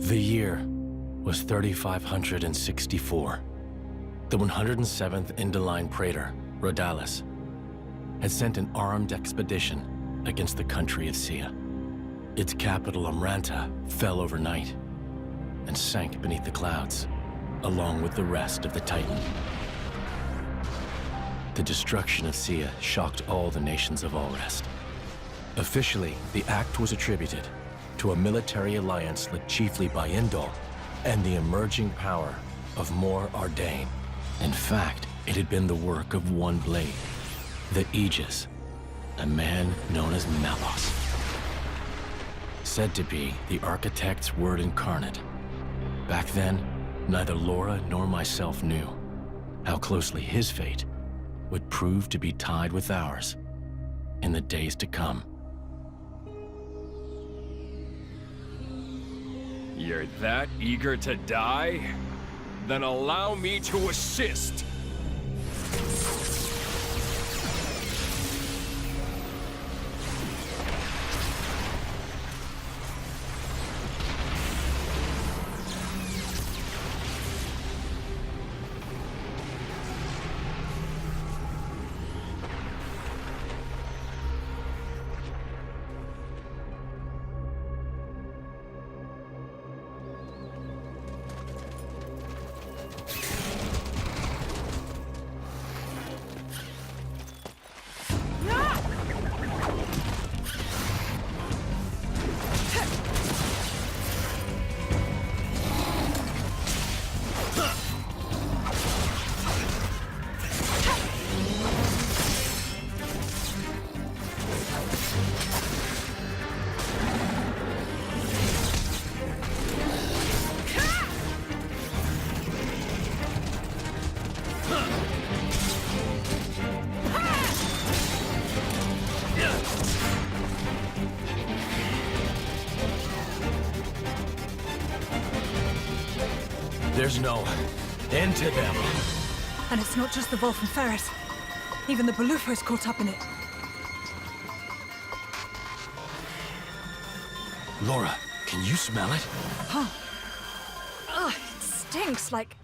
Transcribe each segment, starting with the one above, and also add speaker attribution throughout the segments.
Speaker 1: The year was 3564. The 107th Indoline Praetor, Rhodalis, had sent an armed expedition against the country of Sia. Its capital, Amranta, fell overnight and sank beneath the clouds, along with the rest of the Titan. The destruction of Sia shocked all the nations of Allrest. Officially, the act was attributed to a military alliance led chiefly by Indol and the emerging power of Mor Ardain. In fact, it had been the work of one blade, the Aegis, a man known as Malos. Said to be the architect's word incarnate. Back then, neither Laura nor myself knew how closely his fate would prove to be tied with ours in the days to come.
Speaker 2: You're that eager to die? Then allow me to assist.
Speaker 1: There's no end to them.
Speaker 3: And it's not just the Wolf and Ferris. Even the Baluffo's caught up in it.
Speaker 1: Laura, can you smell it?
Speaker 3: Huh. Ugh, it stinks like...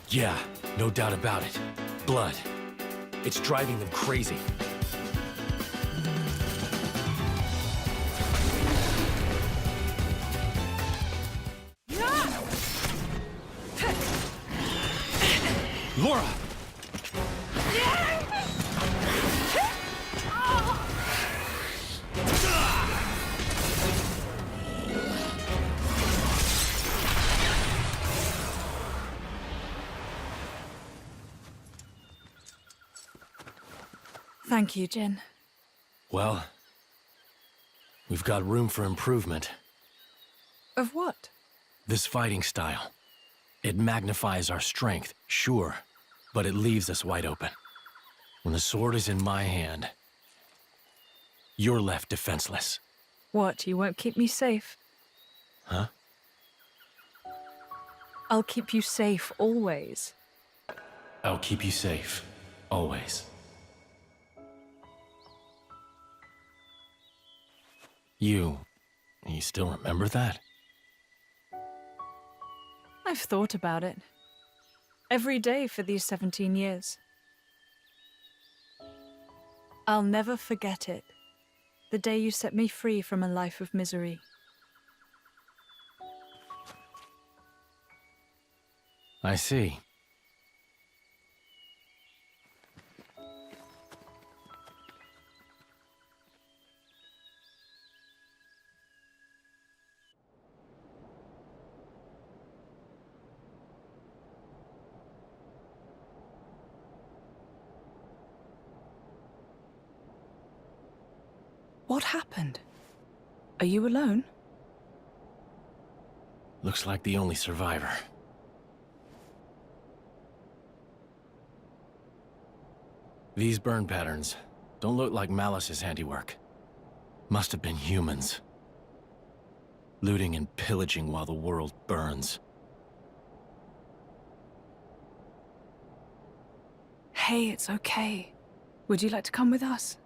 Speaker 1: Yeah, no doubt about it. Blood. It's driving them crazy. Laura!
Speaker 3: Thank you, Jin.
Speaker 1: Well, we've got room for improvement.
Speaker 3: Of what?
Speaker 1: This fighting style. It magnifies our strength, sure, but it leaves us wide open. When the sword is in my hand, you're left defenseless.
Speaker 3: What, you won't keep me safe?
Speaker 1: Huh?
Speaker 3: I'll keep you safe, always.
Speaker 1: I'll keep you safe, always. You still remember that?
Speaker 3: I've thought about it. Every day for these 17 years. I'll never forget it. The day you set me free from a life of misery.
Speaker 1: I see.
Speaker 3: What happened? Are you alone?
Speaker 1: Looks like the only survivor. These burn patterns don't look like Malice's handiwork. Must have been humans. Looting and pillaging while the world burns.
Speaker 3: okay, it's okay. Would you like to come with us?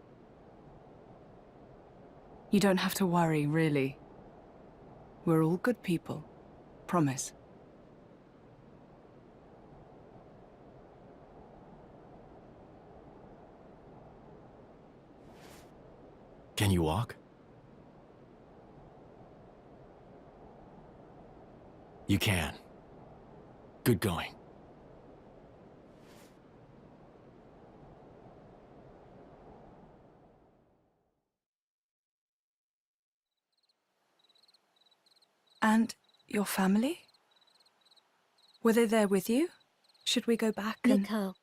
Speaker 3: You don't have to worry, really. We're all good people. Promise.
Speaker 1: Can you walk? You can. Good going.
Speaker 3: And your family? Were they there with you? Should we go back and...
Speaker 4: Mikhail.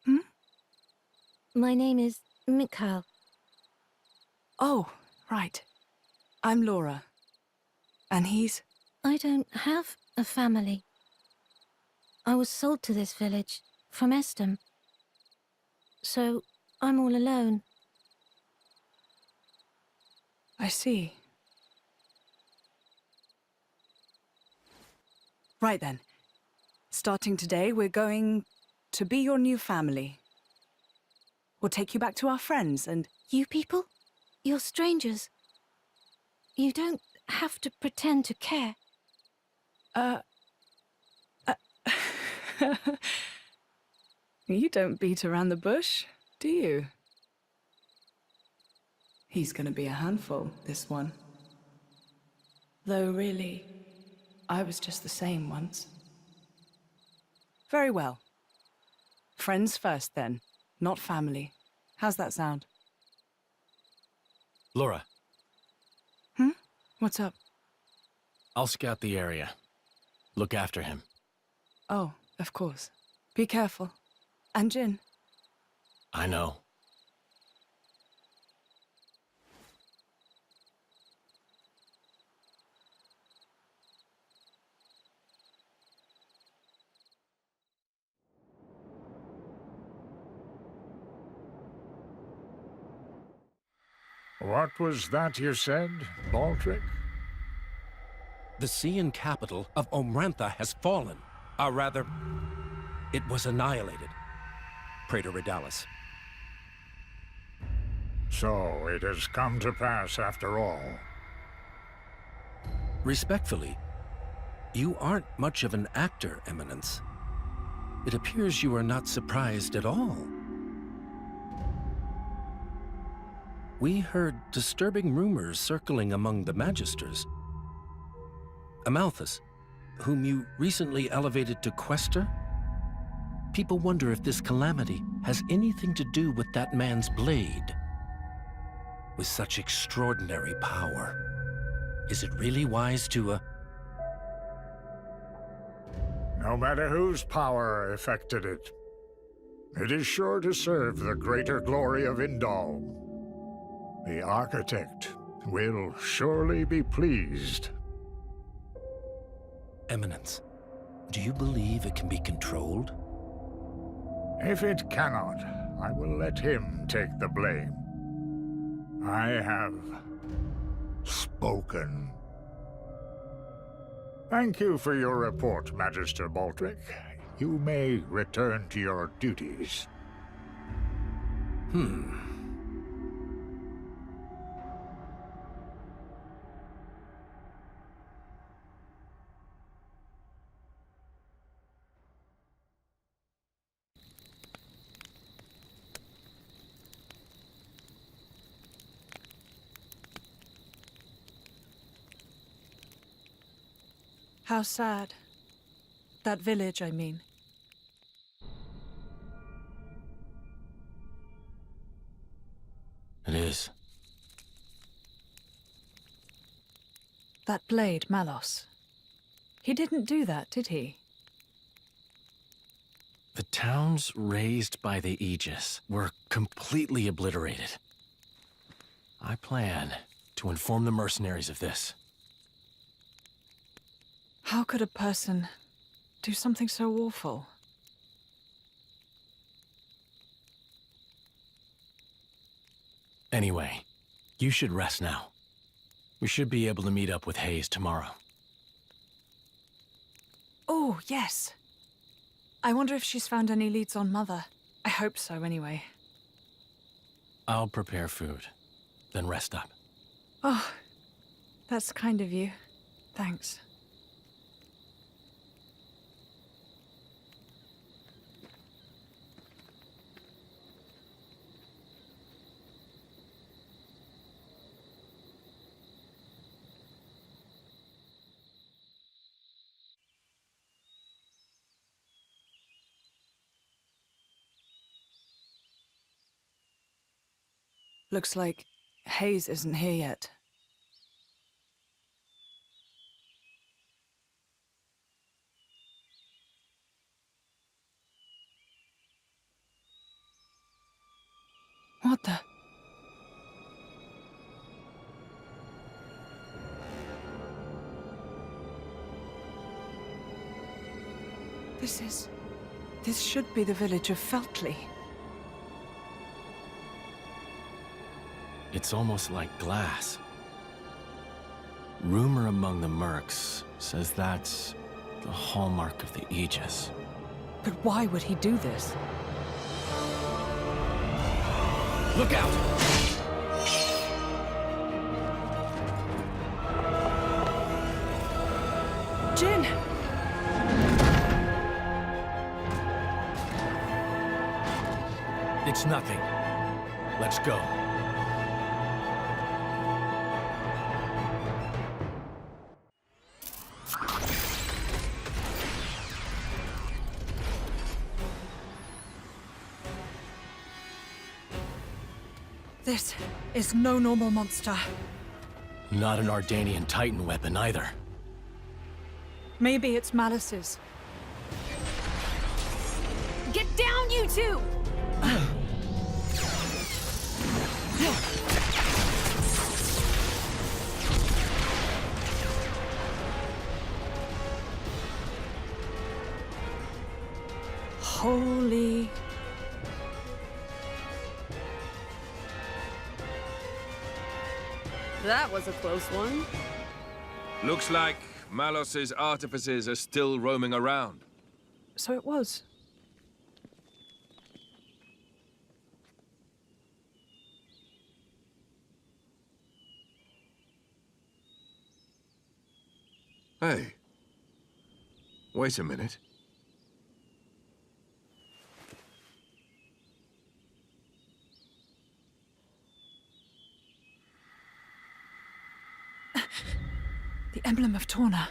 Speaker 3: Hmm?
Speaker 4: My name is Mikhail.
Speaker 3: Oh, right. I'm Laura. And he's...
Speaker 4: I don't have a family. I was sold to this village from Estem. So I'm all alone.
Speaker 3: I see. Right then. Starting today, we're going to be your new family. We'll take you back to our friends and...
Speaker 4: You people? You're strangers. You don't have to pretend to care.
Speaker 3: You don't beat around the bush, do you? He's gonna be a handful, this one. Though really, I was just the same once. Very well. Friends first, then, not family. How's that sound?
Speaker 1: Laura,
Speaker 3: What's up?
Speaker 1: I'll scout the area. Look after him.
Speaker 3: Oh, of course. Be careful. And Jin.
Speaker 1: I know.
Speaker 5: What was that you said, Baldric?
Speaker 6: The Cian capital of Omrantha has fallen. Or rather, it was annihilated. Praetor Redalis.
Speaker 5: So it has come to pass after all.
Speaker 6: Respectfully, you aren't much of an actor, Eminence. It appears you are not surprised at all. We heard disturbing rumors circling among the Magisters. Amalthus, whom you recently elevated to Quester? People wonder if this calamity has anything to do with that man's blade. With such extraordinary power, is it really wise to,
Speaker 5: No matter whose power affected it, it is sure to serve the greater glory of Indal. The architect will surely be pleased.
Speaker 6: Eminence, do you believe it can be controlled?
Speaker 5: If it cannot, I will let him take the blame. I have spoken. Thank you for your report, Magister Baldric. You may return to your duties.
Speaker 3: How sad. That village, I mean.
Speaker 1: It is.
Speaker 3: That blade, Malos. He didn't do that, did he?
Speaker 1: The towns raised by the Aegis were completely obliterated. I plan to inform the mercenaries of this.
Speaker 3: How could a person do something so awful?
Speaker 1: Anyway, you should rest now. We should be able to meet up with Hayes tomorrow.
Speaker 3: Oh, yes. I wonder if she's found any leads on Mother. I hope so, anyway.
Speaker 1: I'll prepare food, then rest up.
Speaker 3: Oh, that's kind of you. Thanks. Looks like Hayes isn't here yet. What the? This should be the village of Feltley.
Speaker 1: It's almost like glass. Rumor among the mercs says that's the hallmark of the Aegis.
Speaker 3: But why would he do this?
Speaker 1: Look out!
Speaker 3: Jin!
Speaker 1: It's nothing. Let's go.
Speaker 3: This is no normal monster.
Speaker 1: Not an Ardanian Titan weapon either.
Speaker 3: Maybe it's Malice's.
Speaker 4: Get down, you two!
Speaker 3: Holy...
Speaker 7: That was a close one.
Speaker 2: Looks like Malos's artificers are still roaming around.
Speaker 3: So it was.
Speaker 2: Hey. Wait a minute.
Speaker 3: The emblem of Torna.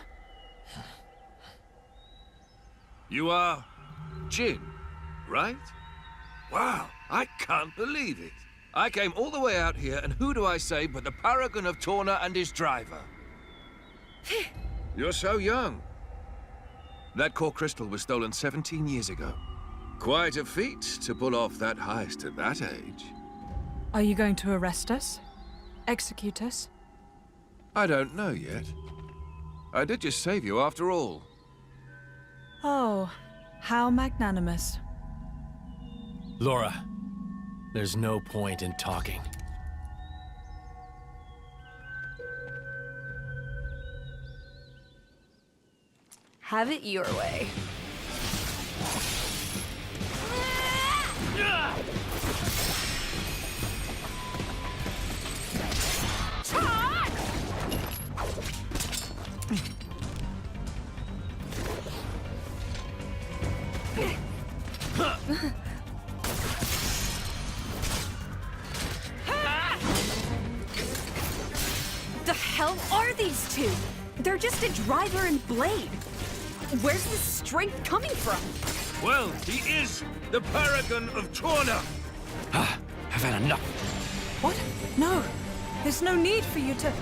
Speaker 2: You are Jin, right? Wow, I can't believe it. I came all the way out here, and who do I say but the paragon of Torna and his driver? You're so young. That core crystal was stolen 17 years ago. Quite a feat to pull off that heist at that age.
Speaker 3: Are you going to arrest us? Execute us?
Speaker 2: I don't know yet. I did just save you after all.
Speaker 3: Oh, how magnanimous.
Speaker 1: Laura, there's no point in talking.
Speaker 7: Have it your way.
Speaker 8: The hell are these two? They're just a driver and blade. Where's this strength coming from?
Speaker 2: Well, he is the paragon of Torna.
Speaker 1: I've had enough.
Speaker 3: What? No. There's no need for you to...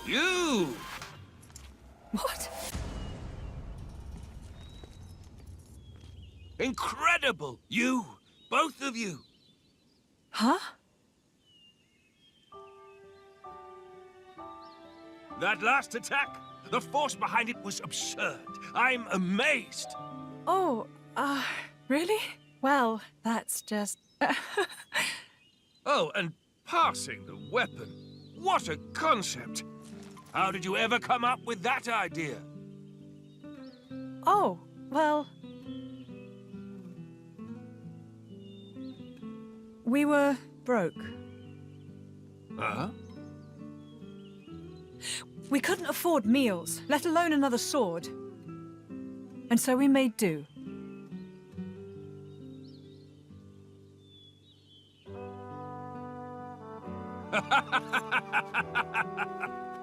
Speaker 2: You!
Speaker 3: What?
Speaker 2: Incredible! You! Both of you!
Speaker 3: Huh?
Speaker 2: That last attack, The force behind it was absurd. I'm amazed.
Speaker 3: Oh, really? Well, that's just...
Speaker 2: Oh, and passing the weapon. What a concept. How did you ever come up with that idea?
Speaker 3: Oh, well... We were broke.
Speaker 2: Huh?
Speaker 3: We couldn't afford meals, let alone another sword. And so we made do.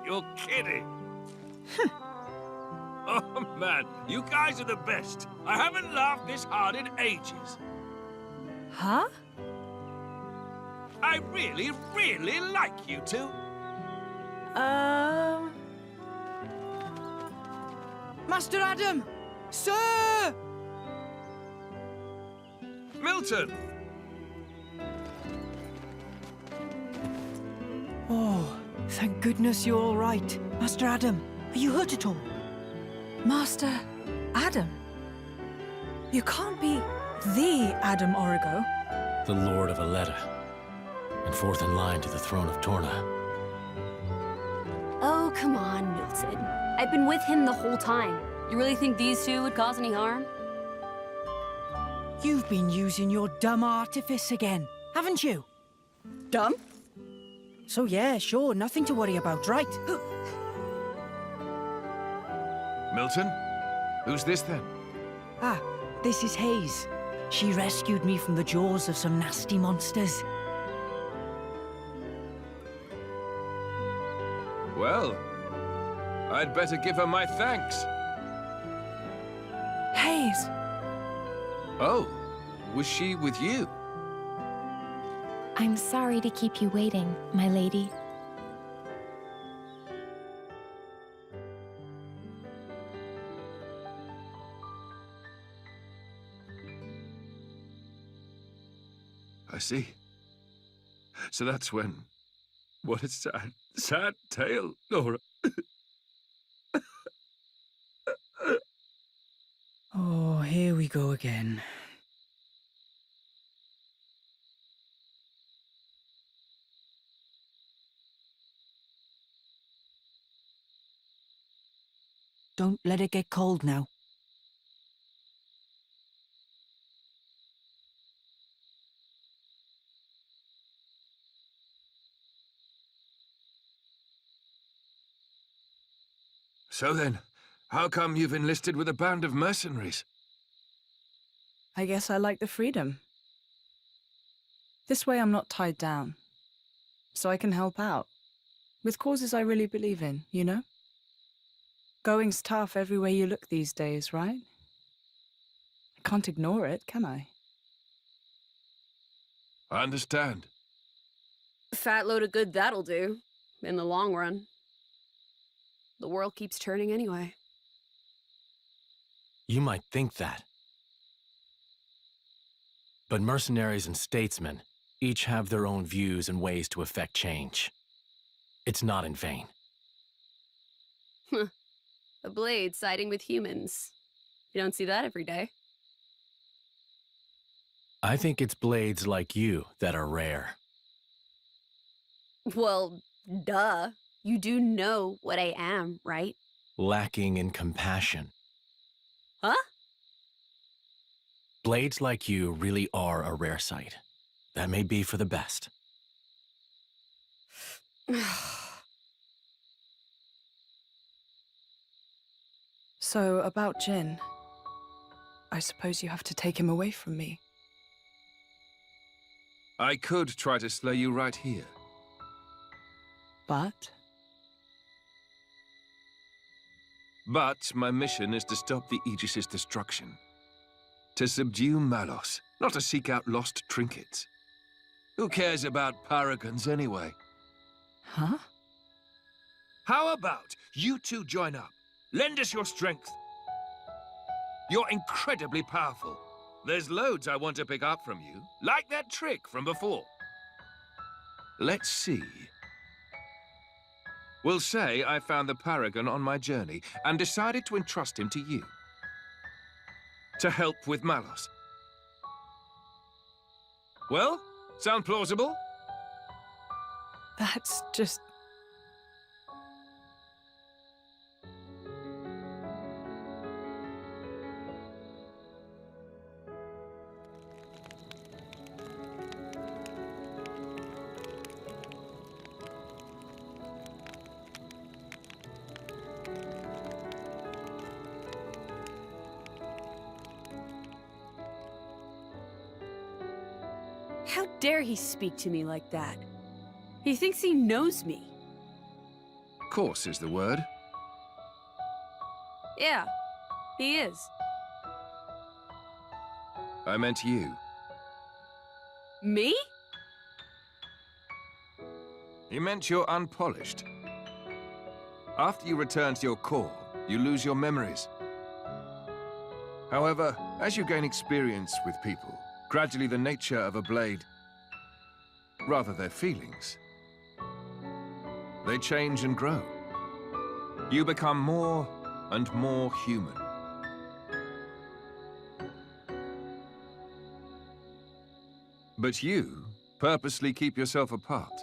Speaker 2: You're kidding. Oh, man, you guys are the best. I haven't laughed this hard in ages.
Speaker 3: Huh?
Speaker 2: I really, really like you two.
Speaker 3: Master Adam! Sir!
Speaker 2: Milton!
Speaker 3: Oh, thank goodness you're all right. Master Adam, are you hurt at all? Master Adam? You can't be the Adam Origo.
Speaker 1: The Lord of Aletta, and fourth in line to the throne of Torna.
Speaker 7: Oh, come on, Milton. I've been with him the whole time. You really think these two would cause any harm?
Speaker 9: You've been using your dumb artifice again, haven't you?
Speaker 3: Dumb?
Speaker 9: So yeah, sure, nothing to worry about, right?
Speaker 2: Milton? Who's this then?
Speaker 9: Ah, this is Hayes. She rescued me from the jaws of some nasty monsters.
Speaker 2: Well, I'd better give her my thanks.
Speaker 3: Hayes!
Speaker 2: Oh, was she with you?
Speaker 4: I'm sorry to keep you waiting, my lady.
Speaker 2: I see. So that's when... What a sad, sad tale, Laura.
Speaker 9: Oh, here we go again. Don't let it get cold now.
Speaker 2: So then, how come you've enlisted with a band of mercenaries?
Speaker 3: I guess I like the freedom. This way I'm not tied down. So I can help out. With causes I really believe in, you know? Going's tough everywhere you look these days, right? I can't ignore it, can I?
Speaker 2: I understand.
Speaker 7: Fat load of good that'll do, in the long run. The world keeps turning anyway.
Speaker 1: You might think that. But mercenaries and statesmen each have their own views and ways to effect change. It's not in vain.
Speaker 7: A blade siding with humans. You don't see that every day.
Speaker 1: I think it's blades like you that are rare.
Speaker 7: Well, duh. You do know what I am, right?
Speaker 1: Lacking in compassion.
Speaker 7: Huh?
Speaker 1: Blades like you really are a rare sight. That may be for the best.
Speaker 3: So, about Jin. I suppose you have to take him away from me.
Speaker 2: I could try to slay you right here.
Speaker 3: But...
Speaker 2: But my mission is to stop the Aegis's destruction. To subdue Malos, not to seek out lost trinkets. Who cares about paragons anyway?
Speaker 3: Huh?
Speaker 2: How about you two join up? Lend us your strength. You're incredibly powerful. There's loads I want to pick up from you, like that trick from before. Let's see. We'll say I found the paragon on my journey and decided to entrust him to you. To help with Malos. Well, sound plausible?
Speaker 3: That's just...
Speaker 7: How dare he speak to me like that? He thinks he knows me.
Speaker 2: Course is the word.
Speaker 7: Yeah, he is.
Speaker 2: I meant you.
Speaker 7: Me?
Speaker 2: He meant you're unpolished. After you return to your core, you lose your memories. However, as you gain experience with people, gradually the nature of a blade, rather their feelings, they change and grow. You become more and more human. But you purposely keep yourself apart.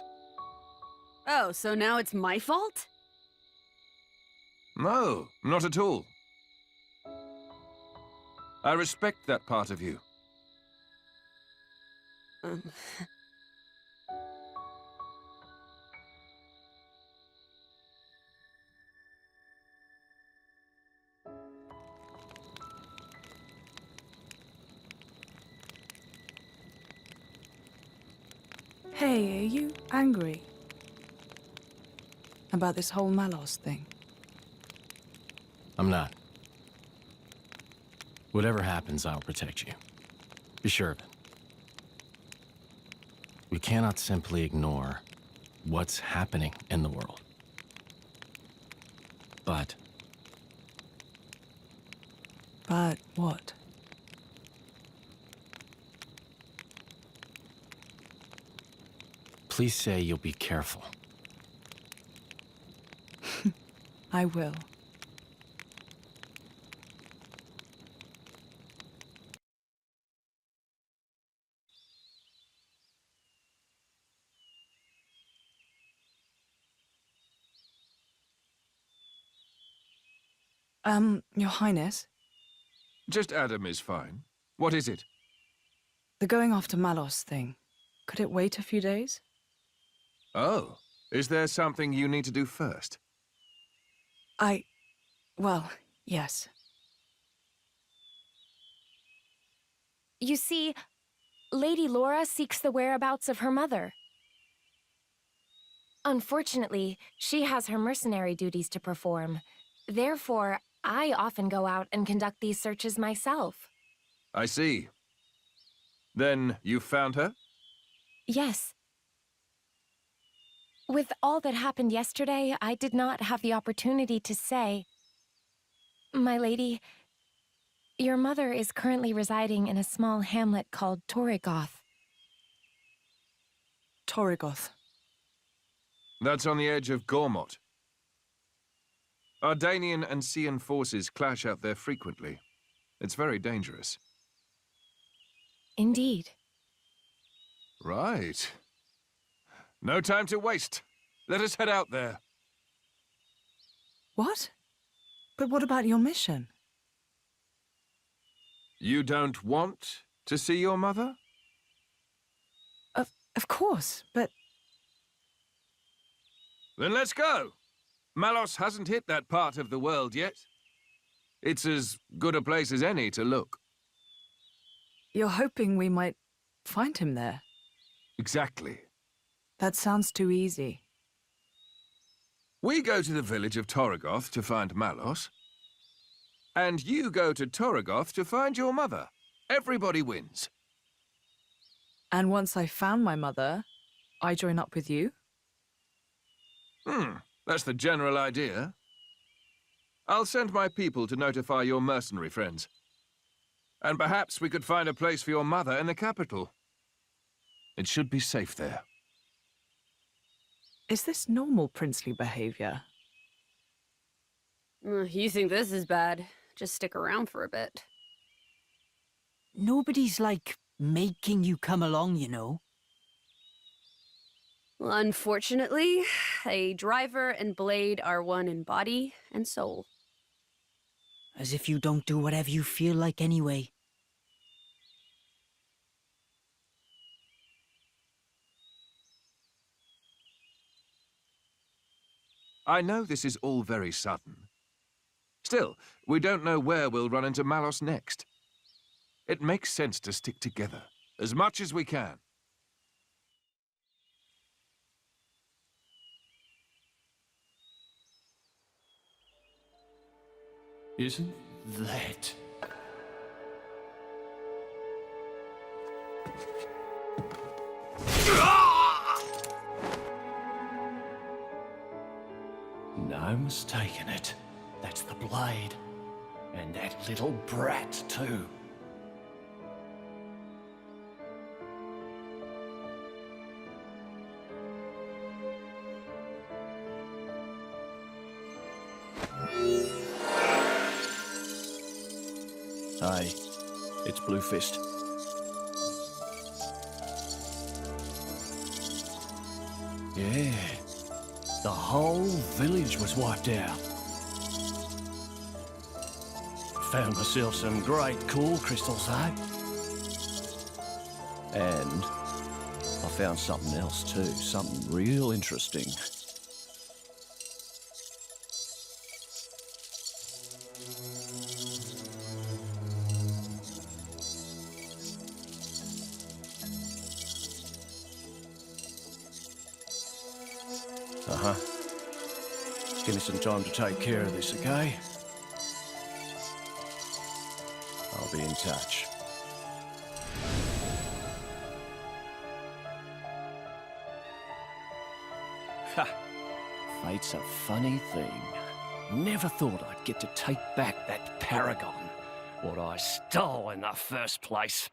Speaker 7: Oh, so now it's my fault?
Speaker 2: No, not at all. I respect that part of you.
Speaker 3: Hey, are you angry? About this whole Malos thing?
Speaker 1: I'm not. Whatever happens, I'll protect you. Be sure of it. We cannot simply ignore what's happening in the world. But
Speaker 3: what?
Speaker 1: please say you'll be careful.
Speaker 3: I will. Your Highness?
Speaker 2: Just Adam is fine. What is it?
Speaker 3: The going after Malos thing. Could it wait a few days?
Speaker 2: Oh, is there something you need to do first?
Speaker 3: Well, yes.
Speaker 10: You see, Lady Laura seeks the whereabouts of her mother. Unfortunately, she has her mercenary duties to perform. Therefore, I often go out and conduct these searches myself.
Speaker 2: I see. Then you found her?
Speaker 10: Yes. With all that happened yesterday, I did not have the opportunity to say. My lady, your mother is currently residing in a small hamlet called Torrigoth.
Speaker 3: Torrigoth.
Speaker 2: That's on the edge of Gormott. Ardanian and Cian forces clash out there frequently. It's very dangerous.
Speaker 10: Indeed.
Speaker 2: Right. No time to waste. Let us head out there.
Speaker 3: What? But what about your mission?
Speaker 2: You don't want to see your mother?
Speaker 3: Of course, but...
Speaker 2: Then let's go! Malos hasn't hit that part of the world yet. It's as good a place as any to look.
Speaker 3: You're hoping we might find him there?
Speaker 2: Exactly.
Speaker 3: That sounds too easy.
Speaker 2: We go to the village of Torrigoth to find Malos. And you go to Torrigoth to find your mother. Everybody wins.
Speaker 3: And once I found my mother, I join up with you?
Speaker 2: That's the general idea. I'll send my people to notify your mercenary friends. And perhaps we could find a place for your mother in the capital. It should be safe there.
Speaker 3: Is this normal princely behavior?
Speaker 7: You think this is bad? Just stick around for a bit.
Speaker 9: Nobody's, like, making you come along, you know.
Speaker 7: Well, unfortunately, a driver and blade are one in body and soul.
Speaker 9: As if you don't do whatever you feel like anyway.
Speaker 2: I know this is all very sudden. Still, we don't know where we'll run into Malos next. It makes sense to stick together, as much as we can.
Speaker 6: Isn't that... No mistaking it. That's the blade. And that little brat, too. Hey, it's Blue Fist. Yeah, the whole village was wiped out. Found myself some great cool crystals, eh? And I found something else too, something real interesting. Uh-huh. Give me some time to take care of this, okay? I'll be in touch. Ha! Fate's a funny thing. Never thought I'd get to take back that paragon, what I stole in the first place.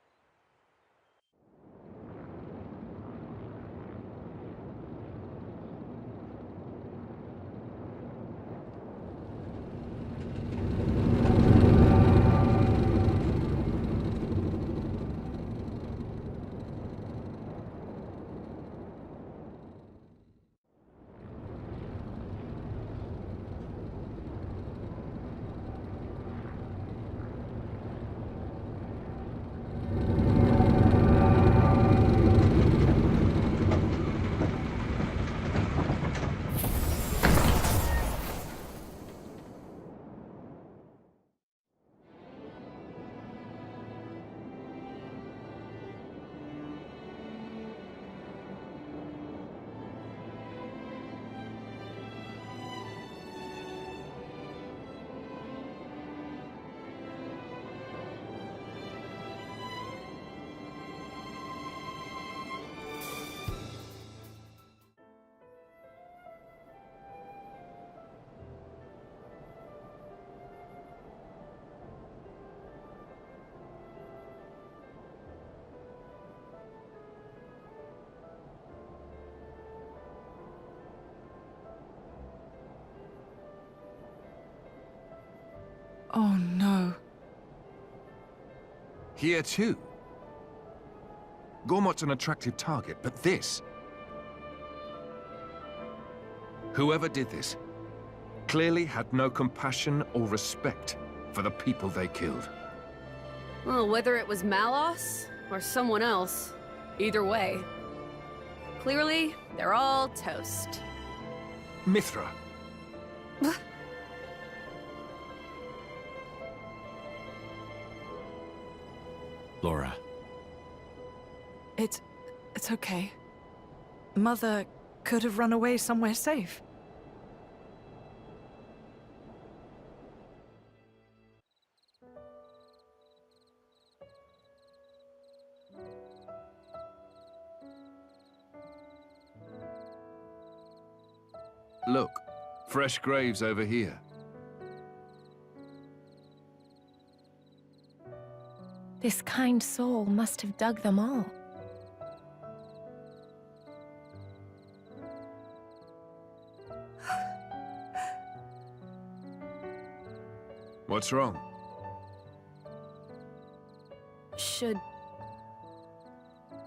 Speaker 3: Oh no.
Speaker 2: Here too. Gormot's an attractive target, but this... Whoever did this clearly had no compassion or respect for the people they killed.
Speaker 7: Well, whether it was Malos or someone else, either way. Clearly, they're all toast.
Speaker 2: Mithra.
Speaker 1: Laura.
Speaker 3: It's okay. Mother could have run away somewhere safe.
Speaker 2: Look, fresh graves over here.
Speaker 10: This kind soul must have dug them all.
Speaker 2: What's wrong?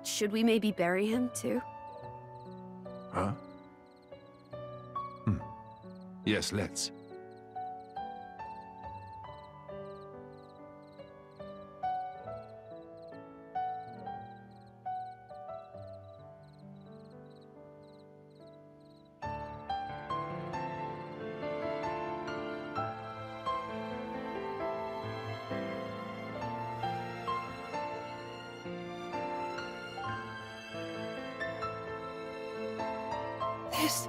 Speaker 7: Should we maybe bury him, too?
Speaker 2: Huh? Yes, let's.
Speaker 3: This...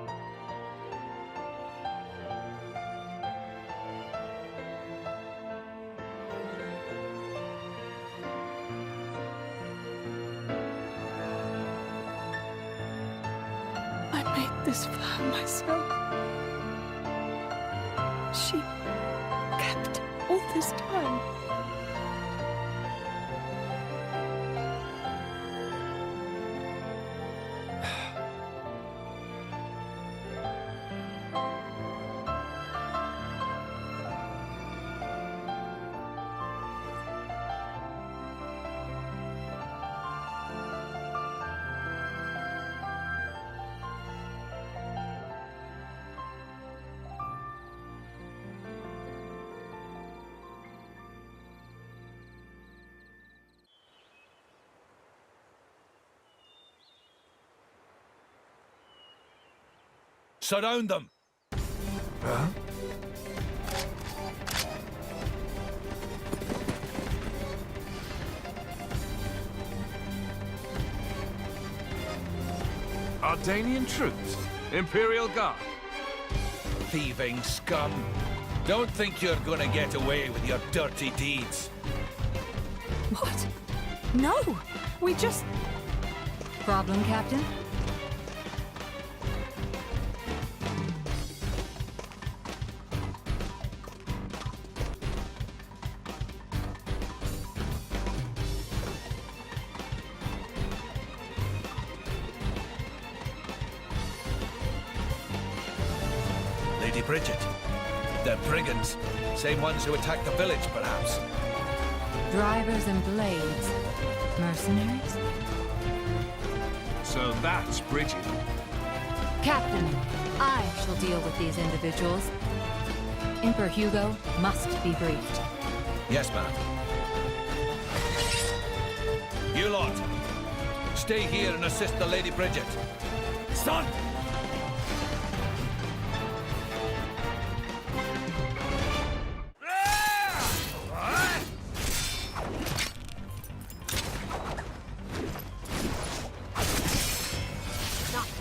Speaker 3: I made this for her myself. She kept all this time.
Speaker 2: Surround them! Huh? Ardanian troops? Imperial Guard? Thieving scum! Don't think you're gonna get away with your dirty deeds.
Speaker 3: What? No! We just...
Speaker 8: Problem, Captain?
Speaker 2: Lady Bridget. They're brigands. Same ones who attacked the village, perhaps.
Speaker 8: Drivers and blades. Mercenaries?
Speaker 2: So that's Bridget.
Speaker 8: Captain, I shall deal with these individuals. Emperor Hugo must be briefed.
Speaker 2: Yes, ma'am. You lot, stay here and assist the Lady Bridget. Son!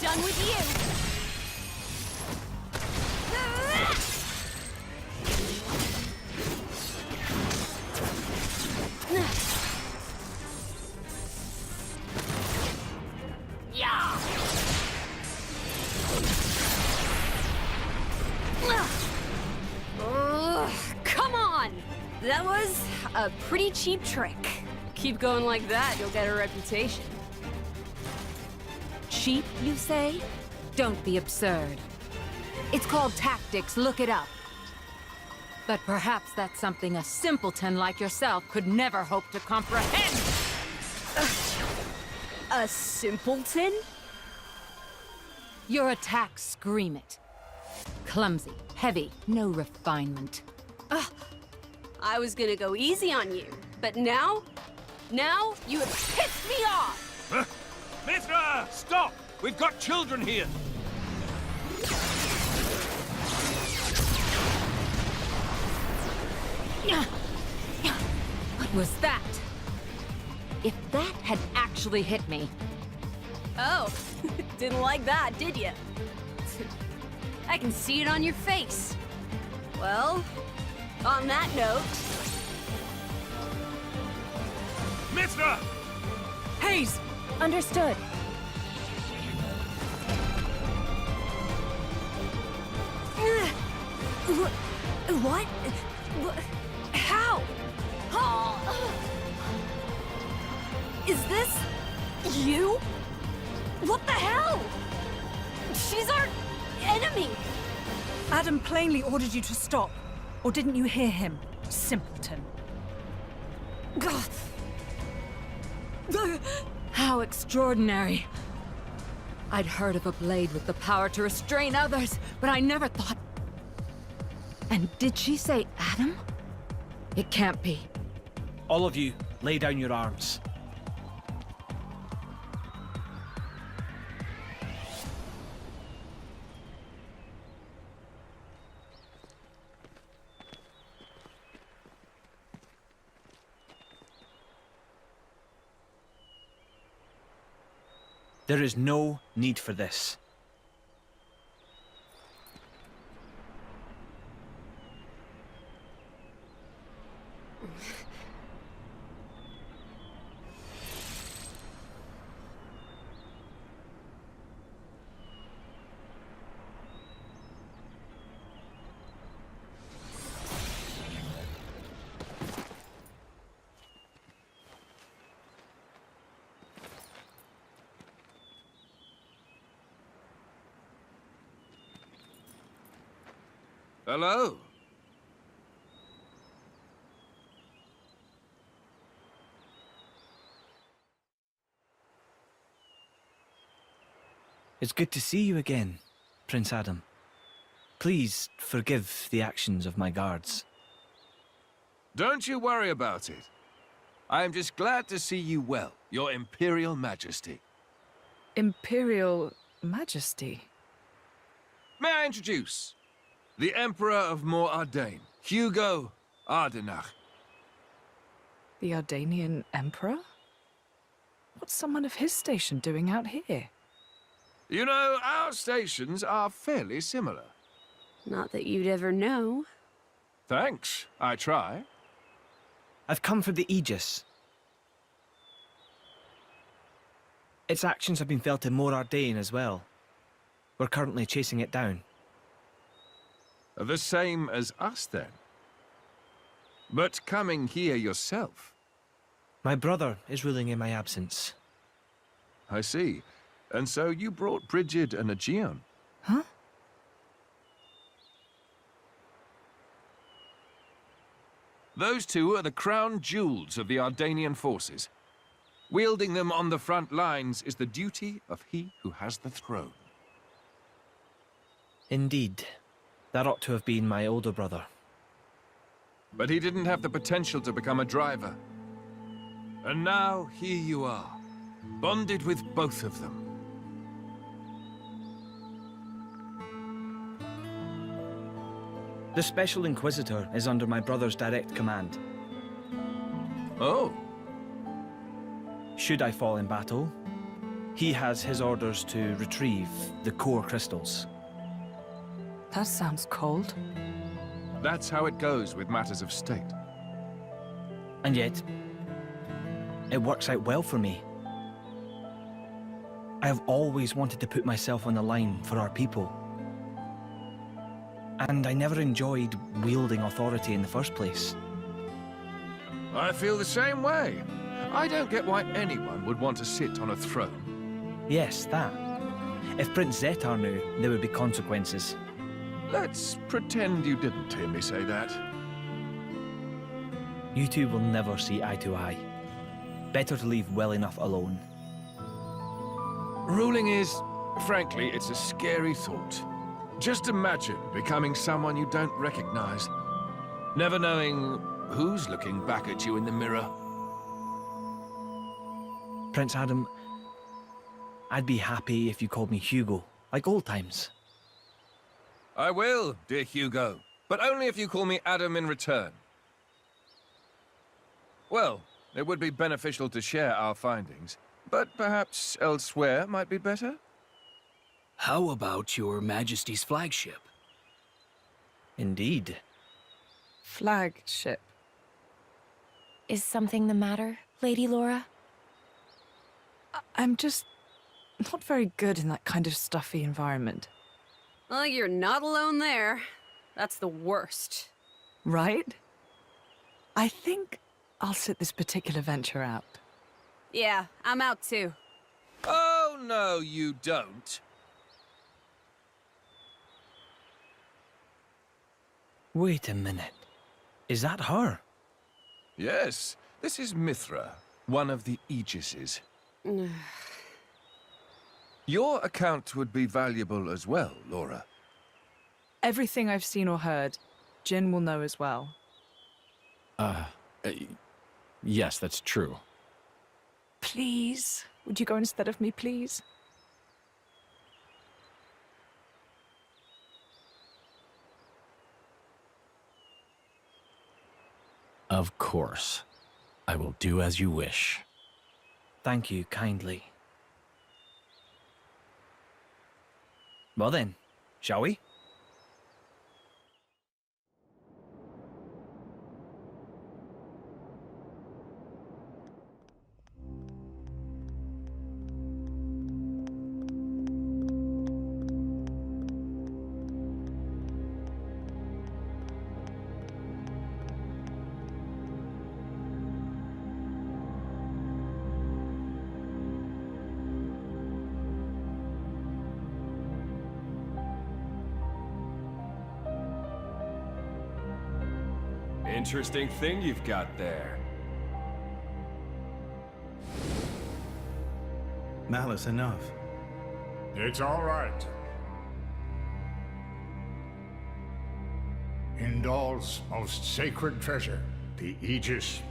Speaker 7: Done with you! Yeah! Come on! That was a pretty cheap trick. Keep going like that, you'll get a reputation.
Speaker 8: Cheap, you say? Don't be absurd. It's called tactics, look it up. But perhaps that's something a simpleton like yourself could never hope to comprehend.
Speaker 7: A simpleton?
Speaker 8: Your attacks scream it. Clumsy, heavy, no refinement.
Speaker 7: I was gonna go easy on you, but now you have pissed me off!
Speaker 2: Mithra! Stop! We've got children here!
Speaker 8: What was that? If that had actually hit me...
Speaker 7: Oh, didn't like that, did you? I can see it on your face. Well, on that note...
Speaker 2: Mithra!
Speaker 3: Hayes!
Speaker 10: Understood.
Speaker 7: What? How? Is this... you? What the hell? She's our enemy!
Speaker 3: Adam plainly ordered you to stop. Or didn't you hear him? Simpleton.
Speaker 8: How extraordinary. I'd heard of a blade with the power to restrain others, but I never thought... And did she say Adam? It can't be.
Speaker 11: All of you, lay down your arms. There is no need for this.
Speaker 2: Hello?
Speaker 11: It's good to see you again, Prince Adam. Please forgive the actions of my guards.
Speaker 2: Don't you worry about it. I am just glad to see you well, Your Imperial Majesty.
Speaker 3: Imperial Majesty?
Speaker 2: May I introduce? The Emperor of Mor-Ardain, Hugo Ardenach.
Speaker 3: The Ardanian Emperor? What's someone of his station doing out here?
Speaker 2: You know, our stations are fairly similar.
Speaker 7: Not that you'd ever know.
Speaker 2: Thanks, I try.
Speaker 11: I've come for the Aegis. Its actions have been felt in Mor-Ardain as well. We're currently chasing it down.
Speaker 2: The same as us, then. But coming here yourself.
Speaker 11: My brother is ruling in my absence.
Speaker 2: I see. And so you brought Brigid and Aegeon.
Speaker 3: Huh?
Speaker 2: Those two are the crown jewels of the Ardanian forces. Wielding them on the front lines is the duty of he who has the throne.
Speaker 11: Indeed. That ought to have been my older brother.
Speaker 2: But he didn't have the potential to become a driver. And now, here you are, bonded with both of them.
Speaker 11: The Special Inquisitor is under my brother's direct command.
Speaker 2: Oh.
Speaker 11: Should I fall in battle, he has his orders to retrieve the core crystals.
Speaker 3: That sounds cold.
Speaker 2: That's how it goes with matters of state.
Speaker 11: And yet, it works out well for me. I have always wanted to put myself on the line for our people. And I never enjoyed wielding authority in the first place.
Speaker 2: I feel the same way. I don't get why anyone would want to sit on a throne.
Speaker 11: Yes, that. If Prince Zetar knew, there would be consequences.
Speaker 2: Let's pretend you didn't hear me say that.
Speaker 11: You two will never see eye to eye. Better to leave well enough alone.
Speaker 2: Ruling is, frankly, it's a scary thought. Just imagine becoming someone you don't recognize. Never knowing who's looking back at you in the mirror.
Speaker 11: Prince Adam, I'd be happy if you called me Hugo, like old times.
Speaker 2: I will, dear Hugo, but only if you call me Adam in return. Well, it would be beneficial to share our findings, but perhaps elsewhere might be better?
Speaker 12: How about your Majesty's flagship?
Speaker 11: Indeed.
Speaker 3: Flagship.
Speaker 10: Is something the matter, Lady Laura?
Speaker 3: I'm just not very good in that kind of stuffy environment.
Speaker 7: Well, you're not alone there. That's the worst.
Speaker 3: Right? I think I'll sit this particular venture out.
Speaker 7: Yeah, I'm out too.
Speaker 2: Oh, no, you don't.
Speaker 11: Wait a minute. Is that her?
Speaker 2: Yes, this is Mithra, one of the Aegises. Your account would be valuable as well, Laura.
Speaker 3: Everything I've seen or heard, Jin will know as well.
Speaker 1: Yes, that's true.
Speaker 3: Please, would you go instead of me, please?
Speaker 1: Of course. I will do as you wish.
Speaker 11: Thank you kindly. Well then, shall we?
Speaker 2: Interesting thing you've got there.
Speaker 13: Malice enough.
Speaker 5: It's all right. Indal's most sacred treasure, the Aegis.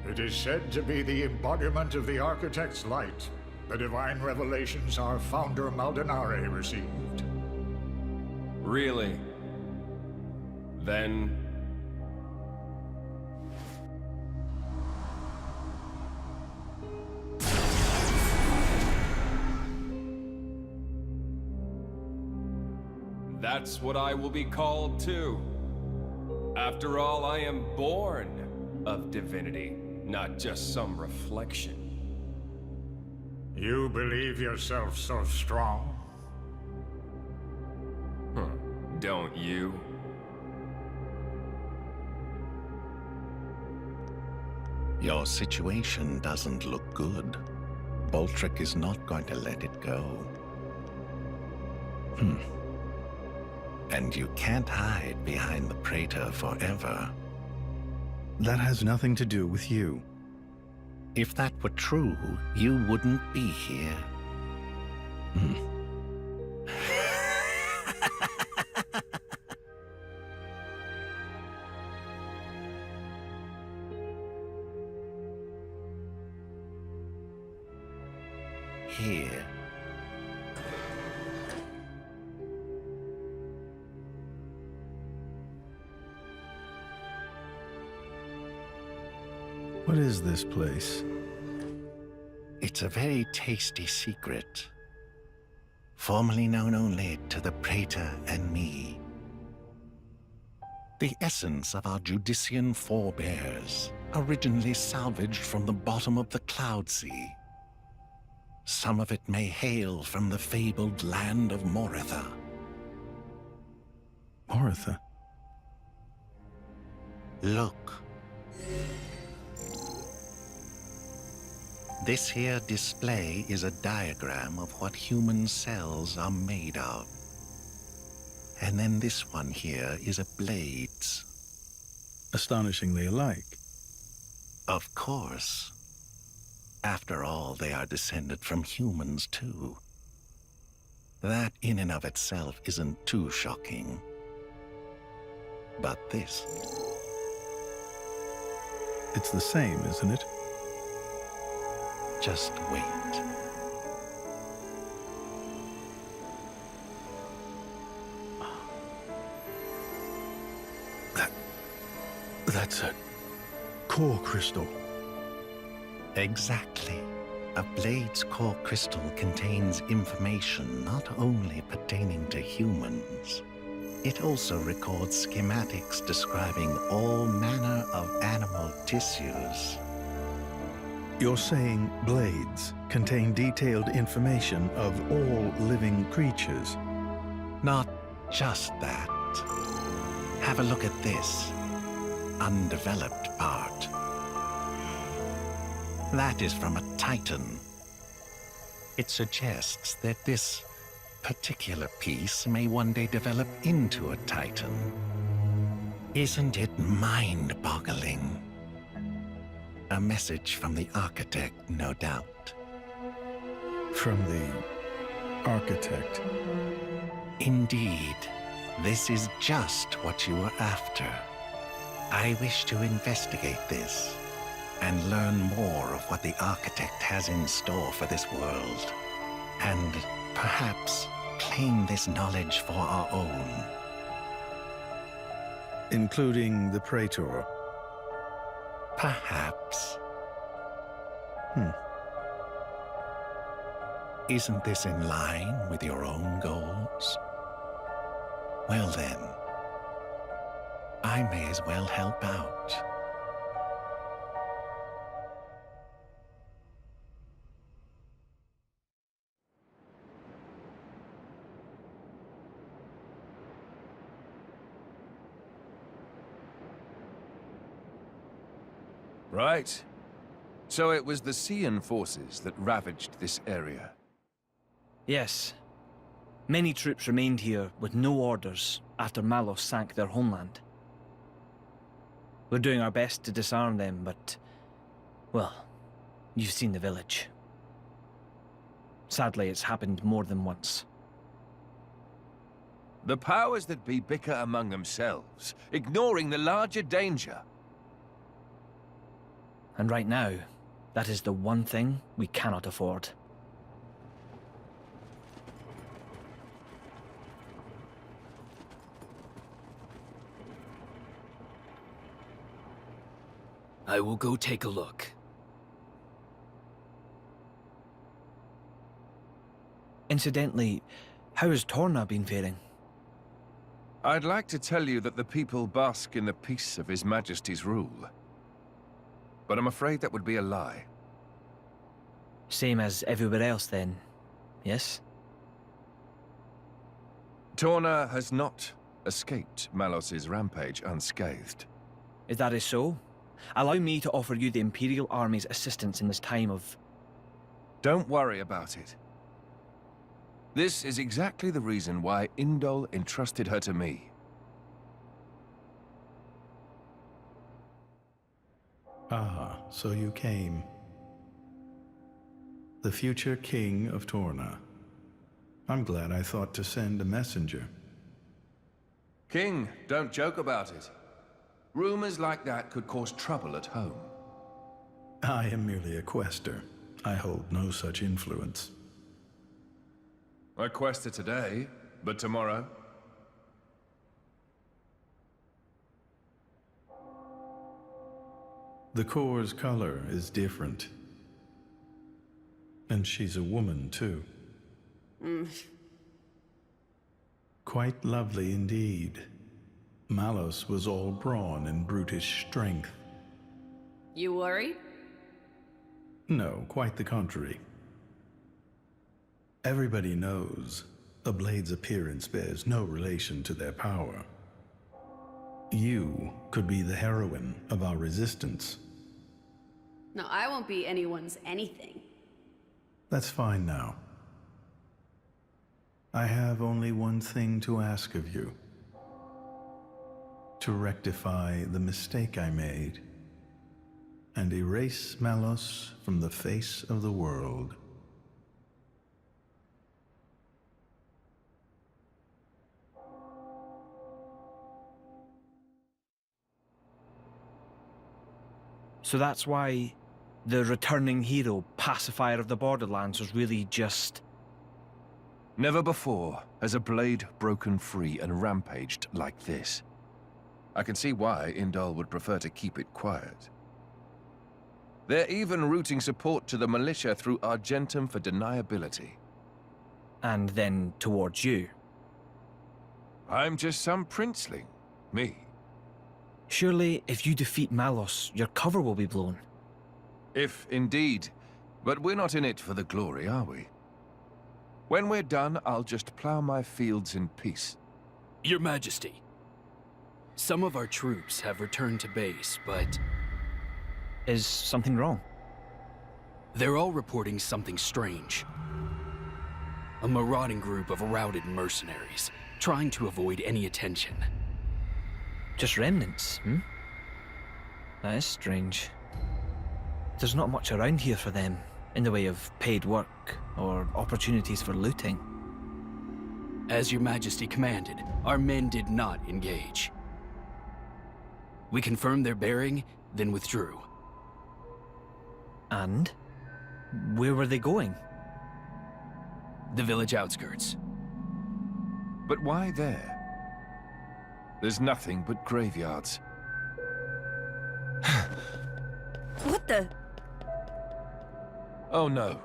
Speaker 5: It is said to be the embodiment of the Architect's light, the divine revelations our founder Maldonare received.
Speaker 2: Really? Then... that's what I will be called too. After all, I am born of divinity, not just some reflection.
Speaker 5: You believe yourself so strong?
Speaker 2: Don't you?
Speaker 14: Your situation doesn't look good. Boltrick is not going to let it go. And you can't hide behind the Praetor forever.
Speaker 13: That has nothing to do with you.
Speaker 14: If that were true, you wouldn't be here. Here.
Speaker 13: What is this place?
Speaker 14: It's a very tasty secret. Formerly known only to the Praetor and me. The essence of our Judician forebears, originally salvaged from the bottom of the Cloud Sea. Some of it may hail from the fabled land of Moritha.
Speaker 13: Moritha?
Speaker 14: Look. This here display is a diagram of what human cells are made of. And then this one here is a blade's.
Speaker 13: Astonishingly alike.
Speaker 14: Of course. After all, they are descended from humans, too. That in and of itself isn't too shocking. But this...
Speaker 13: It's the same, isn't it?
Speaker 14: Just wait.
Speaker 13: That's a core crystal.
Speaker 14: Exactly. A blade's core crystal contains information not only pertaining to humans. It also records schematics describing all manner of animal tissues.
Speaker 13: You're saying blades contain detailed information of all living creatures?
Speaker 14: Not just that. Have a look at this undeveloped part. That is from a Titan. It suggests that this particular piece may one day develop into a Titan. Isn't it mind-boggling? A message from the architect, no doubt.
Speaker 13: From the architect?
Speaker 14: Indeed. This is just what you were after. I wish to investigate this and learn more of what the architect has in store for this world. And perhaps claim this knowledge for our own.
Speaker 13: Including the Praetor?
Speaker 14: Perhaps. Isn't this in line with your own goals? Well then, I may as well help out.
Speaker 2: Right. So it was the Cian forces that ravaged this area.
Speaker 11: Yes. Many troops remained here with no orders after Malos sank their homeland. We're doing our best to disarm them, but... well, you've seen the village. Sadly, it's happened more than once.
Speaker 2: The powers that be bicker among themselves, ignoring the larger danger.
Speaker 11: And right now, that is the one thing we cannot afford.
Speaker 12: I will go take a look.
Speaker 11: Incidentally, how has Torna been faring?
Speaker 2: I'd like to tell you that the people bask in the peace of His Majesty's rule. But I'm afraid that would be a lie.
Speaker 11: Same as everywhere else then, yes?
Speaker 2: Torna has not escaped Malos's rampage unscathed.
Speaker 11: If that is so, allow me to offer you the Imperial Army's assistance in this time of...
Speaker 2: Don't worry about it. This is exactly the reason why Indol entrusted her to me.
Speaker 13: Ah, so you came. The future king of Torna. I'm glad I thought to send a messenger.
Speaker 2: King, don't joke about it. Rumors like that could cause trouble at home.
Speaker 13: I am merely a quester. I hold no such influence.
Speaker 2: I quested today, but tomorrow?
Speaker 13: The core's color is different. And she's a woman, too. Quite lovely indeed. Malos was all brawn and brutish strength.
Speaker 7: You worried?
Speaker 13: No, quite the contrary. Everybody knows a blade's appearance bears no relation to their power. You could be the heroine of our resistance.
Speaker 7: No, I won't be anyone's anything.
Speaker 13: That's fine now. I have only one thing to ask of you. To rectify the mistake I made and erase Malos from the face of the world.
Speaker 11: So that's why the returning hero, pacifier of the Borderlands, was really just...
Speaker 2: Never before has a blade broken free and rampaged like this. I can see why Indol would prefer to keep it quiet. They're even routing support to the militia through Argentum for deniability.
Speaker 11: And then towards you.
Speaker 2: I'm just some princeling. Me.
Speaker 11: Surely, if you defeat Malos, your cover will be blown.
Speaker 2: If indeed. But we're not in it for the glory, are we? When we're done, I'll just plow my fields in peace.
Speaker 12: Your Majesty, some of our troops have returned to base, but...
Speaker 11: Is something wrong?
Speaker 12: They're all reporting something strange. A marauding group of routed mercenaries, trying to avoid any attention.
Speaker 11: Just remnants, hmm? That is strange. There's not much around here for them, in the way of paid work or opportunities for looting.
Speaker 12: As your majesty commanded, our men did not engage. We confirmed their bearing, then withdrew.
Speaker 11: And? Where were they going?
Speaker 12: The village outskirts.
Speaker 2: But why there? There's nothing but graveyards.
Speaker 7: What the?
Speaker 2: Oh no.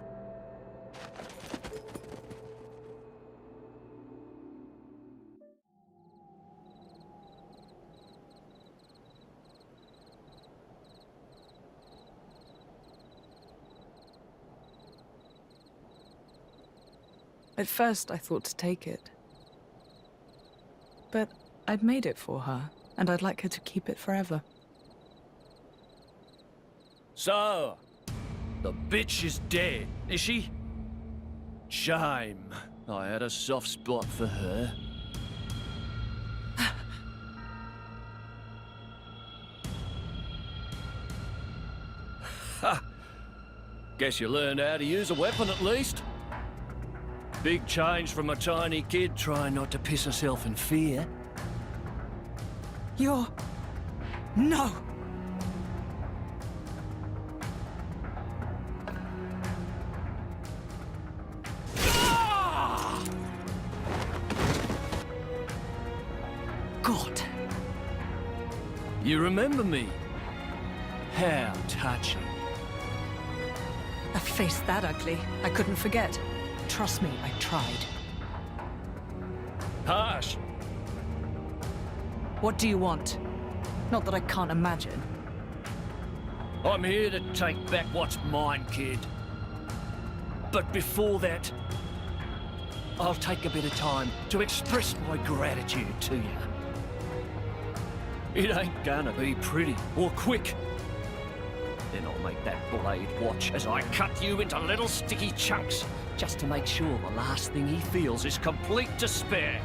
Speaker 3: At first, I thought to take it. But I'd made it for her, and I'd like her to keep it forever.
Speaker 12: So, the bitch is dead, is she? Shame. I had a soft spot for her. Ha! Guess you learned how to use a weapon at least. Big change from a tiny kid trying not to piss herself in fear.
Speaker 3: You're... No! God.
Speaker 12: You remember me? How touching.
Speaker 3: A face that ugly, I couldn't forget. Trust me, I tried.
Speaker 12: Harsh.
Speaker 3: What do you want? Not that I can't imagine.
Speaker 12: I'm here to take back what's mine, kid. But before that, I'll take a bit of time to express my gratitude to you. It ain't gonna be pretty or quick. Then I'll make that blade watch as I cut you into little sticky chunks, just to make sure the last thing he feels is complete despair.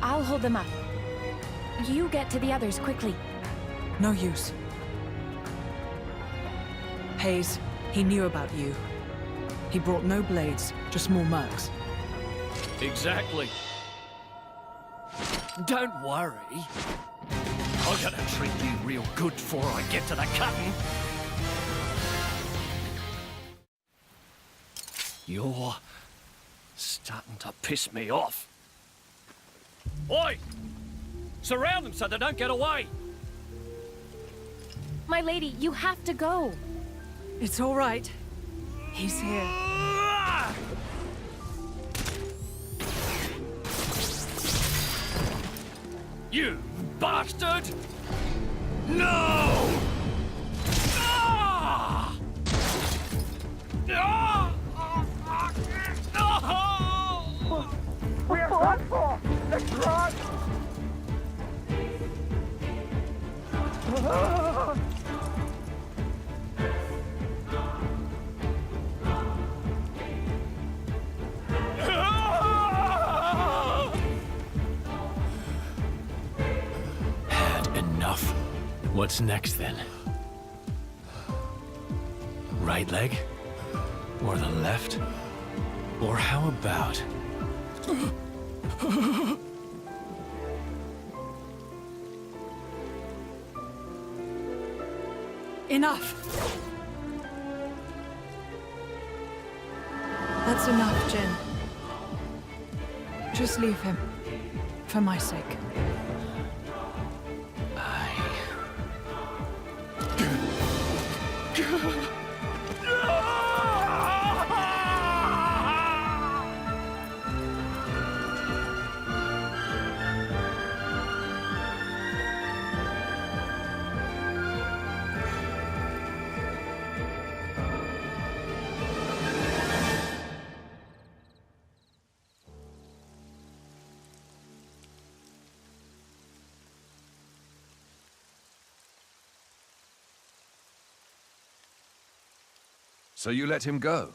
Speaker 10: I'll hold them up. You get to the others quickly.
Speaker 3: No use. Hayes, he knew about you. He brought no blades, just more mercs.
Speaker 12: Exactly. Don't worry. I'm gonna treat you real good before I get to the cutting. You're starting to piss me off. Oi! Surround them so they don't get away!
Speaker 10: My lady, you have to go.
Speaker 3: It's all right. He's here.
Speaker 12: You bastard! No! Ah! Ah! Oh!
Speaker 15: We're done for! The cross!
Speaker 1: Had enough. What's next then? Right leg? Or the left? Or how about...
Speaker 3: Enough! That's enough, Jin. Just leave him. For my sake.
Speaker 2: So you let him go?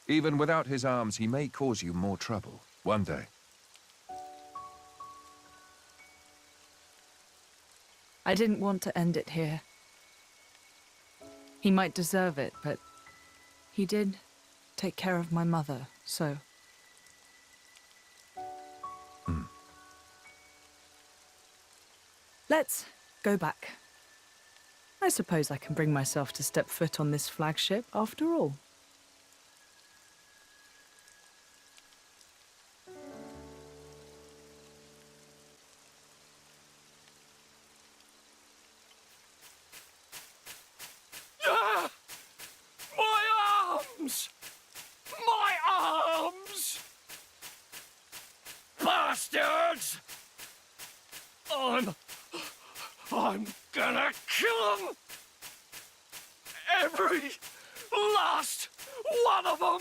Speaker 2: Even without his arms, he may cause you more trouble one day.
Speaker 3: I didn't want to end it here. He might deserve it, but he did take care of my mother, so... Let's go back. I suppose I can bring myself to step foot on this flagship after all.
Speaker 12: Ah! My arms! My arms! Bastards! I'm gonna kill them! Every last one of them!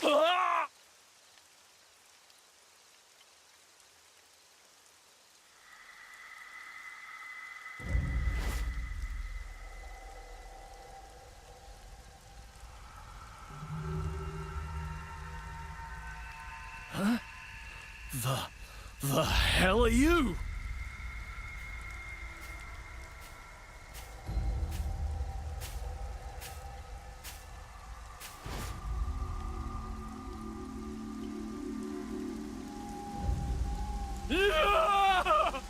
Speaker 12: Ah! Huh? The hell are you? Ah!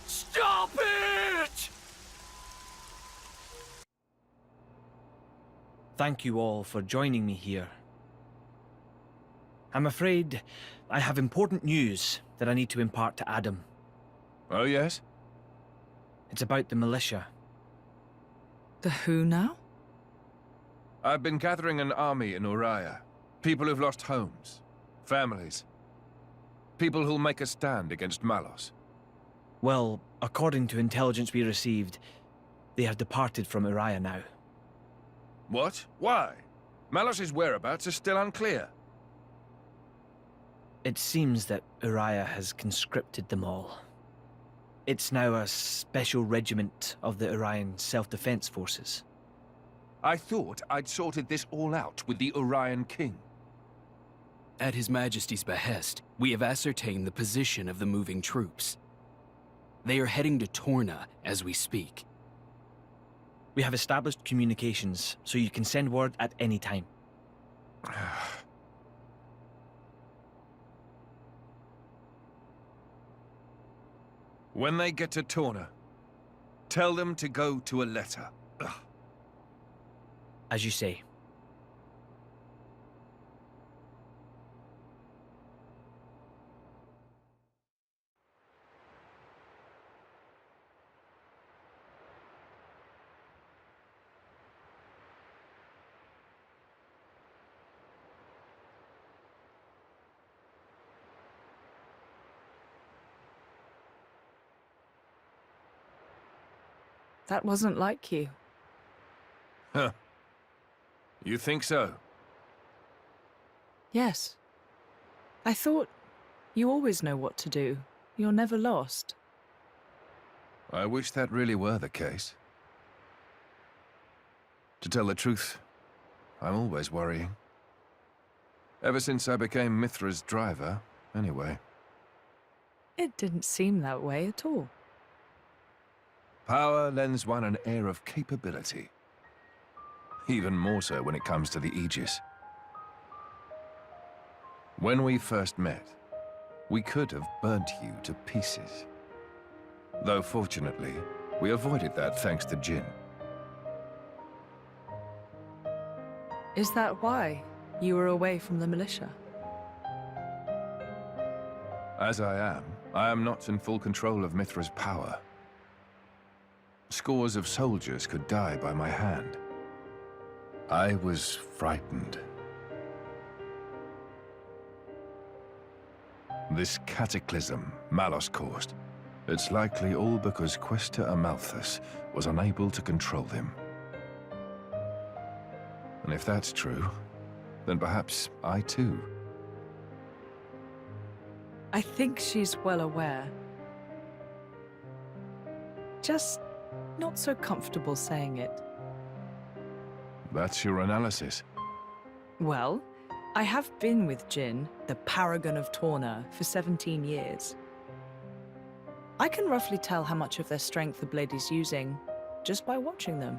Speaker 12: Stop it!
Speaker 11: Thank you all for joining me here. I'm afraid I have important news that I need to impart to Adam.
Speaker 2: Oh, yes?
Speaker 11: It's about the militia.
Speaker 3: The who now?
Speaker 2: I've been gathering an army in Uriah. People who've lost homes, families. People who'll make a stand against Malos.
Speaker 11: Well, according to intelligence we received, they have departed from Uriah now.
Speaker 2: What? Why? Malos's whereabouts are still unclear.
Speaker 11: It seems that Uriah has conscripted them all. It's now a special regiment of the Urian self-defense forces.
Speaker 2: I thought I'd sorted this all out with the Urian king.
Speaker 16: At His Majesty's behest, we have ascertained the position of the moving troops. They are heading to Torna as we speak.
Speaker 11: We have established communications, so you can send word at any time.
Speaker 2: When they get to Torna, tell them to go to a letter. Ugh.
Speaker 11: As you say.
Speaker 3: That wasn't like you.
Speaker 2: Huh. You think so?
Speaker 3: Yes. I thought you always know what to do. You're never lost.
Speaker 2: I wish that really were the case. To tell the truth, I'm always worrying. Ever since I became Mithra's driver, anyway.
Speaker 3: It didn't seem that way at all.
Speaker 2: Power lends one an air of capability. Even more so when it comes to the Aegis. When we first met, we could have burnt you to pieces. Though fortunately, we avoided that thanks to Jin.
Speaker 3: Is that why you were away from the militia?
Speaker 2: As I am not in full control of Mithra's power. Scores of soldiers could die by my hand. I was frightened. This cataclysm Malos caused, it's likely all because Questa Amalthus was unable to control him. And if that's true, then perhaps I too.
Speaker 3: I think she's well aware. Just not so comfortable saying it.
Speaker 2: That's your analysis.
Speaker 3: Well, I have been with Jin, the paragon of Torna, for 17 years. I can roughly tell how much of their strength the blade is using just by watching them.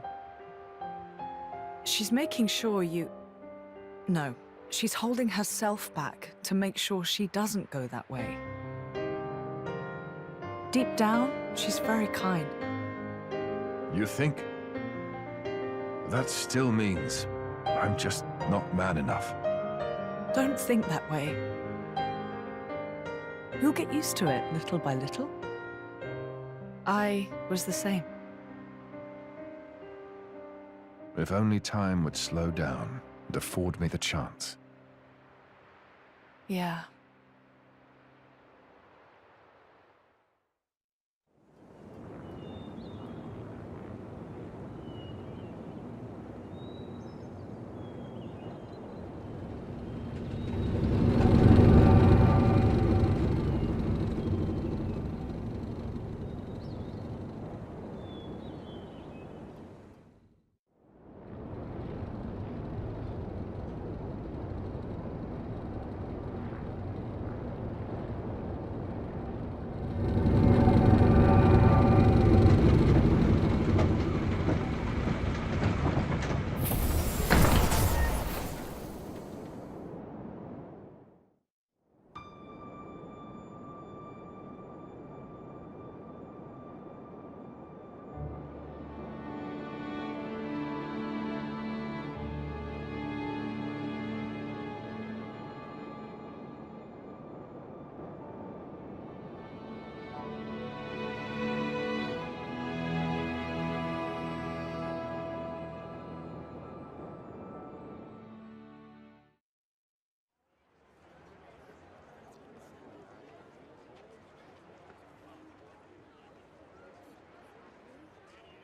Speaker 3: She's making sure you... No, she's holding herself back to make sure she doesn't go that way. Deep down, she's very kind.
Speaker 17: You think? That still means I'm just not man enough.
Speaker 3: Don't think that way. You'll get used to it little by little. I was the same.
Speaker 17: If only time would slow down and afford me the chance.
Speaker 3: Yeah.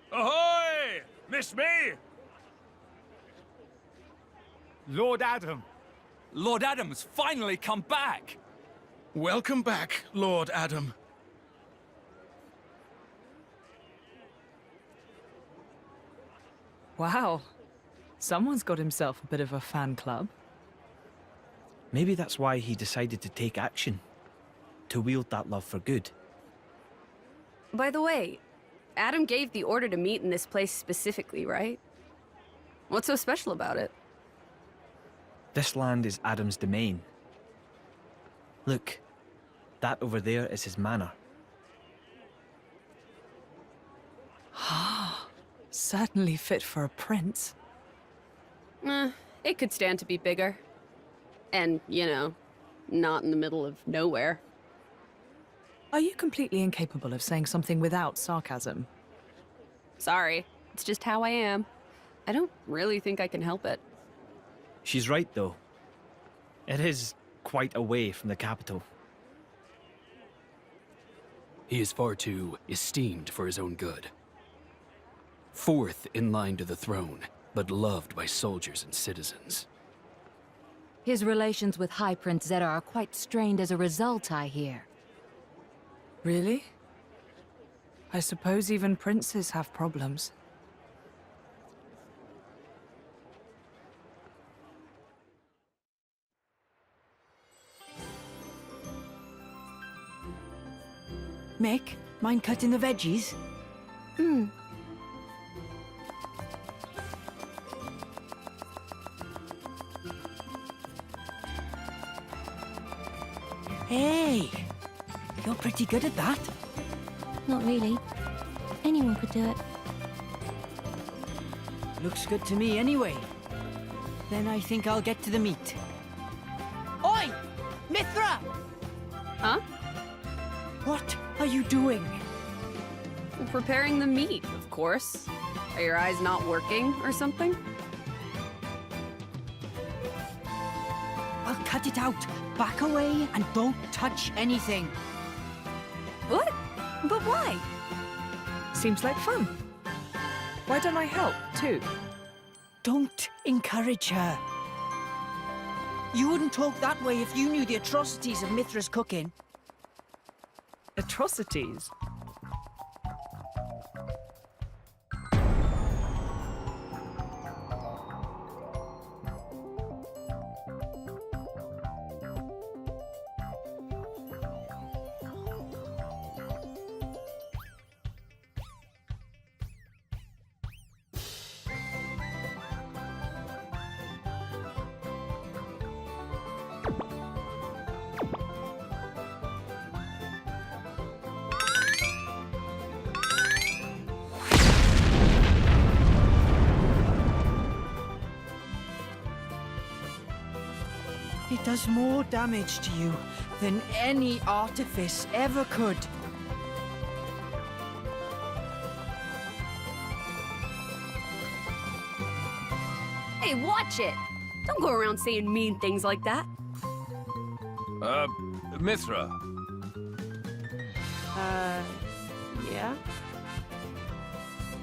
Speaker 18: Ahoy! Miss me? Lord Adam.
Speaker 19: Lord Adam's finally come back!
Speaker 6: Welcome back, Lord Adam.
Speaker 3: Wow. Someone's got himself a bit of a fan club.
Speaker 11: Maybe that's why he decided to take action. To wield that love for good.
Speaker 7: By the way, Adam gave the order to meet in this place specifically, right? What's so special about it?
Speaker 11: This land is Adam's domain. Look, that over there is his manor.
Speaker 3: Certainly fit for a prince.
Speaker 7: It could stand to be bigger. And, you know, not in the middle of nowhere.
Speaker 3: Are you completely incapable of saying something without sarcasm?
Speaker 7: Sorry, it's just how I am. I don't really think I can help it.
Speaker 11: She's right, though. It is quite away from the capital.
Speaker 16: He is far too esteemed for his own good. Fourth in line to the throne, but loved by soldiers and citizens.
Speaker 8: His relations with High Prince Zeta are quite strained as a result, I hear.
Speaker 3: Really? I suppose even princes have problems.
Speaker 9: Mick, mind cutting the veggies? Hey! You're pretty good at that.
Speaker 4: Not really. Anyone could do it.
Speaker 9: Looks good to me anyway. Then I think I'll get to the meat. Oi! Mithra!
Speaker 7: Huh?
Speaker 9: What are you doing?
Speaker 7: Preparing the meat, of course. Are your eyes not working or something?
Speaker 9: I'll cut it out. Back away and don't touch anything.
Speaker 7: What? But why?
Speaker 3: Seems like fun. Why don't I help, too?
Speaker 9: Don't encourage her. You wouldn't talk that way if you knew the atrocities of Mithra's cooking.
Speaker 3: Atrocities?
Speaker 9: It does more damage to you than any artifice ever could.
Speaker 7: Hey, watch it! Don't go around saying mean things like that.
Speaker 2: Mithra.
Speaker 7: Yeah?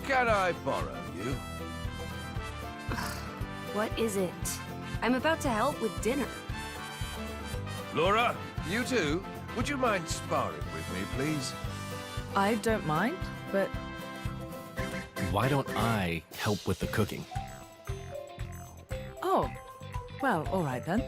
Speaker 2: Can I borrow you?
Speaker 7: What is it? I'm about to help with dinner.
Speaker 2: Laura, you too? Would you mind sparring with me, please?
Speaker 3: I don't mind, but
Speaker 1: Why don't I help with the cooking?
Speaker 3: oh, well, all right then.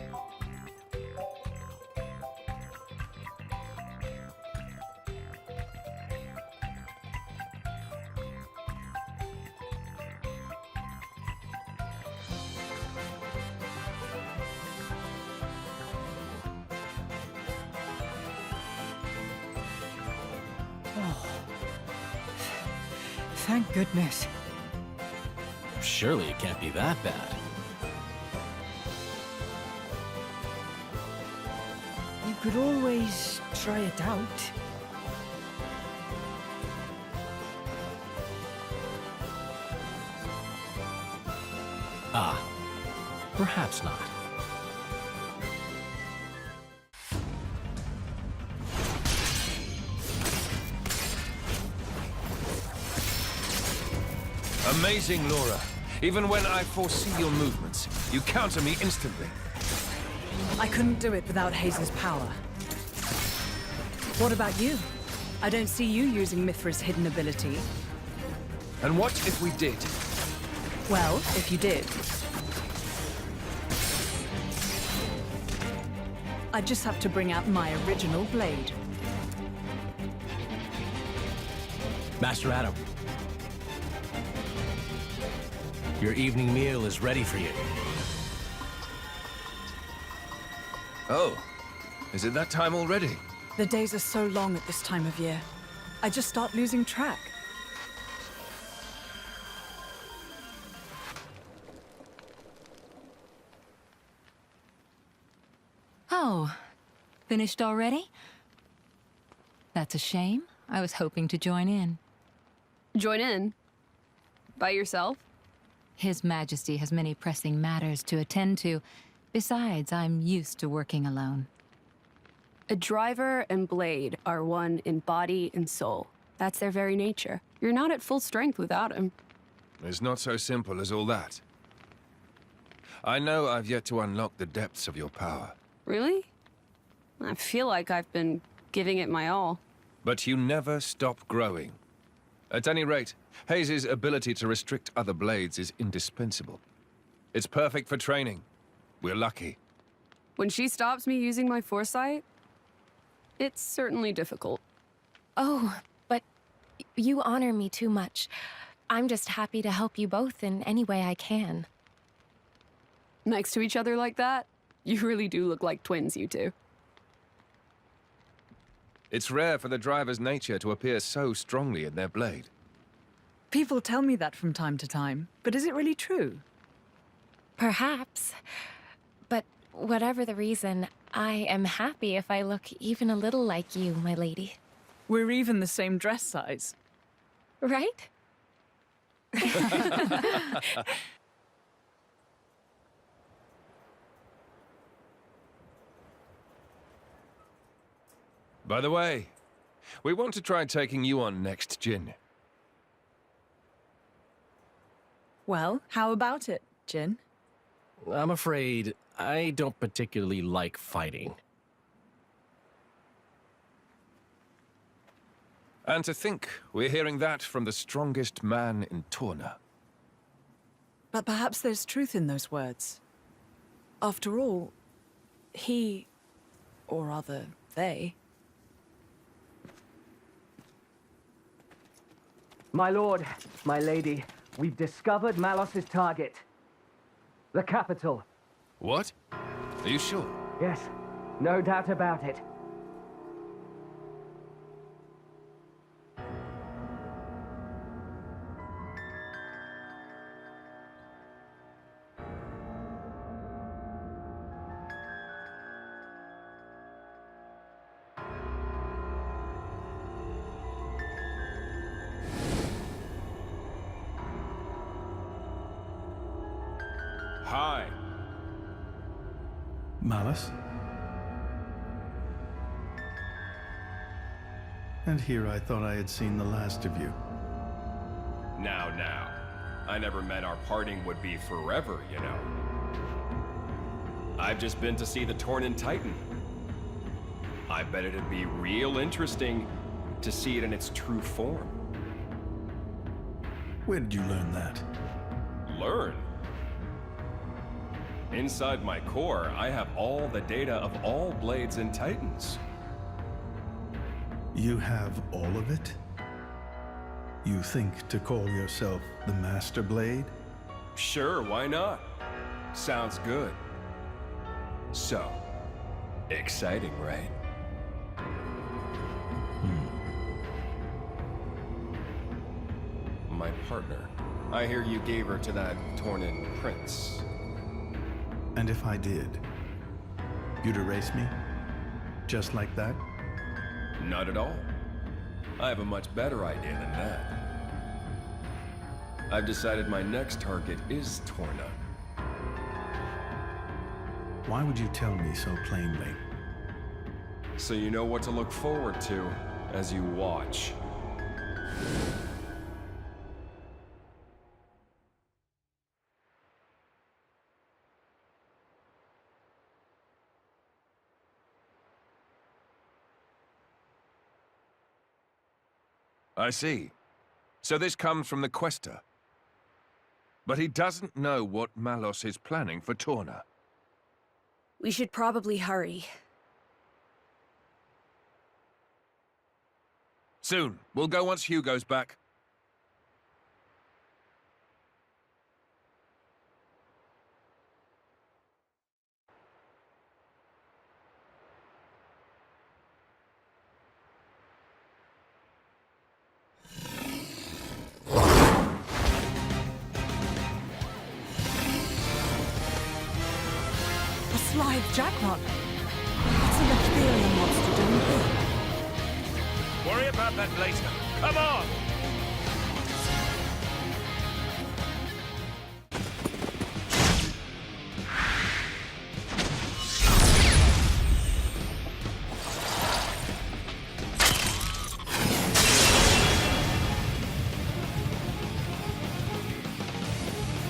Speaker 9: Thank goodness.
Speaker 1: Surely it can't be that bad.
Speaker 9: You could always try it out.
Speaker 1: Ah, perhaps not.
Speaker 2: Amazing, Laura. Even when I foresee your movements, you counter me instantly.
Speaker 3: I couldn't do it without Haze's power. What about you? I don't see you using Mithra's hidden ability.
Speaker 2: And what if we did?
Speaker 3: Well, if you did, I'd just have to bring out my original blade.
Speaker 1: Master Adam, your evening meal is ready for you.
Speaker 2: Oh, is it that time already?
Speaker 3: The days are so long at this time of year. I just start losing track.
Speaker 8: Oh, finished already? That's a shame. I was hoping to join in.
Speaker 7: Join in? By yourself?
Speaker 8: His Majesty has many pressing matters to attend to. Besides, I'm used to working alone.
Speaker 7: A driver and blade are one in body and soul. That's their very nature. You're not at full strength without him.
Speaker 2: It's not so simple as all that. I know I've yet to unlock the depths of your power.
Speaker 7: Really? I feel like I've been giving it my all.
Speaker 2: But you never stop growing. At any rate, Haze's ability to restrict other blades is indispensable. It's perfect for training. We're lucky.
Speaker 7: When she stops me using my foresight, it's certainly difficult.
Speaker 10: Oh, but you honor me too much. I'm just happy to help you both in any way I can.
Speaker 7: Next to each other like that, you really do look like twins, you two.
Speaker 2: It's rare for the driver's nature to appear so strongly in their blade.
Speaker 3: People tell me that from time to time, but is it really true?
Speaker 10: Perhaps. But whatever the reason, I am happy if I look even a little like you, my lady.
Speaker 3: We're even the same dress size.
Speaker 10: Right?
Speaker 2: By the way, we want to try taking you on next, Jin.
Speaker 3: Well, how about it, Jin?
Speaker 1: I'm afraid I don't particularly like fighting.
Speaker 2: And to think we're hearing that from the strongest man in Torna.
Speaker 3: But perhaps there's truth in those words. After all, he, or rather, they...
Speaker 20: My lord, my lady, we've discovered Malos's target. The capital.
Speaker 2: What? Are you sure?
Speaker 20: Yes, no doubt about it.
Speaker 21: Hi.
Speaker 13: Malus? And here I thought I had seen the last of you.
Speaker 21: Now. I never meant our parting would be forever, you know. I've just been to see the Tornan Titan. I bet it'd be real interesting to see it in its true form.
Speaker 13: Where did you learn that?
Speaker 21: Learn? Inside my core, I have all the data of all Blades and Titans.
Speaker 13: You have all of it? You think to call yourself the Master Blade?
Speaker 21: Sure, why not? Sounds good. So, exciting, right? My partner. I hear you gave her to that Tornan prince.
Speaker 13: And if I did, you'd erase me? Just like that?
Speaker 21: Not at all. I have a much better idea than that. I've decided my next target is Torna.
Speaker 13: Why would you tell me so plainly?
Speaker 21: So you know what to look forward to as you watch.
Speaker 2: I see. So this comes from the Quester. But he doesn't know what Malos is planning for Torna.
Speaker 7: We should probably hurry.
Speaker 2: Soon. We'll go once Hugo's back.
Speaker 3: Live jackpot. What's an ethereal monster doing here?
Speaker 2: Worry about that later. Come on!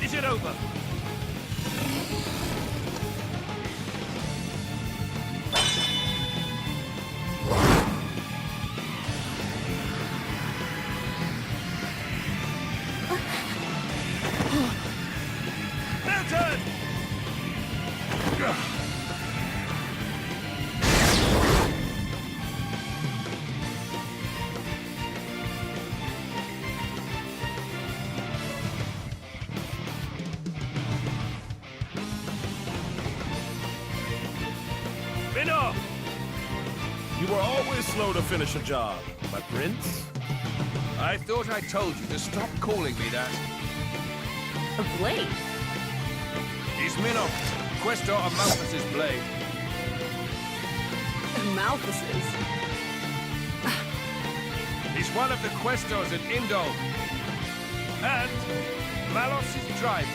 Speaker 2: Is it over?
Speaker 22: You were always slow to finish a job, my prince.
Speaker 2: I thought I told you to stop calling me that.
Speaker 7: A blade?
Speaker 2: He's Minnow, Questor of Malthus's blade.
Speaker 7: Malthus's?
Speaker 2: He's one of the Questors at Indol. And Malos' driver.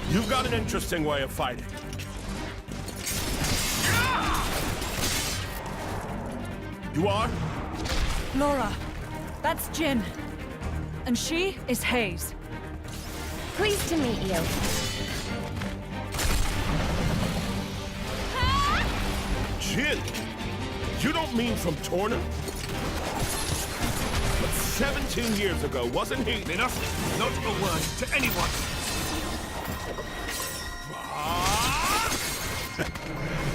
Speaker 22: You've got an interesting way of fighting. You are?
Speaker 3: Laura, that's Jin. And she is Hayes.
Speaker 10: Pleased to meet you.
Speaker 22: Jin? You don't mean from Torna? But 17 years ago, wasn't he?
Speaker 2: Enough! Not a word to anyone!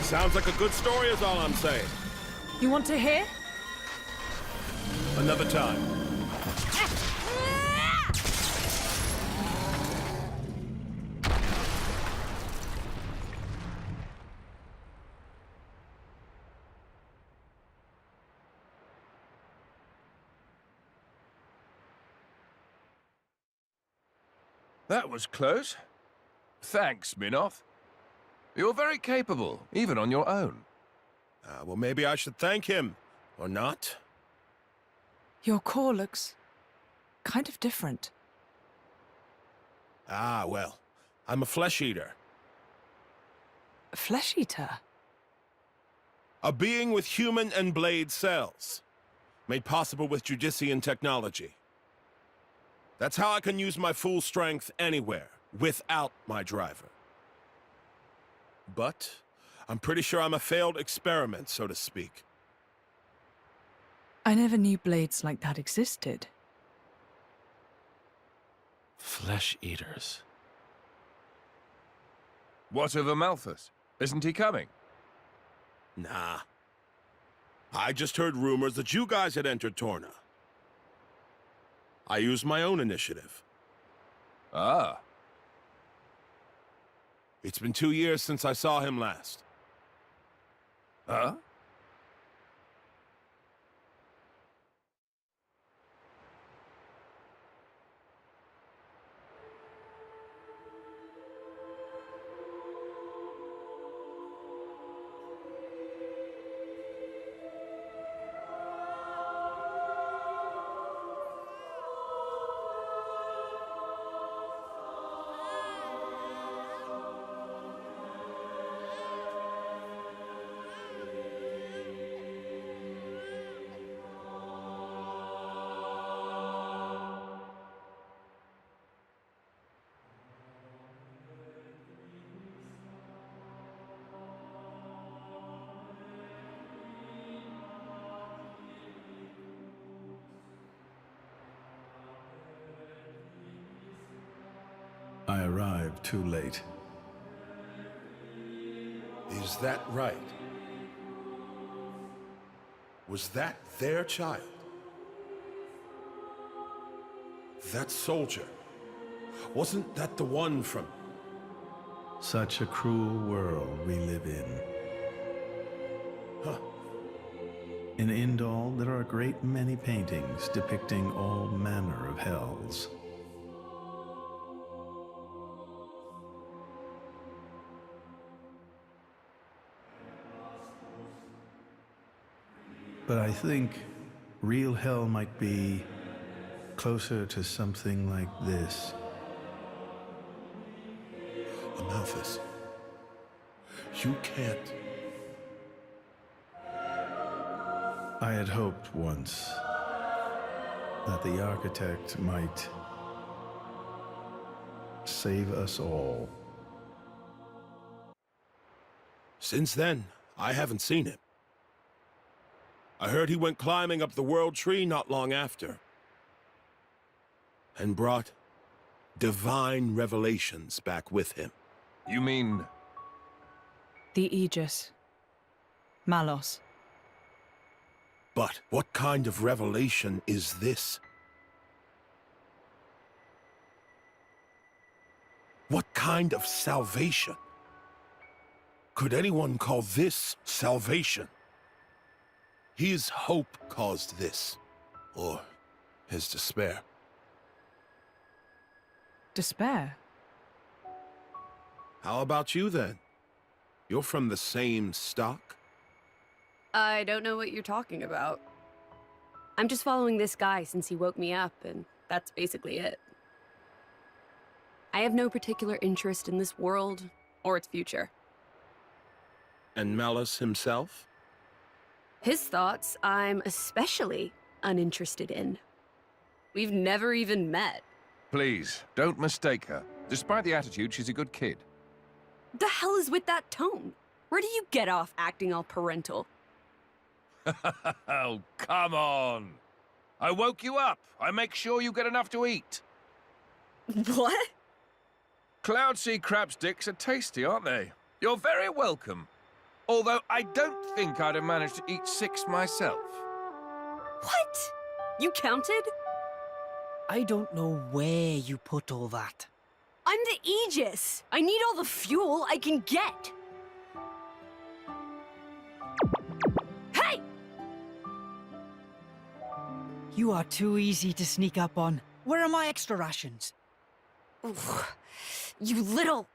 Speaker 22: Sounds like a good story is all I'm saying.
Speaker 3: You want to hear?
Speaker 22: Another time.
Speaker 2: That was close. Thanks, Minoth. You're very capable, even on your own.
Speaker 22: Well, maybe I should thank him, or not?
Speaker 3: Your core looks kind of different.
Speaker 22: Ah, well, I'm a flesh eater.
Speaker 3: A flesh eater?
Speaker 22: A being with human and blade cells, made possible with Judician technology. That's how I can use my full strength anywhere, without my driver. But I'm pretty sure I'm a failed experiment, so to speak.
Speaker 3: I never knew blades like that existed.
Speaker 1: Flesh eaters.
Speaker 2: What of Amalthus? Isn't he coming?
Speaker 22: Nah. I just heard rumors that you guys had entered Torna. I used my own initiative.
Speaker 2: Ah.
Speaker 22: It's been 2 years since I saw him last.
Speaker 2: Huh?
Speaker 13: I arrived too late.
Speaker 22: Is that right? Was that their child? That soldier? Wasn't that the one from...
Speaker 13: Such a cruel world we live in.
Speaker 22: Huh.
Speaker 13: In Indal, there are a great many paintings depicting all manner of hells. But I think real hell might be closer to something like this.
Speaker 22: Amalthus, you can't...
Speaker 13: I had hoped once that the architect might save us all.
Speaker 22: Since then, I haven't seen him. I heard he went climbing up the World Tree not long after, and brought divine revelations back with him.
Speaker 2: You mean...
Speaker 3: The Aegis. Malos.
Speaker 22: But what kind of revelation is this? What kind of salvation? Could anyone call this salvation? His hope caused this, or his despair.
Speaker 3: Despair?
Speaker 22: How about you then? You're from the same stock?
Speaker 7: I don't know what you're talking about. I'm just following this guy since he woke me up, and that's basically it. I have no particular interest in this world or its future.
Speaker 22: And Malus himself?
Speaker 7: His thoughts, I'm especially uninterested in. We've never even met.
Speaker 2: Please, don't mistake her. Despite the attitude, she's a good kid.
Speaker 7: The hell is with that tone? Where do you get off acting all parental?
Speaker 2: Oh, come on. I woke you up. I make sure you get enough to eat.
Speaker 7: What?
Speaker 2: Cloud sea crab sticks are tasty, aren't they? You're very welcome. Although I don't think I'd have managed to eat 6 myself.
Speaker 7: What? You counted?
Speaker 9: I don't know where you put all that.
Speaker 7: I'm the Aegis. I need all the fuel I can get. Hey!
Speaker 9: You are too easy to sneak up on. Where are my extra rations?
Speaker 8: Oof. You little...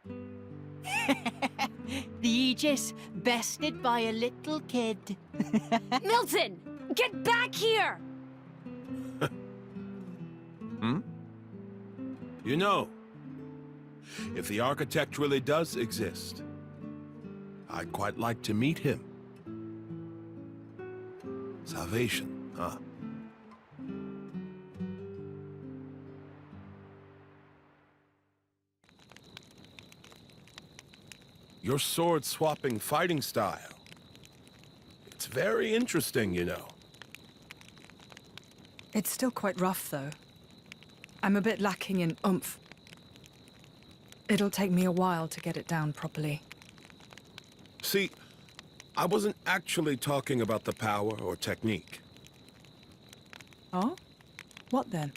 Speaker 9: The Aegis, bested by a little kid.
Speaker 8: Milton! Get back here!
Speaker 22: Hmm? You know, if the architect really does exist, I'd quite like to meet him. Salvation, huh? Your sword-swapping fighting style. It's very interesting, you know.
Speaker 3: It's still quite rough, though. I'm a bit lacking in oomph. It'll take me a while to get it down properly.
Speaker 22: See, I wasn't actually talking about the power or technique.
Speaker 3: Oh? What then?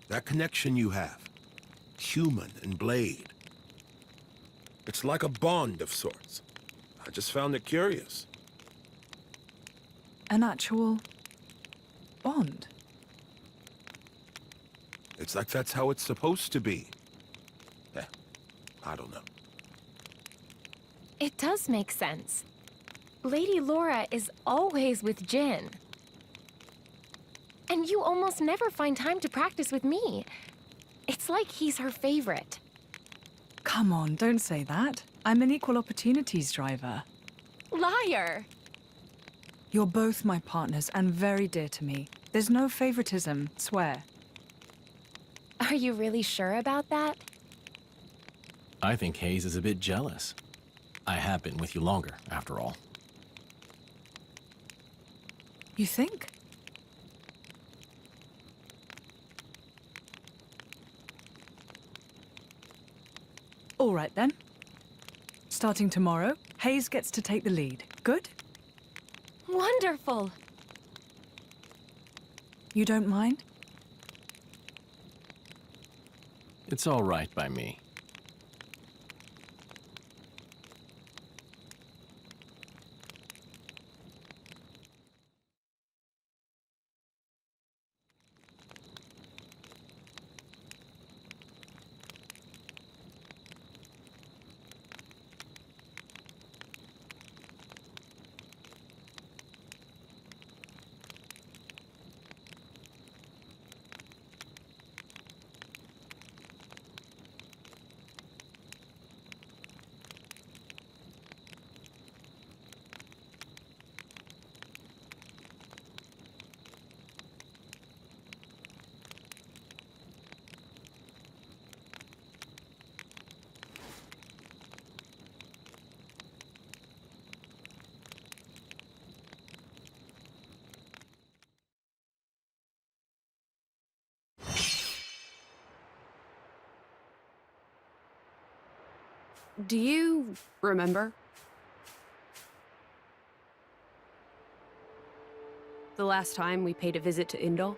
Speaker 22: That connection you have. Human and blade. It's like a bond of sorts. I just found it curious.
Speaker 3: An actual... bond?
Speaker 22: It's like that's how it's supposed to be. I don't know.
Speaker 10: It does make sense. Lady Laura is always with Jin. And you almost never find time to practice with me. It's like he's her favorite.
Speaker 3: Come on, don't say that. I'm an equal opportunities driver.
Speaker 10: Liar!
Speaker 3: You're both my partners and very dear to me. There's no favoritism, swear.
Speaker 10: Are you really sure about that?
Speaker 1: I think Hayes is a bit jealous. I have been with you longer, after all.
Speaker 3: You think? All right, then. Starting tomorrow, Hayes gets to take the lead. Good?
Speaker 10: Wonderful!
Speaker 3: You don't mind?
Speaker 1: It's all right by me.
Speaker 7: Do you remember? The last time we paid a visit to Indol?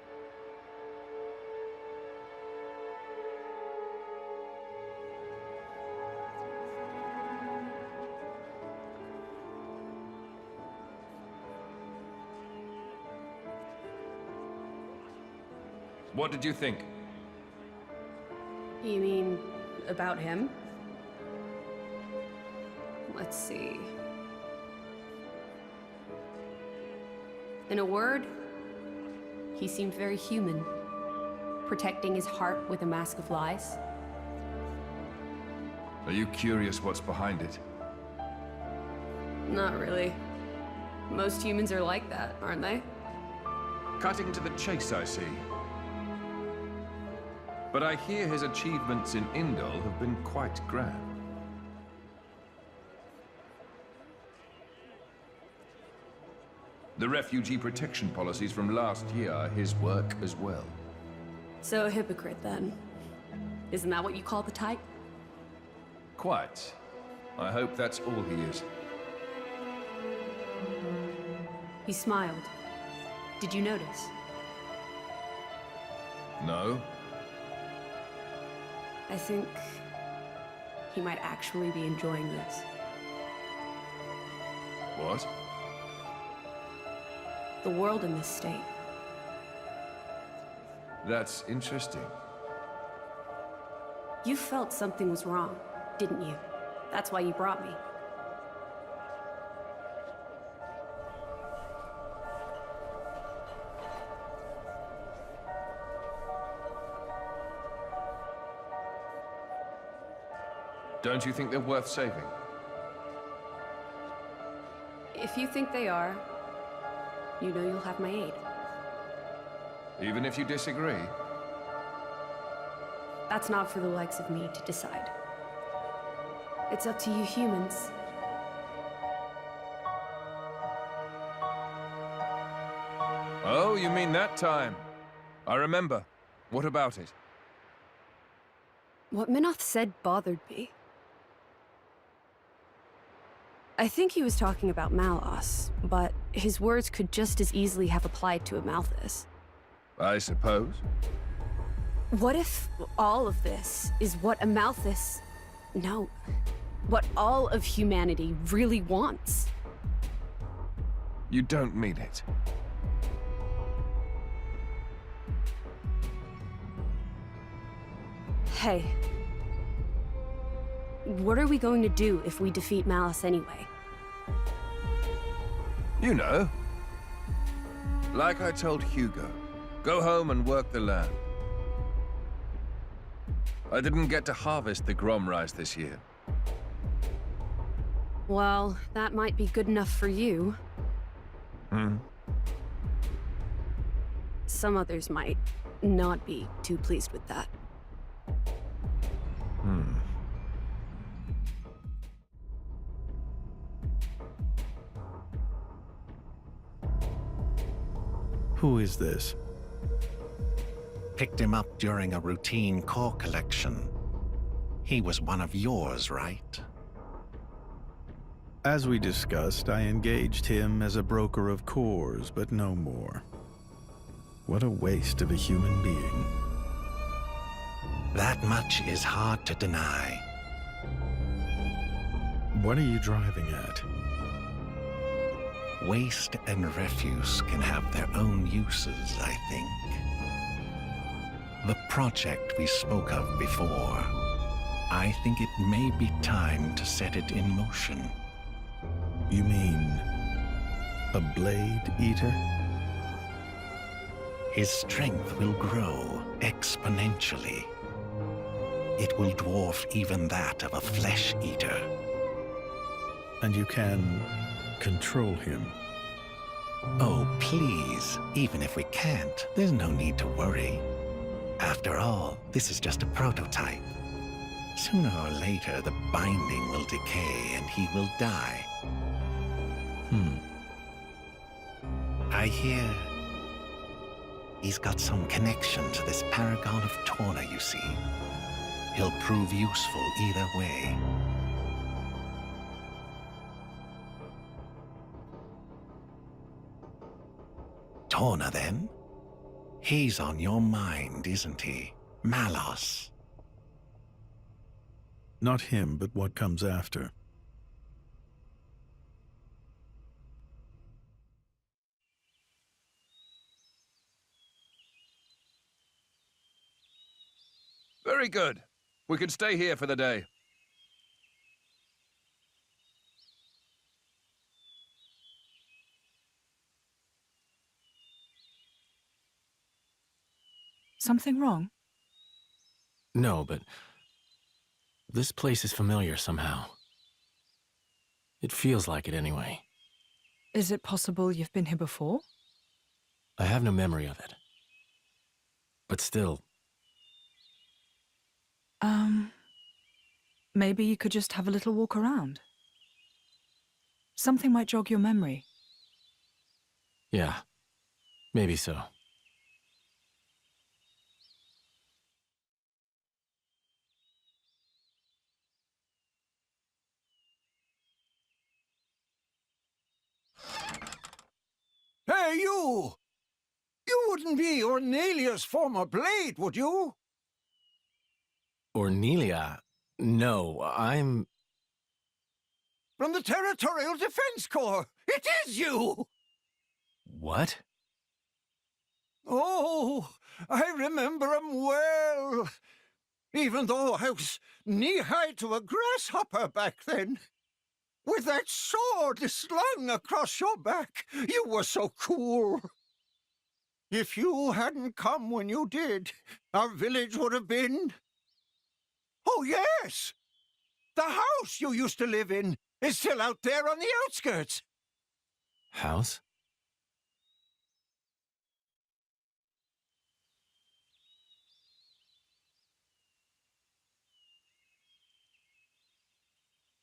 Speaker 21: What did you think?
Speaker 7: You mean about him? Let's see. In a word, he seemed very human, protecting his heart with a mask of lies.
Speaker 17: Are you curious what's behind it?
Speaker 7: Not really. Most humans are like that, aren't they?
Speaker 21: Cutting to the chase, I see. But I hear his achievements in Indol have been quite grand. The refugee protection policies from last year are his work as well.
Speaker 7: So a hypocrite, then. Isn't that what you call the type?
Speaker 21: Quite. I hope that's all he is.
Speaker 7: He smiled. Did you notice?
Speaker 21: No?
Speaker 7: I think he might actually be enjoying this.
Speaker 21: What?
Speaker 7: The world in this state.
Speaker 21: That's interesting.
Speaker 7: You felt something was wrong, didn't you? That's why you brought me.
Speaker 21: Don't you think they're worth saving?
Speaker 7: If you think they are, you know you'll have my aid.
Speaker 21: Even if you disagree?
Speaker 7: That's not for the likes of me to decide. It's up to you humans.
Speaker 2: Oh, you mean that time? I remember. What about it?
Speaker 7: What Minoth said bothered me. I think he was talking about Malos, but his words could just as easily have applied to Amalthus.
Speaker 2: I suppose.
Speaker 7: What if all of this is what Amalthus... No. What all of humanity really wants?
Speaker 2: You don't mean it.
Speaker 7: Hey. What are we going to do if we defeat Malos anyway?
Speaker 2: You know. Like I told Hugo, go home and work the land. I didn't get to harvest the Grom rice this year.
Speaker 7: Well, that might be good enough for you. Some others might not be too pleased with that.
Speaker 13: Who is this?
Speaker 5: Picked him up during a routine core collection. He was one of yours, right?
Speaker 13: As we discussed, I engaged him as a broker of cores, but no more. What a waste of a human being.
Speaker 5: That much is hard to deny.
Speaker 13: What are you driving at?
Speaker 5: Waste and refuse can have their own uses, I think. The project we spoke of before, I think it may be time to set it in motion.
Speaker 13: You mean a blade eater?
Speaker 5: His strength will grow exponentially. It will dwarf even that of a flesh eater.
Speaker 13: And you can control him?
Speaker 5: Oh, please. Even if we can't, there's no need to worry. After all, this is just a prototype. Sooner or later, the binding will decay and he will die. I hear he's got some connection to this paragon of Torna, you see. He'll prove useful either way. Torna, then? He's on your mind, isn't he? Malos.
Speaker 13: Not him, but what comes after.
Speaker 2: Very good. We can stay here for the day.
Speaker 3: Something wrong?
Speaker 1: No, but this place is familiar somehow. It feels like it anyway.
Speaker 3: Is it possible you've been here before?
Speaker 1: I have no memory of it. But still...
Speaker 3: Maybe you could just have a little walk around. Something might jog your memory.
Speaker 1: Yeah, maybe so.
Speaker 14: Hey, you! You wouldn't be Ornelia's former blade, would you?
Speaker 1: Ornelia? No, I'm...
Speaker 14: From the Territorial Defense Corps! It is you!
Speaker 1: What?
Speaker 14: Oh, I remember 'em well. Even though I was knee-high to a grasshopper back then. With that sword slung across your back, you were so cool. If you hadn't come when you did, our village would have been... Oh, yes! The house you used to live in is still out there on the outskirts.
Speaker 1: House?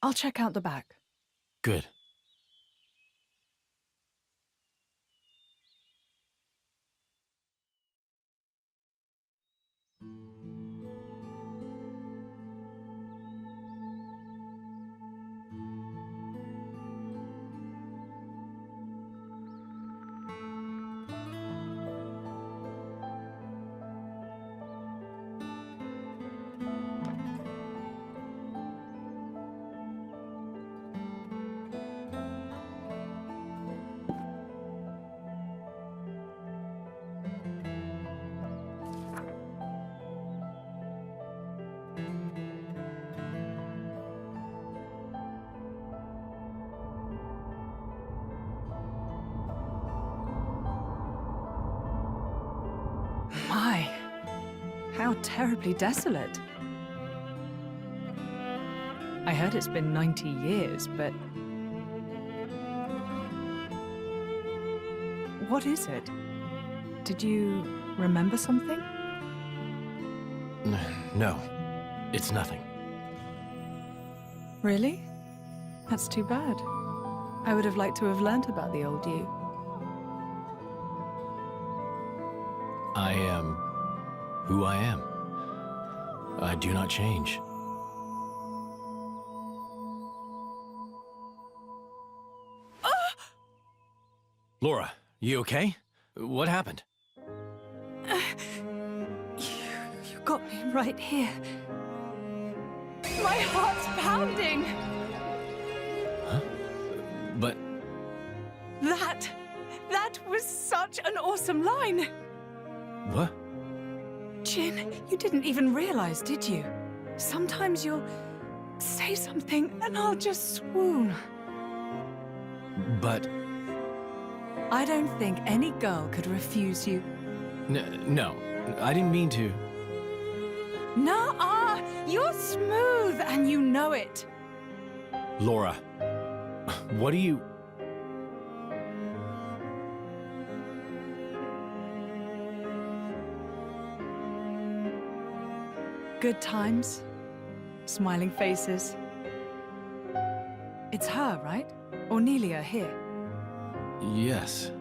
Speaker 3: I'll check out the back.
Speaker 1: Good.
Speaker 3: My, how terribly desolate. I heard it's been 90 years, but... What is it? Did you remember something?
Speaker 1: No, it's nothing.
Speaker 3: Really? That's too bad. I would have liked to have learnt about the old you.
Speaker 1: I am who I am. I do not change. Laura, you okay? What happened?
Speaker 3: You got me right here. My heart's pounding!
Speaker 1: Huh? But...
Speaker 3: That was such an awesome line!
Speaker 1: What?
Speaker 3: Jin, you didn't even realize, did you? Sometimes you'll say something and I'll just swoon.
Speaker 1: But...
Speaker 3: I don't think any girl could refuse you.
Speaker 1: No, I didn't mean to.
Speaker 3: Nuh-uh! You're smooth and you know it.
Speaker 1: Laura, what do you...
Speaker 3: Good times, smiling faces. It's her, right? Or Nelia here?
Speaker 1: Yes.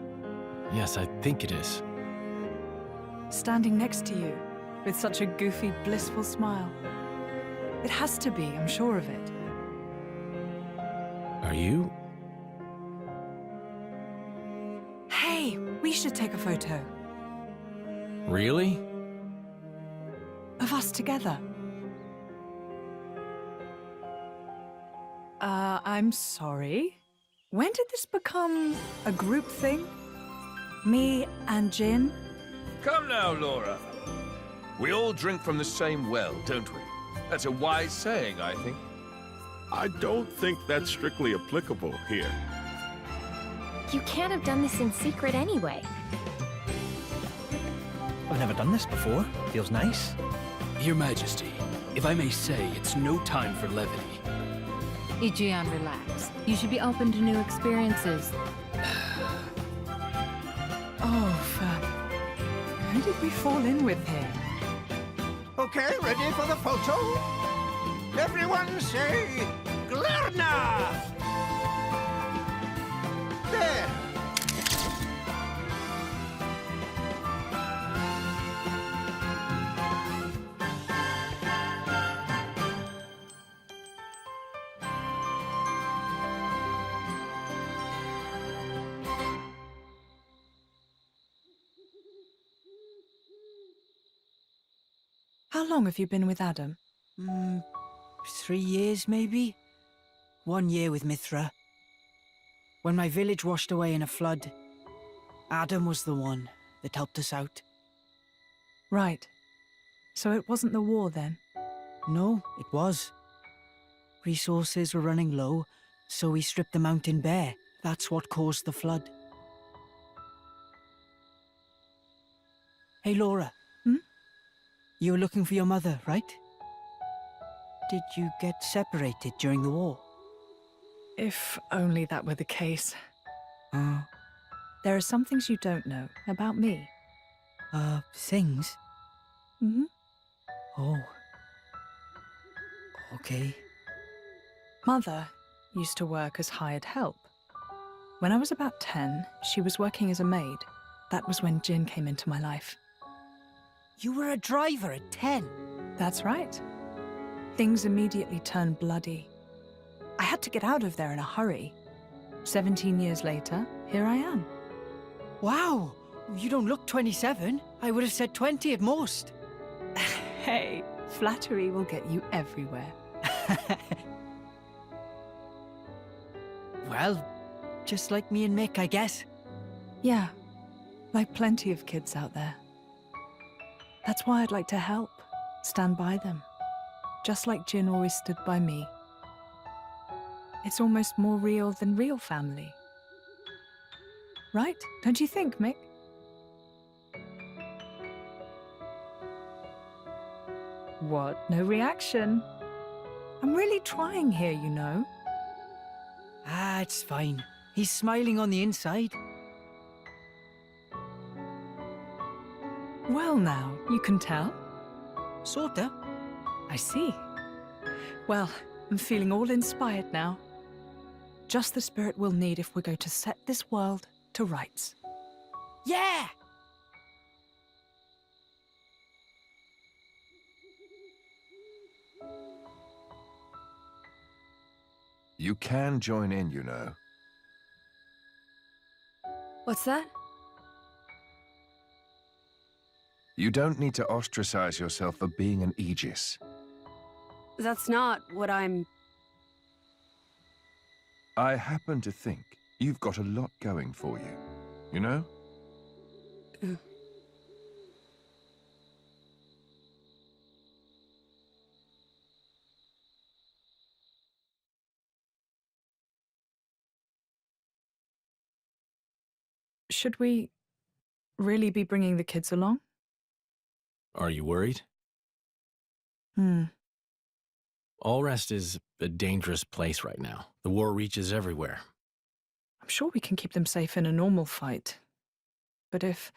Speaker 1: Yes, I think it is.
Speaker 3: Standing next to you, with such a goofy, blissful smile. It has to be, I'm sure of it.
Speaker 1: Are you?
Speaker 3: Hey, we should take a photo.
Speaker 1: Really?
Speaker 3: Of us together. I'm sorry. When did this become a group thing? Me and Jin?
Speaker 2: Come now, Laura. We all drink from the same well, don't we? That's a wise saying, I think.
Speaker 22: I don't think that's strictly applicable here.
Speaker 10: You can't have done this in secret anyway.
Speaker 11: I've never done this before. Feels nice.
Speaker 16: Your Majesty, if I may say, it's no time for levity.
Speaker 8: Ijian, relax. You should be open to new experiences.
Speaker 3: Oh, Fab. Who did we fall in with here?
Speaker 14: Okay, ready for the photo? Everyone say, Glarna! There.
Speaker 3: How long have you been with Adam?
Speaker 9: 3 years, maybe? 1 year with Mithra. When my village washed away in a flood, Adam was the one that helped us out.
Speaker 3: Right. So it wasn't the war then?
Speaker 9: No, it was. Resources were running low, so we stripped the mountain bare. That's what caused the flood. Hey, Laura.
Speaker 3: Hmm?
Speaker 9: You were looking for your mother, right? Did you get separated during the war?
Speaker 3: If only that were the case.
Speaker 9: Uh,
Speaker 3: There are some things you don't know about me.
Speaker 9: Things?
Speaker 3: Mm-hmm.
Speaker 9: Oh. Okay.
Speaker 3: Mother used to work as hired help. When I was about 10, she was working as a maid. That was when Jin came into my life.
Speaker 9: You were a driver at 10?
Speaker 3: That's right. Things immediately turned bloody. I had to get out of there in a hurry. 17 years later, here I am.
Speaker 9: Wow! You don't look 27. I would have said 20 at most.
Speaker 3: Hey, flattery will get you everywhere.
Speaker 9: Well, just like me and Mick, I guess.
Speaker 3: Yeah, like plenty of kids out there. That's why I'd like to help, stand by them. Just like Jin always stood by me. It's almost more real than real family. Right? Don't you think, Mick? What? No reaction? I'm really trying here, you know.
Speaker 9: Ah, it's fine. He's smiling on the inside.
Speaker 3: Well now, you can tell.
Speaker 9: Sorta.
Speaker 3: I see. Well, I'm feeling all inspired now. Just the spirit we'll need if we're going to set this world to rights.
Speaker 9: Yeah!
Speaker 17: You can join in, you know.
Speaker 7: What's that?
Speaker 17: You don't need to ostracize yourself for being an Aegis.
Speaker 7: That's not what I'm...
Speaker 17: I happen to think you've got a lot going for you, you know?
Speaker 3: Should we really be bringing the kids along?
Speaker 1: Are you worried? Allrest is a dangerous place right now. The war reaches everywhere.
Speaker 3: I'm sure we can keep them safe in a normal fight. But if...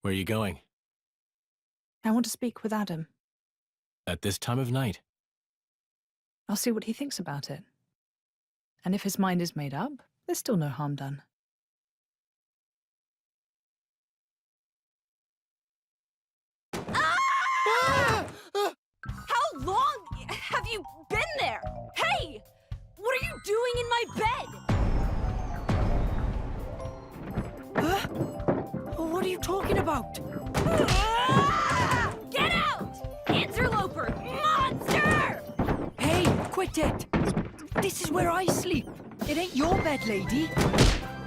Speaker 1: Where are you going?
Speaker 3: I want to speak with Adam.
Speaker 1: At this time of night?
Speaker 3: I'll see what he thinks about it. And if his mind is made up, there's still no harm done.
Speaker 7: How long have you been there? Hey! What are you doing in my bed?
Speaker 9: What are you talking about?
Speaker 7: Get out! Interloper! Monster!
Speaker 9: Hey, quit it! This is where I sleep. It ain't your bed, lady.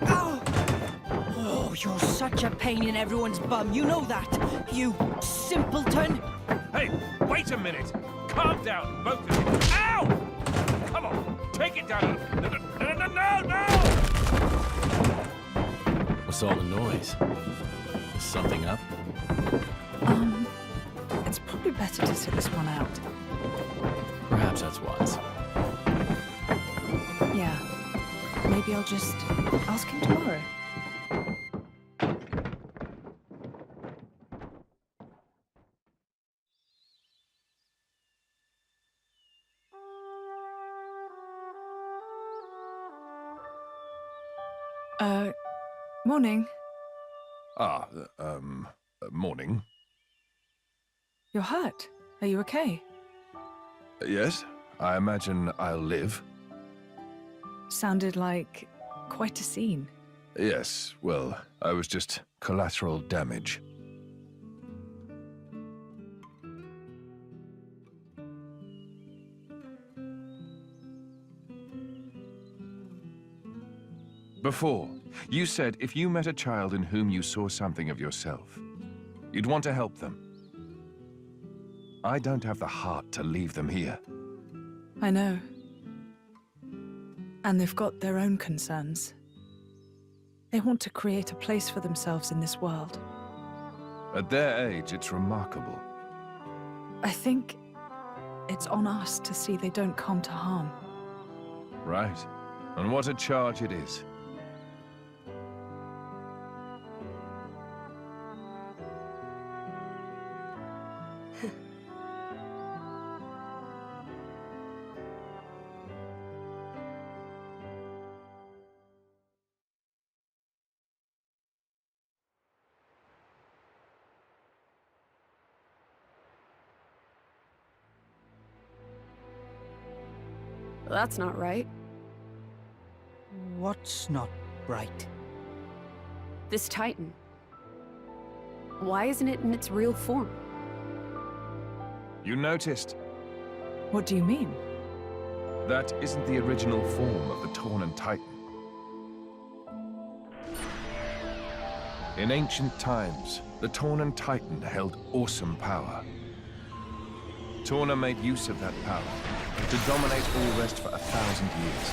Speaker 9: Ow! Oh, you're such a pain in everyone's bum. You know that, you simpleton.
Speaker 18: Hey, wait a minute. Calm down, both of you. Ow! Come on, take it down. No!
Speaker 1: What's all the noise? Is something up?
Speaker 3: It's probably better to sit this one out.
Speaker 1: Perhaps that's wise.
Speaker 3: Yeah. Maybe I'll just ask him tomorrow. Morning.
Speaker 17: Morning.
Speaker 3: You're hurt. Are you okay?
Speaker 17: Yes, I imagine I'll live.
Speaker 3: Sounded like quite a scene.
Speaker 17: Yes, well, I was just collateral damage. Before You said if you met a child in whom you saw something of yourself, you'd want to help them. I don't have the heart to leave them here.
Speaker 3: I know. And they've got their own concerns. They want to create a place for themselves in this world.
Speaker 17: At their age, it's remarkable.
Speaker 3: I think it's on us to see they don't come to harm.
Speaker 17: Right. And what a charge it is.
Speaker 7: That's not right.
Speaker 9: What's not right?
Speaker 7: This Titan. Why isn't it in its real form?
Speaker 17: You noticed?
Speaker 3: What do you mean?
Speaker 17: That isn't the original form of the Tornan Titan. In ancient times, the Tornan Titan held awesome power. Torna made use of that power to dominate all rest for 1,000 years.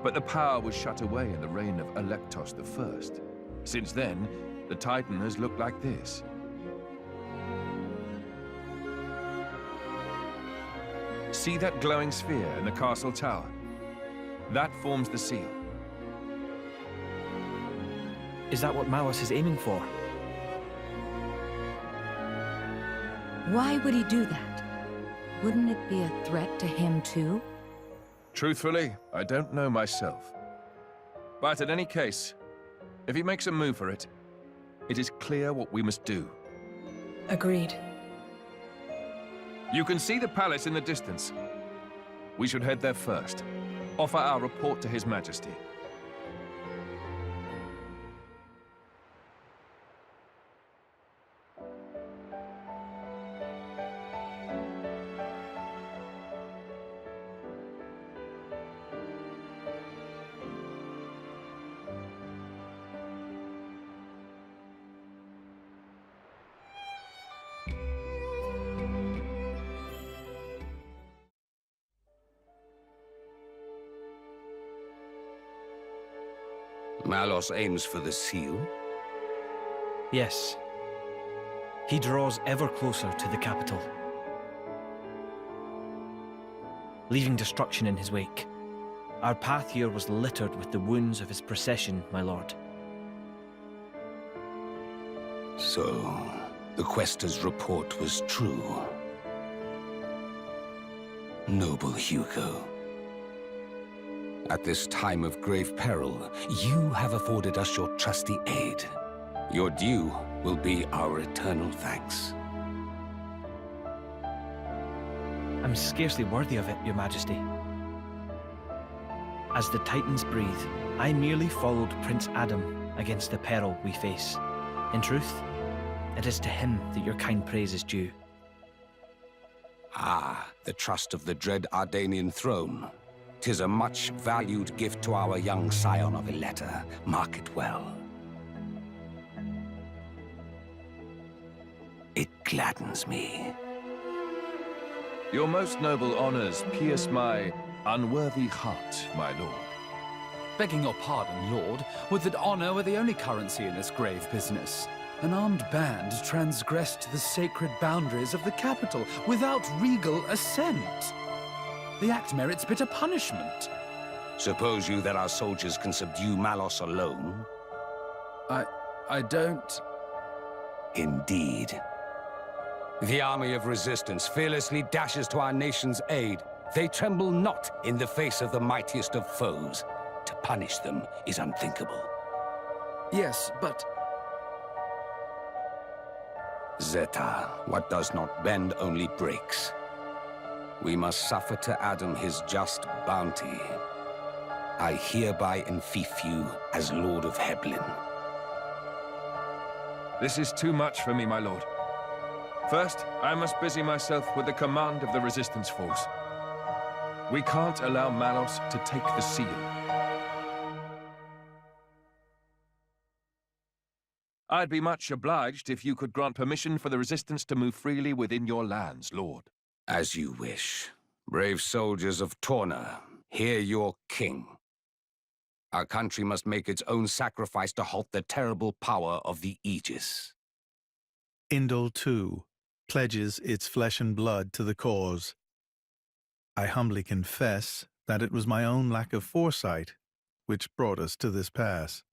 Speaker 17: But the power was shut away in the reign of Electos I. Since then, the Titan has looked like this. See that glowing sphere in the castle tower? That forms the seal.
Speaker 11: Is that what Malos is aiming for?
Speaker 8: Why would he do that? Wouldn't it be a threat to him too?
Speaker 17: Truthfully, I don't know myself. But in any case, if he makes a move for it, it is clear what we must do.
Speaker 3: Agreed.
Speaker 17: You can see the palace in the distance. We should head there first. Offer our report to His Majesty.
Speaker 2: Malos aims for the seal?
Speaker 11: Yes. He draws ever closer to the capital, leaving destruction in his wake. Our path here was littered with the wounds of his procession, my lord.
Speaker 2: So, the Quester's report was true. Noble Hugo. At this time of grave peril, you have afforded us your trusty aid. Your due will be our eternal thanks.
Speaker 11: I'm scarcely worthy of it, Your Majesty. As the Titans breathe, I merely followed Prince Adam against the peril we face. In truth, it is to him that your kind praise is due.
Speaker 2: Ah, the trust of the dread Ardanian throne. 'Tis a much-valued gift to our young scion of Ileta. Mark it well. It gladdens me.
Speaker 17: Your most noble honors pierce my unworthy heart, my lord.
Speaker 19: Begging your pardon, Lord, would that honor were the only currency in this grave business. An armed band transgressed the sacred boundaries of the capital without regal assent. The act merits bitter punishment.
Speaker 2: Suppose you that our soldiers can subdue Malos alone?
Speaker 19: I don't...
Speaker 2: Indeed. The army of resistance fearlessly dashes to our nation's aid. They tremble not in the face of the mightiest of foes. To punish them is unthinkable.
Speaker 19: Yes, but...
Speaker 2: Zeta, what does not bend only breaks.
Speaker 12: We must suffer to Adam his just bounty. I hereby enfeoff you as Lord of Heblin.
Speaker 2: This is too much for me, my lord. First, I must busy myself with the command of the resistance force. We can't allow Malos to take the seal. I'd be much obliged if you could grant permission for the resistance to move freely within your lands, lord.
Speaker 12: As you wish. Brave soldiers of Torna, hear your king. Our country must make its own sacrifice to halt the terrible power of the Aegis.
Speaker 13: Indol, too, pledges its flesh and blood to the cause. I humbly confess that it was my own lack of foresight which brought us to this pass.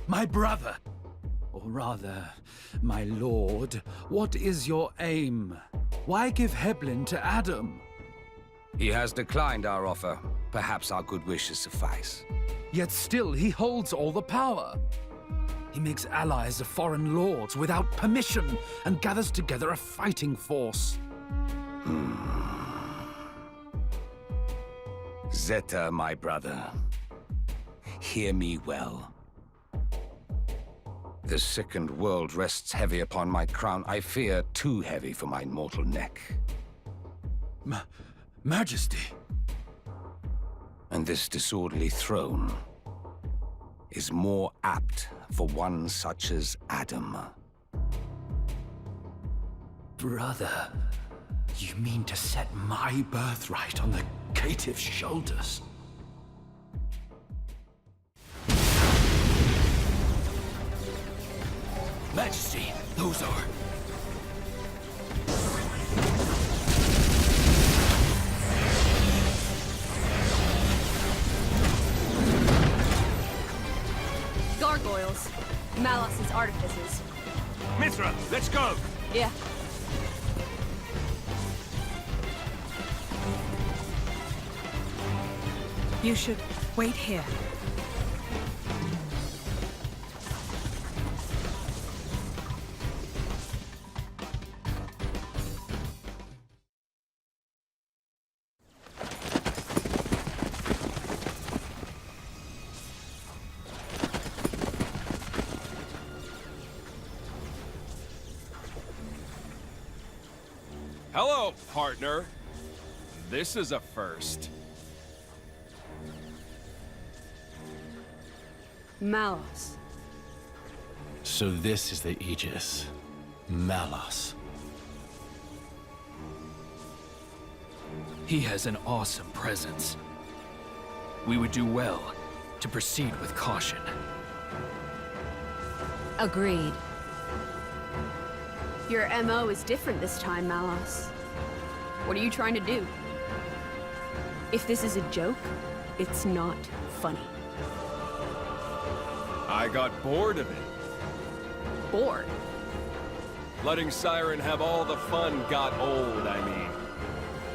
Speaker 19: My brother, or rather, my lord, what is your aim? Why give Heblin to Adam?
Speaker 12: He has declined our offer. Perhaps our good wishes suffice.
Speaker 19: Yet still he holds all the power. He makes allies of foreign lords without permission and gathers together a fighting force.
Speaker 12: Zeta, my brother, hear me well. The sickened world rests heavy upon my crown. I fear too heavy for my mortal neck.
Speaker 19: Majesty.
Speaker 12: And this disorderly throne is more apt for one such as Adam.
Speaker 19: Brother, you mean to set my birthright on the caitiff's shoulders? Majesty, those are...
Speaker 7: Gargoyles. Malos's artifices.
Speaker 2: Mithra, let's go!
Speaker 7: Yeah.
Speaker 3: You should wait here.
Speaker 21: Hello, partner. This is a first.
Speaker 7: Malos.
Speaker 1: So this is the Aegis. Malos.
Speaker 16: He has an awesome presence. We would do well to proceed with caution.
Speaker 7: Agreed. Your MO is different this time, Malos. What are you trying to do? If this is a joke, it's not funny.
Speaker 21: I got bored of it.
Speaker 7: Bored?
Speaker 21: Letting Siren have all the fun got old, I mean.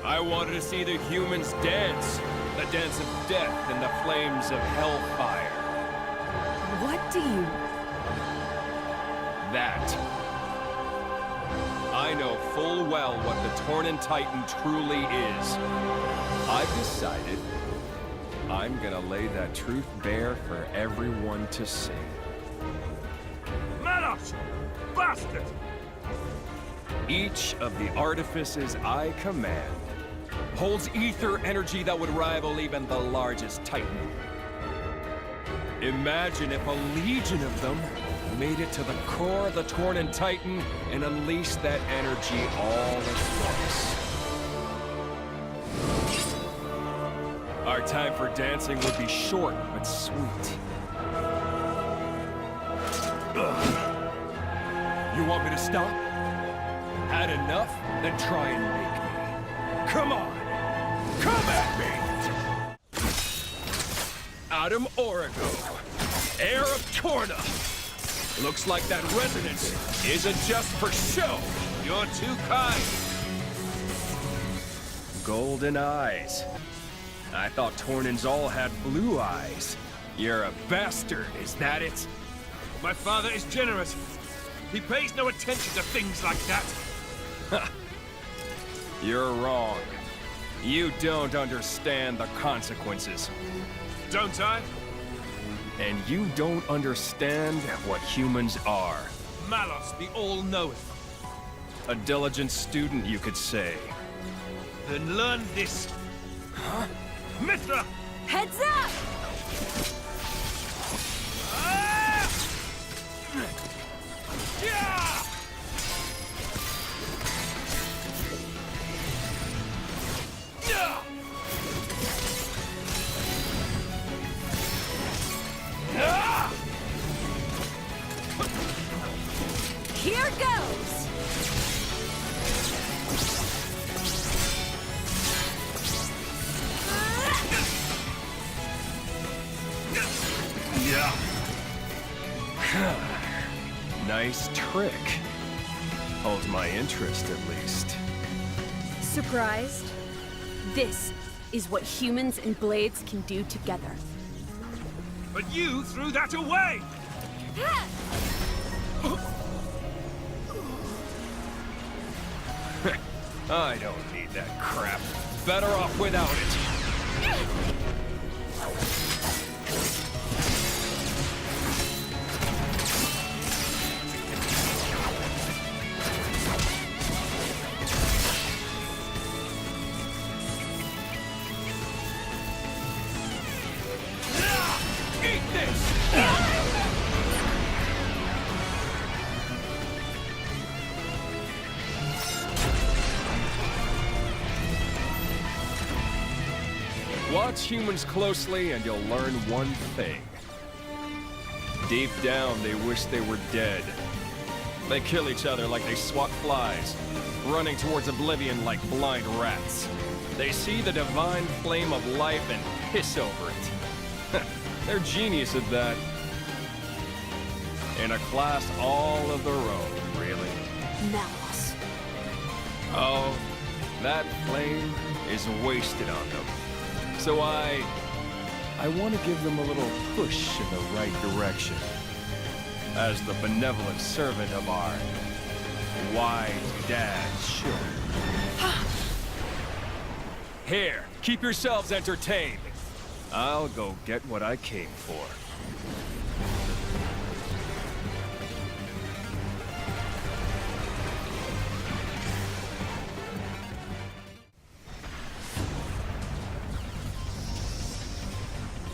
Speaker 21: I wanted to see the humans dance. The dance of death in the flames of hellfire.
Speaker 7: What do you...
Speaker 21: That. I know full well what the Tornan Titan truly is. I've decided I'm gonna lay that truth bare for everyone to see.
Speaker 2: Malos! Bastard!
Speaker 21: Each of the artifices I command holds ether energy that would rival even the largest Titan. Imagine if a legion of them made it to the core of the Tornan Titan and unleashed that energy all at once. Our time for dancing would be short but sweet. Ugh. You want me to stop? Had enough? Then try and make me. Come on! Come at me! Adam Origo, heir of Torna. Looks like that resonance isn't just for show.
Speaker 2: You're too kind.
Speaker 21: golden eyes. I thought Tornans all had blue eyes. You're a bastard, is that it?
Speaker 2: My father is generous. He pays no attention to things like that.
Speaker 21: You're wrong. You don't understand the consequences.
Speaker 2: Don't I?
Speaker 21: And you don't understand what humans are.
Speaker 2: Malos, the all-knowing.
Speaker 21: A diligent student, you could say.
Speaker 2: Then learn this.
Speaker 21: Huh?
Speaker 2: Mithra!
Speaker 8: Heads up!
Speaker 2: Yeah!
Speaker 8: Here goes!
Speaker 21: Yeah. Nice trick. Holds my interest, at least.
Speaker 7: Surprised? This is what humans and blades can do together.
Speaker 2: But you threw that away!
Speaker 21: I don't need that crap. Better off without it. Watch humans closely and you'll learn one thing. Deep down, they wish they were dead. They kill each other like they swat flies, running towards oblivion like blind rats. They see the divine flame of life and piss over it. They're genius at that. In a class all of their own, really.
Speaker 7: Malos.
Speaker 21: Oh, that flame is wasted on them. So I want to give them a little push in the right direction. As the benevolent servant of our wise dad should. Here, keep yourselves entertained. I'll go get what I came for.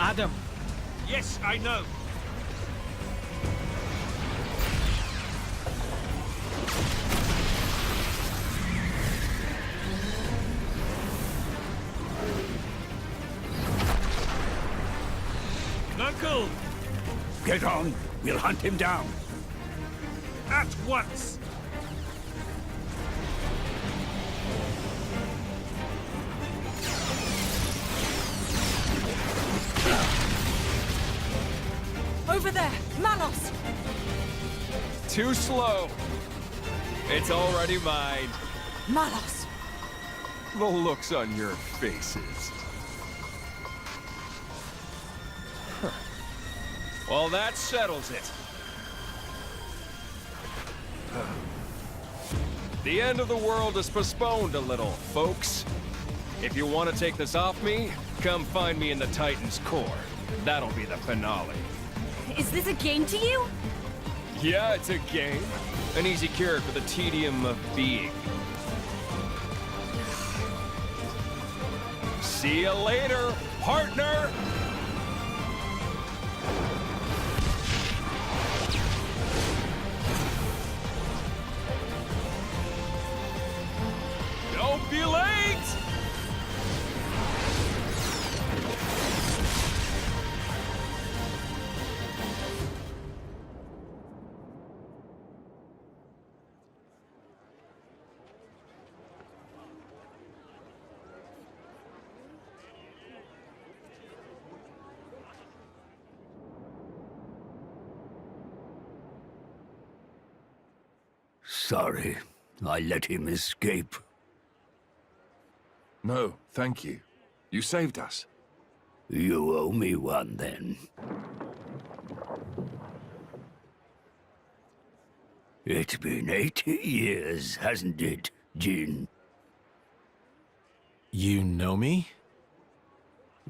Speaker 11: Adam!
Speaker 2: Yes, I know. Uncle!
Speaker 6: Get on! We'll hunt him down!
Speaker 2: At once!
Speaker 9: Over there! Malos!
Speaker 21: Too slow. It's already mine.
Speaker 9: Malos!
Speaker 21: The looks on your faces. Huh. Well, that settles it. The end of the world is postponed a little, folks. If you want to take this off me, come find me in the Titan's core. That'll be the finale.
Speaker 7: Is this a game to you?
Speaker 21: Yeah, it's a game. An easy cure for the tedium of being. See you later, partner! Don't be late!
Speaker 6: Sorry, I let him escape.
Speaker 17: No, thank you. You saved us.
Speaker 6: You owe me one, then. It's been 80 years, hasn't it, Jin?
Speaker 1: You know me?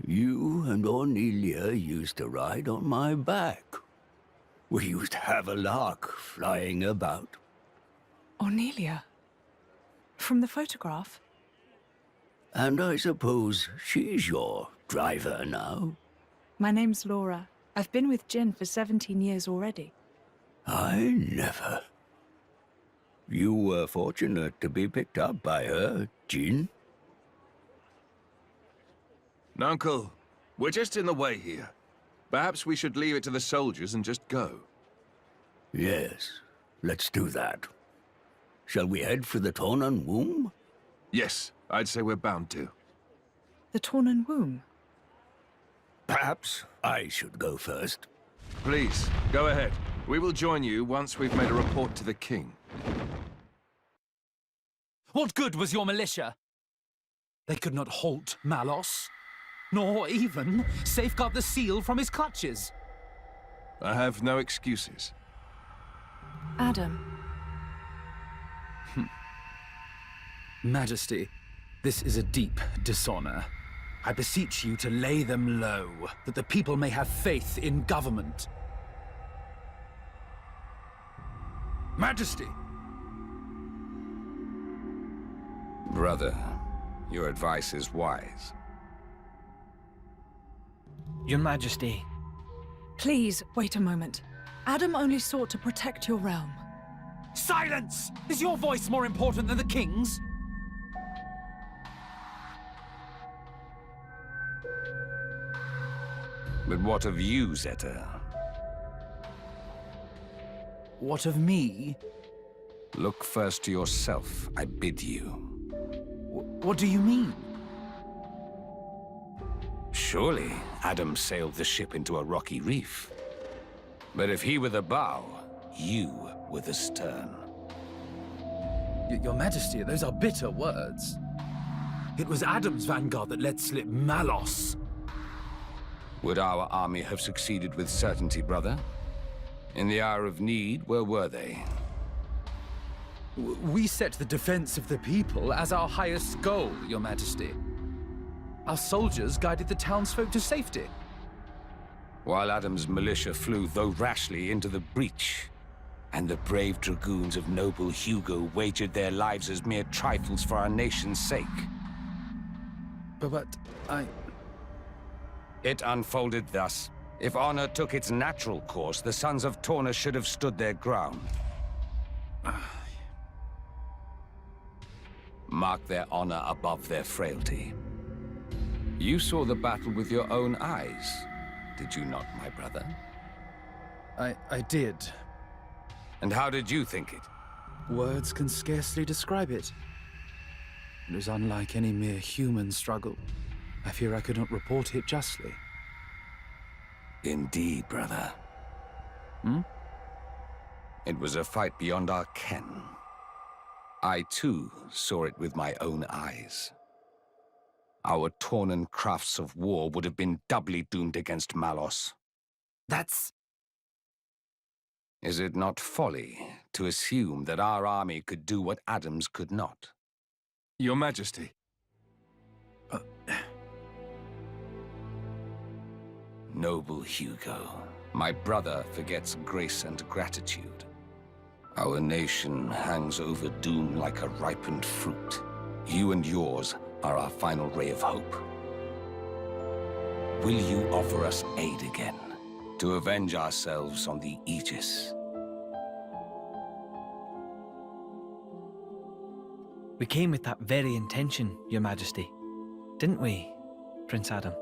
Speaker 6: You and Ornelia used to ride on my back. We used to have a lark flying about.
Speaker 3: Ornelia? From the photograph?
Speaker 6: And I suppose she's your driver now?
Speaker 3: My name's Laura. I've been with Jin for 17 years already.
Speaker 6: I never. You were fortunate to be picked up by her, Jin.
Speaker 2: Uncle, we're just in the way here. Perhaps we should leave it to the soldiers and just go.
Speaker 6: Yes, let's do that. Shall we head for the Tornan womb?
Speaker 2: Yes, I'd say we're bound to.
Speaker 3: The Tornan womb?
Speaker 6: Perhaps I should go first.
Speaker 2: Please, go ahead. We will join you once we've made a report to the king.
Speaker 19: What good was your militia? They could not halt Malos, nor even safeguard the seal from his clutches.
Speaker 2: I have no excuses.
Speaker 3: Adam.
Speaker 19: Majesty, this is a deep dishonor. I beseech you to lay them low, that the people may have faith in government.
Speaker 2: Majesty!
Speaker 12: Brother, your advice is wise.
Speaker 11: Your Majesty.
Speaker 3: Please, wait a moment. Adam only sought to protect your realm.
Speaker 19: Silence! Is your voice more important than the king's?
Speaker 12: But what of you, Zeta?
Speaker 19: What of me?
Speaker 12: Look first to yourself, I bid you.
Speaker 19: What do you mean?
Speaker 12: Surely Adam sailed the ship into a rocky reef. But if he were the bow, you were the stern.
Speaker 19: Your Majesty, those are bitter words. It was Adam's vanguard that let slip Malos.
Speaker 12: Would our army have succeeded with certainty, brother? In the hour of need, where were they?
Speaker 19: We set the defense of the people as our highest goal, Your Majesty. Our soldiers guided the townsfolk to safety.
Speaker 12: While Adam's militia flew, though rashly, into the breach, and the brave dragoons of noble Hugo wagered their lives as mere trifles for our nation's sake.
Speaker 19: But
Speaker 12: It unfolded thus. If honor took its natural course, the sons of Torna should have stood their ground. Mark their honor above their frailty. You saw the battle with your own eyes, did you not, my brother?
Speaker 19: I did.
Speaker 12: And how did you think it?
Speaker 19: Words can scarcely describe it. It was unlike any mere human struggle. I fear I could not report it justly.
Speaker 12: Indeed, brother. It was a fight beyond our ken. I, too, saw it with my own eyes. Our Tornan crafts of war would have been doubly doomed against Malos.
Speaker 19: That's...
Speaker 12: Is it not folly to assume that our army could do what Adam's could not?
Speaker 2: Your Majesty.
Speaker 12: Noble Hugo, my brother forgets grace and gratitude. Our nation hangs over doom like a ripened fruit. You and yours are our final ray of hope. Will you offer us aid again, to avenge ourselves on the Aegis?
Speaker 11: We came with that very intention, Your Majesty. Didn't we, Prince Adam?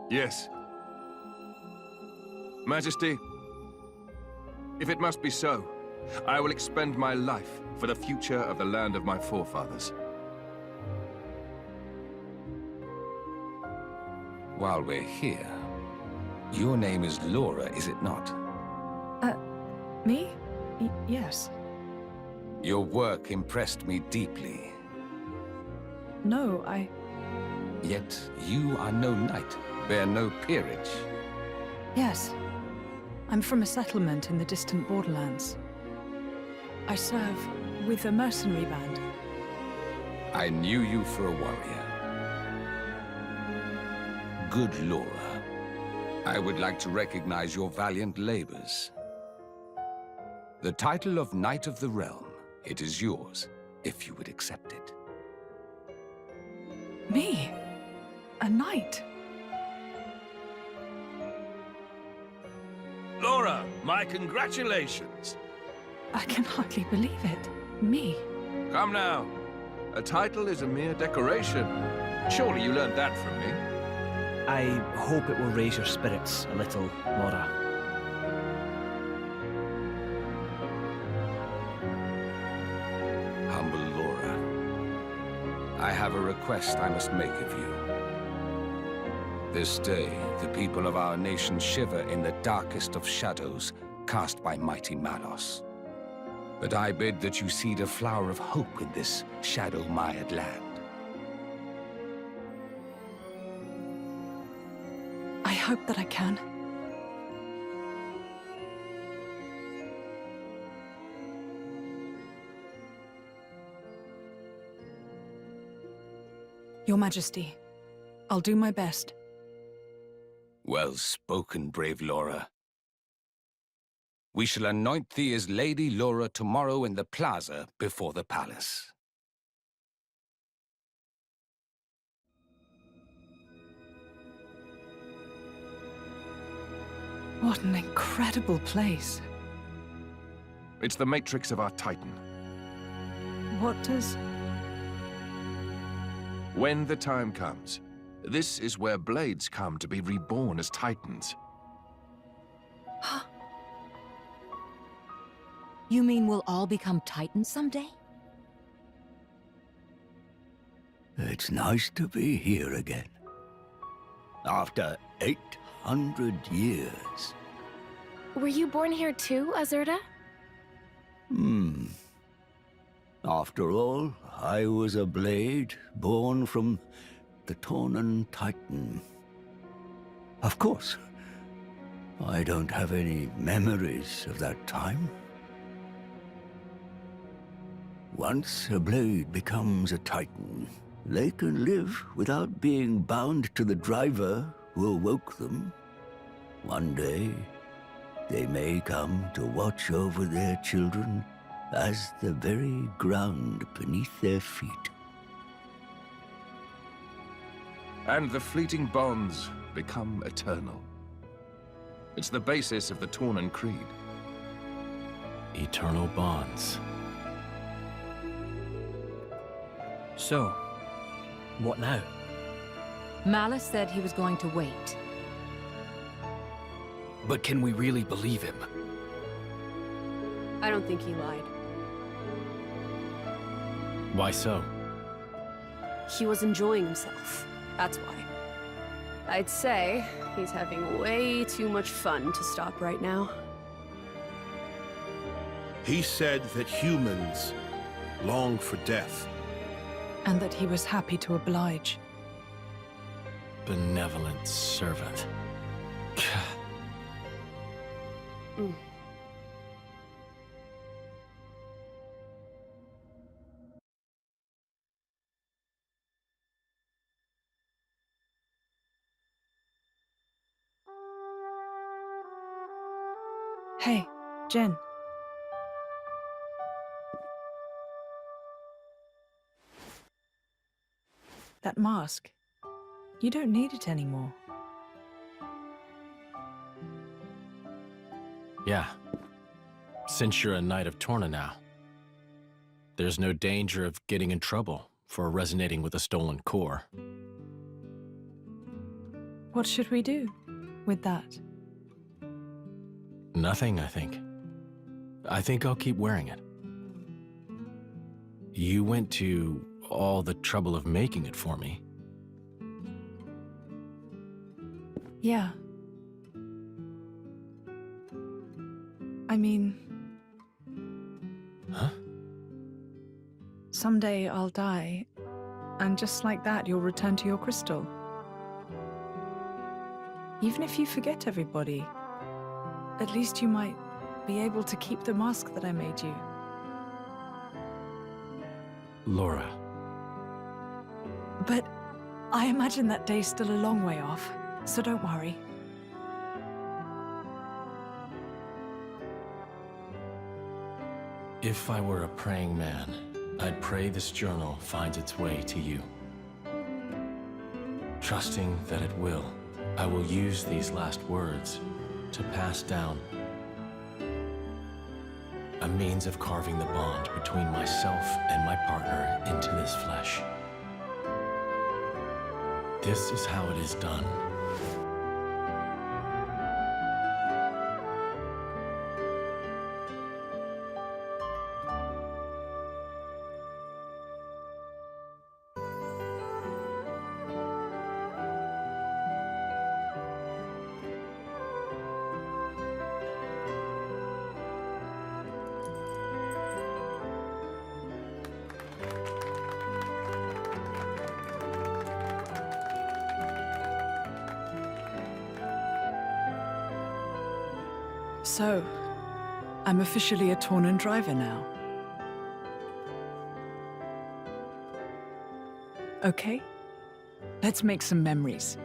Speaker 2: Yes. Majesty, if it must be so, I will expend my life for the future of the land of my forefathers.
Speaker 12: While we're here, your name is Laura, is it not?
Speaker 3: Me? Yes.
Speaker 12: Your work impressed me deeply.
Speaker 3: No,
Speaker 12: Yet you are no knight, bear no peerage.
Speaker 3: Yes. I'm from a settlement in the distant borderlands. I serve with a mercenary band.
Speaker 12: I knew you for a warrior. Good Laura, I would like to recognize your valiant labors. The title of Knight of the Realm, it is yours, if you would accept it.
Speaker 3: Me? A knight?
Speaker 2: Laura, my congratulations.
Speaker 3: I can hardly believe it. Me?
Speaker 2: Come now. A title is a mere decoration. Surely you learned that from me.
Speaker 11: I hope it will raise your spirits a little, Laura.
Speaker 12: Humble Laura, I have a request I must make of you. This day, the people of our nation shiver in the darkest of shadows cast by mighty Malos. But I bid that you seed a flower of hope in this shadow-mired land.
Speaker 3: I hope that I can. Your Majesty, I'll do my best.
Speaker 12: Well spoken, brave Laura. We shall anoint thee as Lady Laura tomorrow in the plaza before the palace.
Speaker 3: What an incredible place.
Speaker 17: It's the matrix of our Titan.
Speaker 3: What does...
Speaker 17: When the time comes, this is where blades come to be reborn as Titans.
Speaker 8: You mean we'll all become Titans someday?
Speaker 6: It's nice to be here again. After 800 years.
Speaker 10: Were you born here too, Azurda?
Speaker 6: After all, I was a blade born from the Tornan Titan. Of course, I don't have any memories of that time. Once a blade becomes a Titan, they can live without being bound to the driver who awoke them. One day, they may come to watch over their children as the very ground beneath their feet.
Speaker 17: And the fleeting bonds become eternal. It's the basis of the Tornan Creed.
Speaker 1: Eternal bonds.
Speaker 11: So, what now?
Speaker 8: Malus said he was going to wait.
Speaker 16: But can we really believe him?
Speaker 7: I don't think he lied.
Speaker 1: Why so?
Speaker 7: He was enjoying himself. That's why. I'd say he's having way too much fun to stop right now.
Speaker 22: He said that humans long for death.
Speaker 3: And that he was happy to oblige.
Speaker 1: Benevolent servant.
Speaker 3: Hey, Jen. That mask. You don't need it anymore.
Speaker 1: Yeah. Since you're a Knight of Torna now, there's no danger of getting in trouble for resonating with a stolen core.
Speaker 3: What should we do with that?
Speaker 1: Nothing, I think. I think I'll keep wearing it. You went to all the trouble of making it for me.
Speaker 3: Yeah. I mean...
Speaker 1: Huh?
Speaker 3: Someday I'll die, And just like that, you'll return to your crystal. Even if you forget everybody, at least you might be able to keep the mask that I made you.
Speaker 1: Laura.
Speaker 3: But I imagine that day's still a long way off, so don't worry.
Speaker 1: If I were a praying man, I'd pray this journal finds its way to you. Trusting that it will, I will use these last words to pass down a means of carving the bond between myself and my partner into this flesh. This is how it is done.
Speaker 3: So, I'm officially a Torna driver now. Okay, let's make some memories.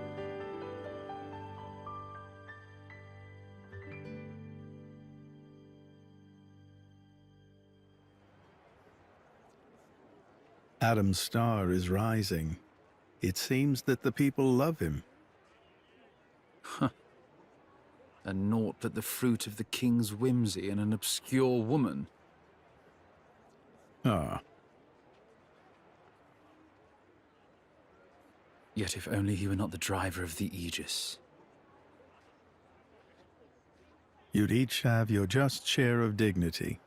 Speaker 13: Adam's star is rising. It seems that the people love him.
Speaker 19: Huh. And naught but the fruit of the king's whimsy and an obscure woman.
Speaker 13: Ah.
Speaker 19: Yet if only he were not the driver of the Aegis.
Speaker 13: You'd each have your just share of dignity.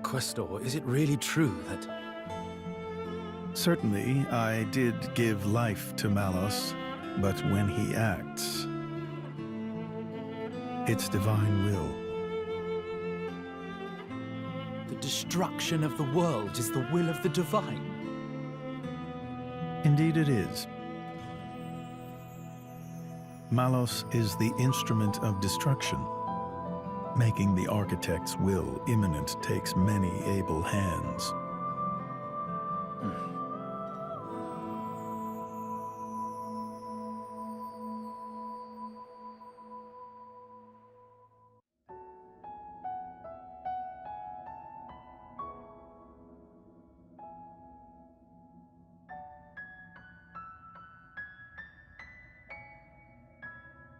Speaker 19: Questor, is it really true that...
Speaker 13: Certainly, I did give life to Malos, but when he acts, it's divine will.
Speaker 19: The destruction of the world is the will of the divine?
Speaker 13: Indeed it is. Malos is the instrument of destruction. Making the architect's will imminent takes many able hands.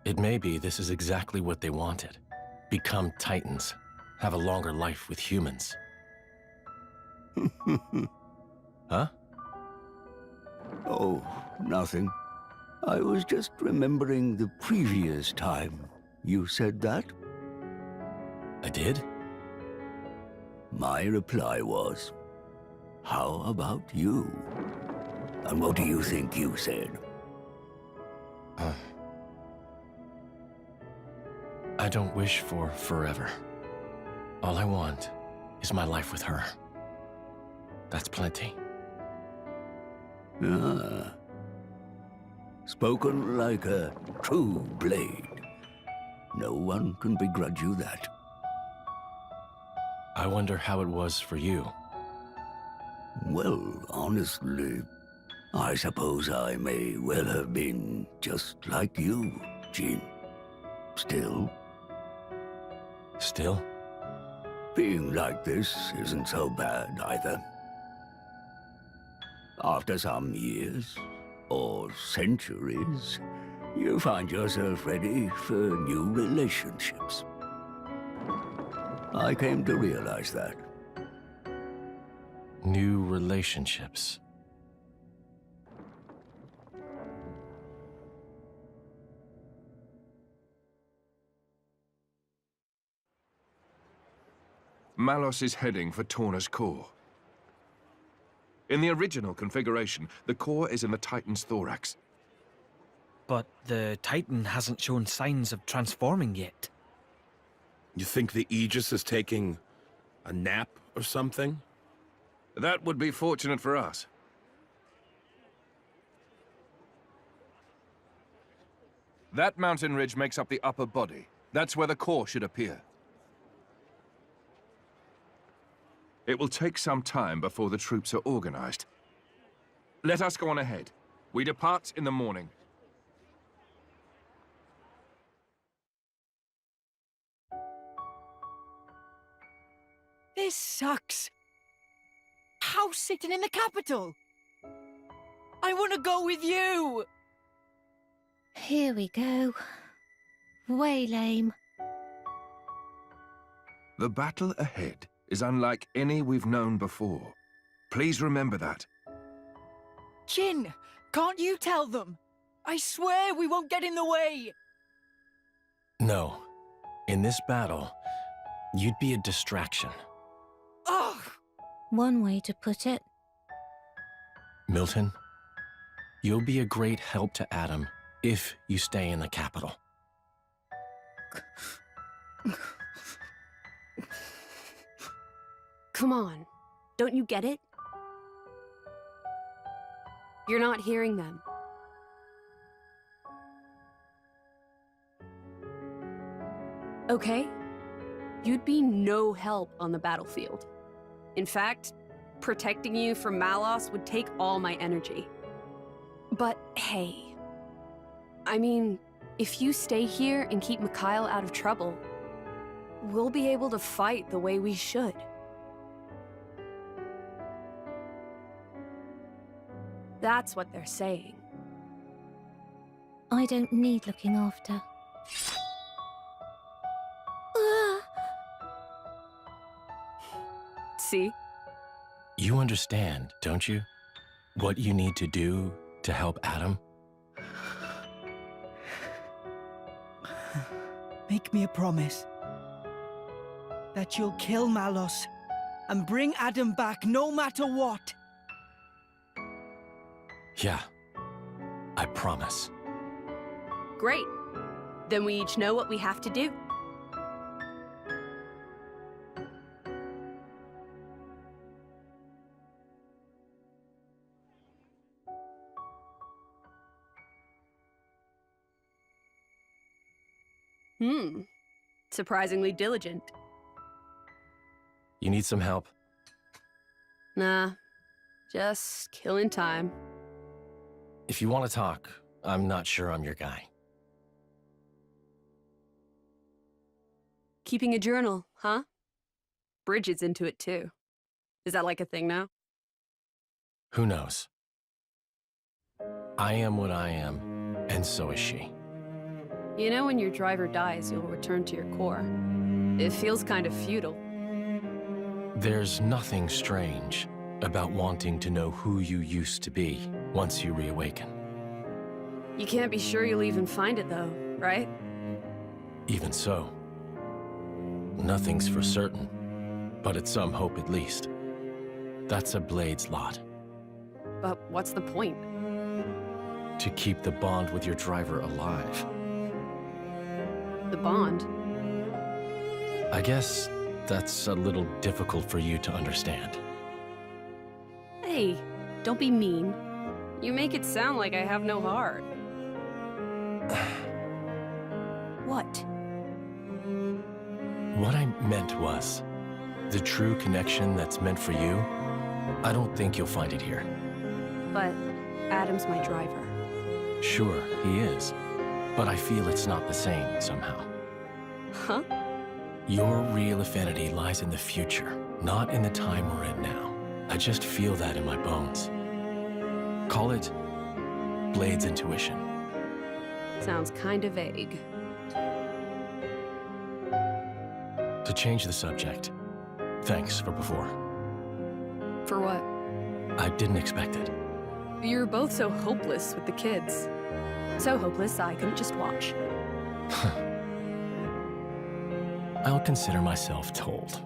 Speaker 1: It may be this is exactly what they wanted. Become Titans. Have a longer life with humans. Huh?
Speaker 6: Oh, nothing. I was just remembering the previous time you said that.
Speaker 1: I did?
Speaker 6: My reply was, how about you? And what do you think you said?
Speaker 1: I don't wish for forever. All I want is my life with her. That's plenty.
Speaker 6: Ah. Spoken like a true blade. No one can begrudge you that.
Speaker 1: I wonder how it was for you.
Speaker 6: Well, honestly, I suppose I may well have been just like you, Jean. Still.
Speaker 1: Still?
Speaker 6: Being like this isn't so bad either. After some years, or centuries, You find yourself ready for new relationships. I came to realize that.
Speaker 1: New relationships.
Speaker 2: Malos is heading for Torna's core. In the original configuration, the core is in the Titan's thorax.
Speaker 11: But the Titan hasn't shown signs of transforming yet.
Speaker 22: You think the Aegis is taking a nap or something?
Speaker 2: That would be fortunate for us. That mountain ridge makes up the upper body. That's where the core should appear. It will take some time before the troops are organized. Let us go on ahead. We depart in the morning.
Speaker 9: This sucks. House sitting in the capital. I want to go with you.
Speaker 10: Here we go. Way lame.
Speaker 2: The battle ahead is unlike any we've known before. Please remember that.
Speaker 9: Jin, can't you tell them? I swear we won't get in the way.
Speaker 1: No. In this battle, you'd be a distraction.
Speaker 9: Ugh!
Speaker 10: One way to put it.
Speaker 1: Milton, you'll be a great help to Adam if you stay in the capital.
Speaker 7: Come on. Don't you get it? You're not hearing them. Okay? You'd be no help on the battlefield. In fact, protecting you from Malos would take all my energy. But hey, I mean, if you stay here and keep Mikhail out of trouble, we'll be able to fight the way we should. That's what they're saying.
Speaker 10: I don't need looking after.
Speaker 7: See?
Speaker 1: You understand, don't you? What you need to do to help Adam?
Speaker 9: Make me a promise. That you'll kill Malos and bring Adam back no matter what.
Speaker 1: Yeah, I promise.
Speaker 7: Great. Then we each know what we have to do. Surprisingly diligent.
Speaker 1: You need some help?
Speaker 7: Nah, just killing time.
Speaker 1: If you want to talk, I'm not sure I'm your guy.
Speaker 7: Keeping a journal, huh? Bridget's into it too. Is that like a thing now?
Speaker 1: Who knows? I am what I am, and so is she.
Speaker 7: You know, when your driver dies, you'll return to your core. It feels kind of futile.
Speaker 1: There's nothing strange about wanting to know who you used to be once you reawaken.
Speaker 7: You can't be sure you'll even find it though, right?
Speaker 1: Even so, nothing's for certain, but it's some hope at least. That's a Blade's lot.
Speaker 7: But what's the point?
Speaker 1: To keep the bond with your driver alive.
Speaker 7: The bond?
Speaker 1: I guess that's a little difficult for you to understand.
Speaker 7: Hey, don't be mean. You make it sound like I have no heart. What?
Speaker 1: What I meant was, the true connection that's meant for you, I don't think you'll find it here.
Speaker 7: But Adam's my driver.
Speaker 1: Sure, he is. But I feel it's not the same somehow.
Speaker 7: Huh?
Speaker 1: Your real affinity lies in the future, not in the time we're in now. I just feel that in my bones. Call it Blade's intuition.
Speaker 7: Sounds kinda vague.
Speaker 1: To change the subject, thanks for before.
Speaker 7: For what?
Speaker 1: I didn't expect it.
Speaker 7: You're both so hopeless with the kids. So hopeless, I couldn't just watch.
Speaker 1: I'll consider myself told.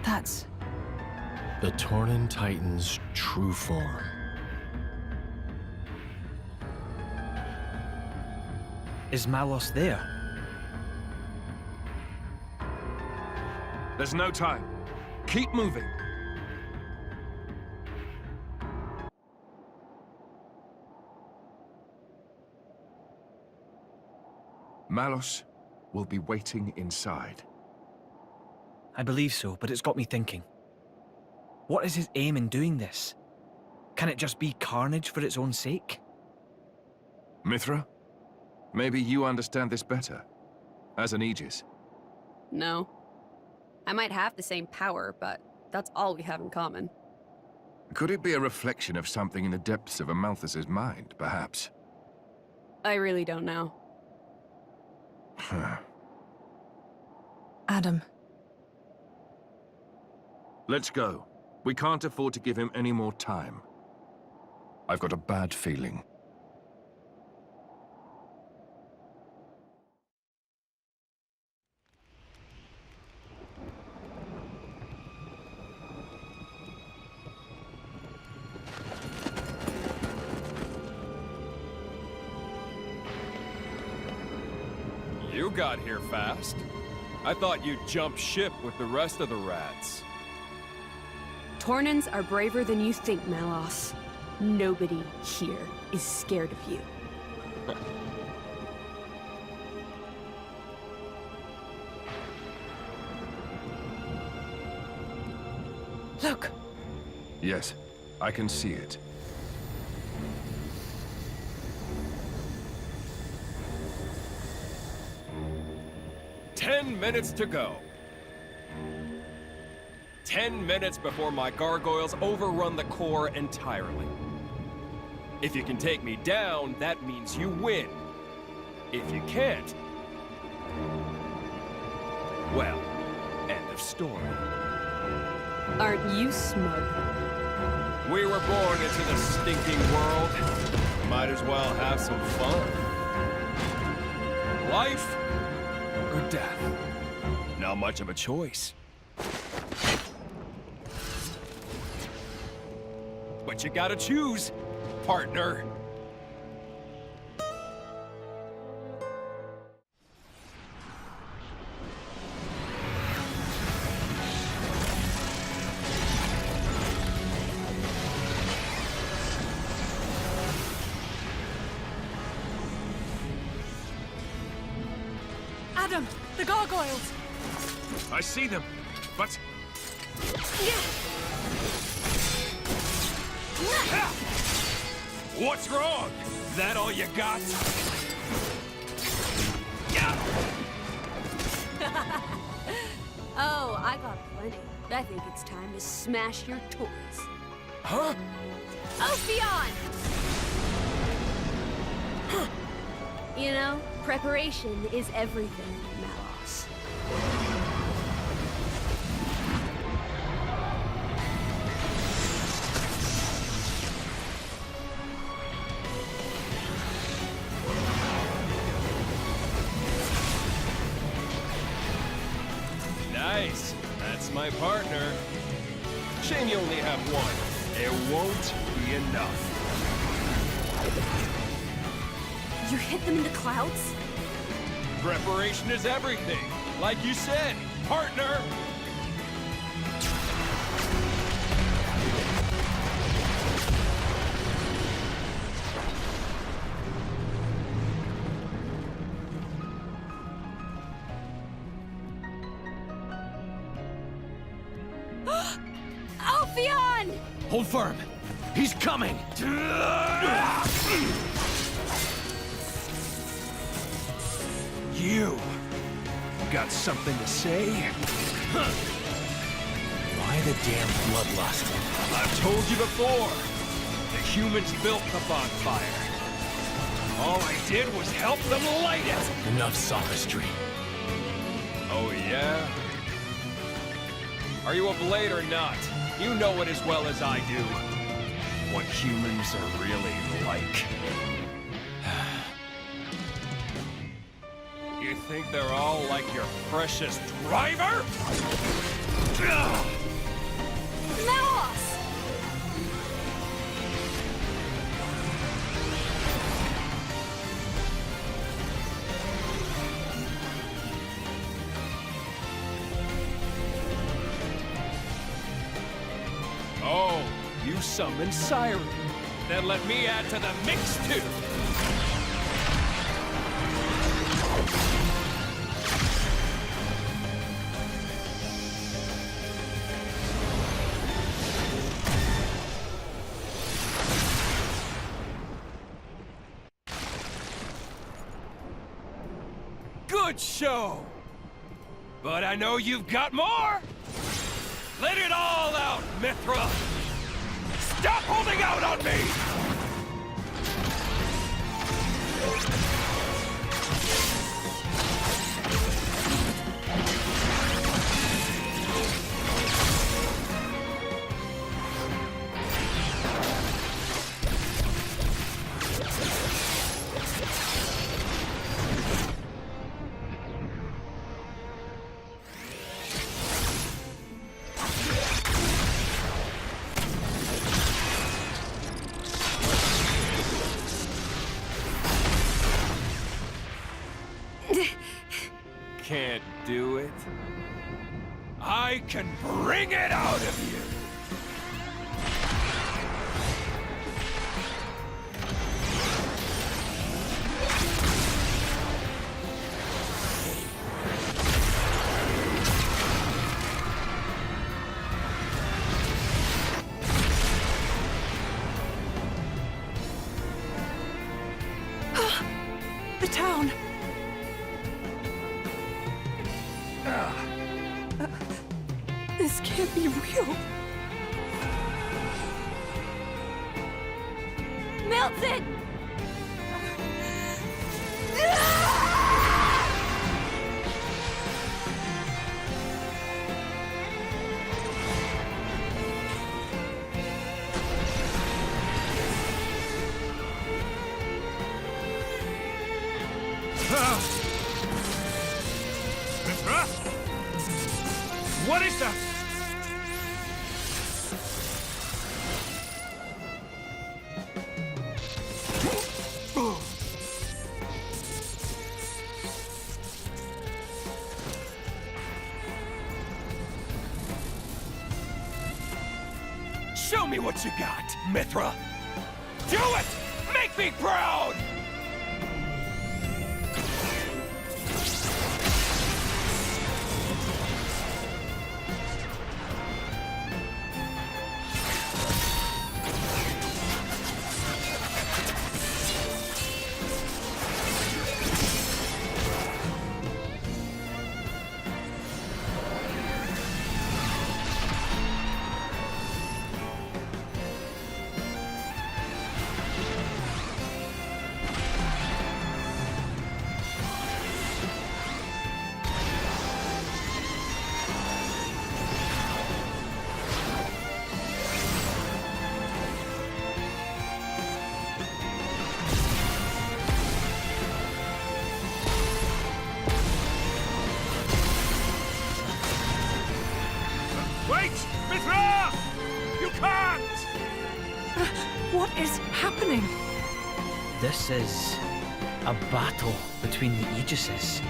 Speaker 3: That's
Speaker 1: the Tornan Titan's true form.
Speaker 11: Is Malos there?
Speaker 18: There's no time. Keep moving. Malos will be waiting inside.
Speaker 11: I believe so, but it's got me thinking. What is his aim in doing this? Can it just be carnage for its own sake?
Speaker 18: Mithra? Maybe you understand this better. As an Aegis.
Speaker 7: No. I might have the same power, but that's all we have in common.
Speaker 18: Could it be a reflection of something in the depths of Amalthus's mind, perhaps?
Speaker 7: I really don't know.
Speaker 3: Adam.
Speaker 18: Let's go. We can't afford to give him any more time. I've got a bad feeling.
Speaker 21: You got here fast. I thought you'd jump ship with the rest of the rats.
Speaker 7: Tornans are braver than you think, Malos. Nobody here is scared of you.
Speaker 3: Look!
Speaker 18: Yes, I can see it.
Speaker 21: "10 minutes to go. 10 minutes before my gargoyles overrun the core entirely. If you can take me down, that means you win. If you can't, well, end of story."
Speaker 7: Aren't you smug?
Speaker 21: We were born into the stinking world. Might as well have some fun. Life or death? Not much of a choice. But you gotta choose, partner.
Speaker 3: Adam, the gargoyles!
Speaker 2: I see them, but...
Speaker 21: What's wrong? That all you got?
Speaker 7: Oh, I got plenty. I think it's time to smash your toys.
Speaker 21: Huh?
Speaker 7: Ophion! You know, preparation is everything, Malos.
Speaker 21: Nice. That's my partner. Shame you only have one. It won't be enough.
Speaker 7: You hit them in the clouds?
Speaker 21: Preparation is everything. Like you said, partner!
Speaker 7: Ophion!
Speaker 21: Hold firm. He's coming! You got something to say?
Speaker 1: Why the damn bloodlust?
Speaker 21: I've told you before. The humans built the bonfire. All I did was help them light it.
Speaker 1: Enough sophistry.
Speaker 21: Oh, yeah? Are you a blade or not? You know it as well as I do. What humans are really like. You think they're all like your precious driver?
Speaker 7: Malos!
Speaker 21: Oh, you summoned Siren. Then let me add to the mix, too. Good show! But I know you've got more! Let it all out, Mithra! Stop holding out on me! Can't do it. I can bring it out of you!
Speaker 3: The town! This can't be real.
Speaker 7: Milton!
Speaker 18: What is that?
Speaker 21: Show me what you got, Mithra! Do it! Make me proud!
Speaker 18: Wait! Mithra! You can't!
Speaker 3: What is happening?
Speaker 11: This is a battle between the Aegises.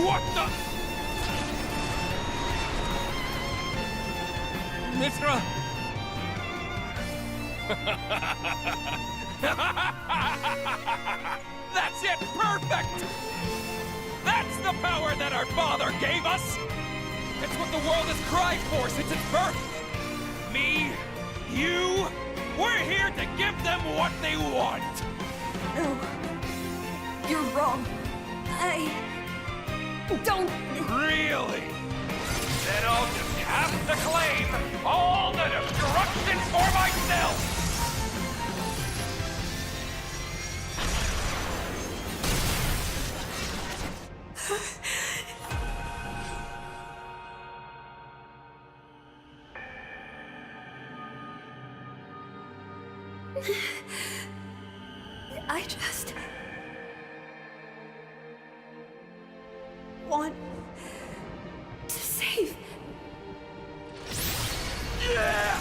Speaker 18: What the? Mithra!
Speaker 21: That's it! Perfect! That's the power that our father gave us! It's what the world has cried for since its birth! Me, you, we're here to give them what they want!
Speaker 4: No. You're wrong. I don't...
Speaker 21: Really? Then I'll just have to claim all the destruction for myself!
Speaker 4: I just want to save.
Speaker 21: Yeah!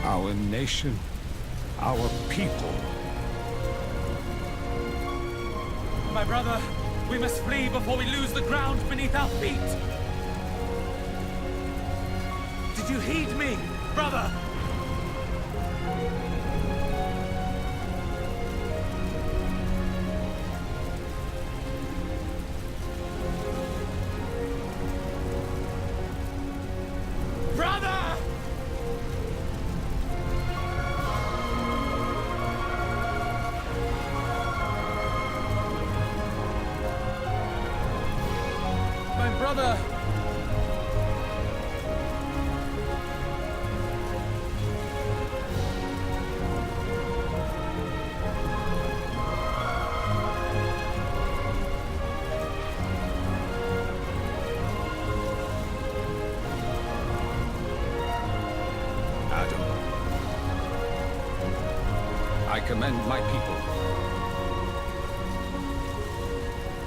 Speaker 12: Our nation, our people.
Speaker 18: My brother, we must flee before we lose the ground beneath our feet. Did you heed me, brother? Brother!
Speaker 12: Adam, I commend my people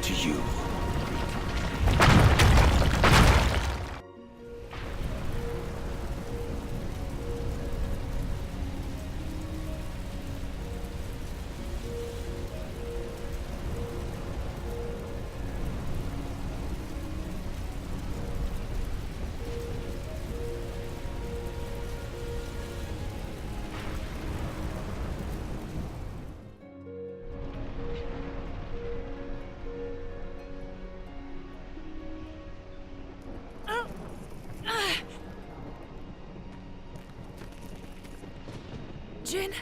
Speaker 12: to you.
Speaker 3: Jin?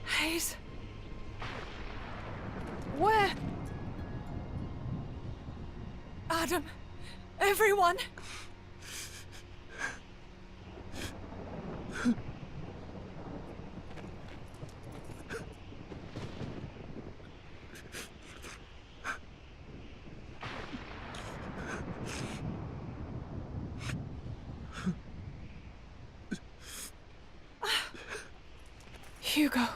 Speaker 3: Hayes? Where? Adam? Everyone? Hugo.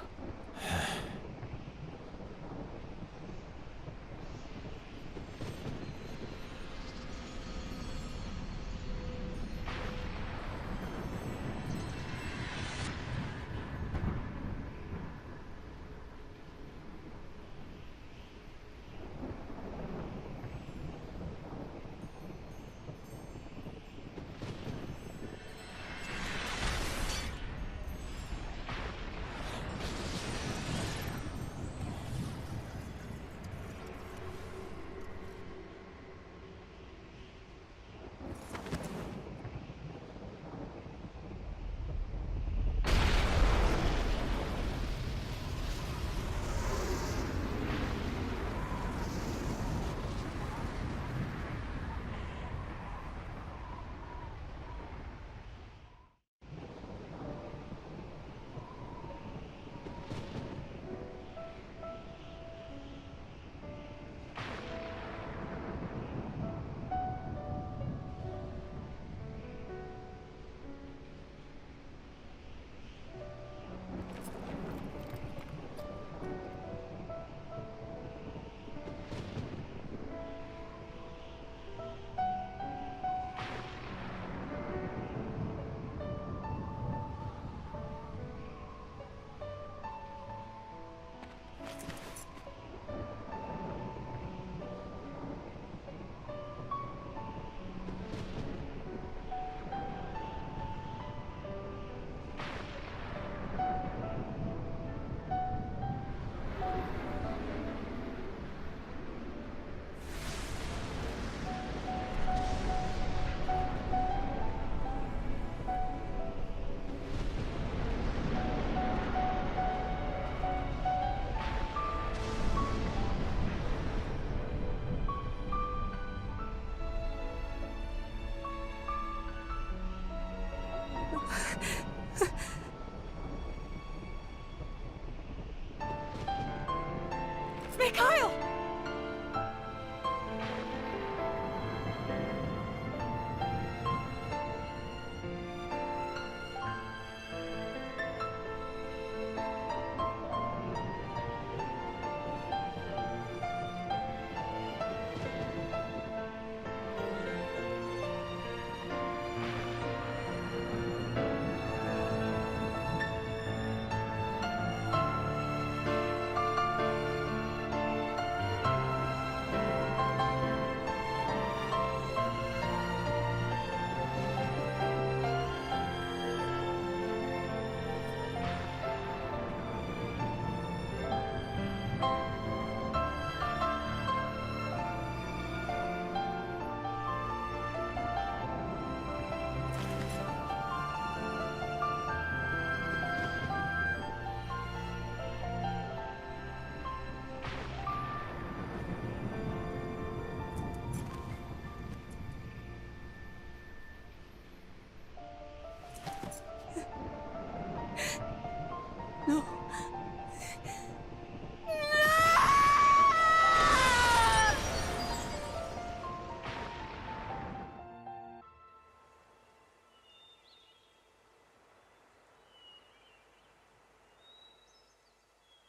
Speaker 9: No.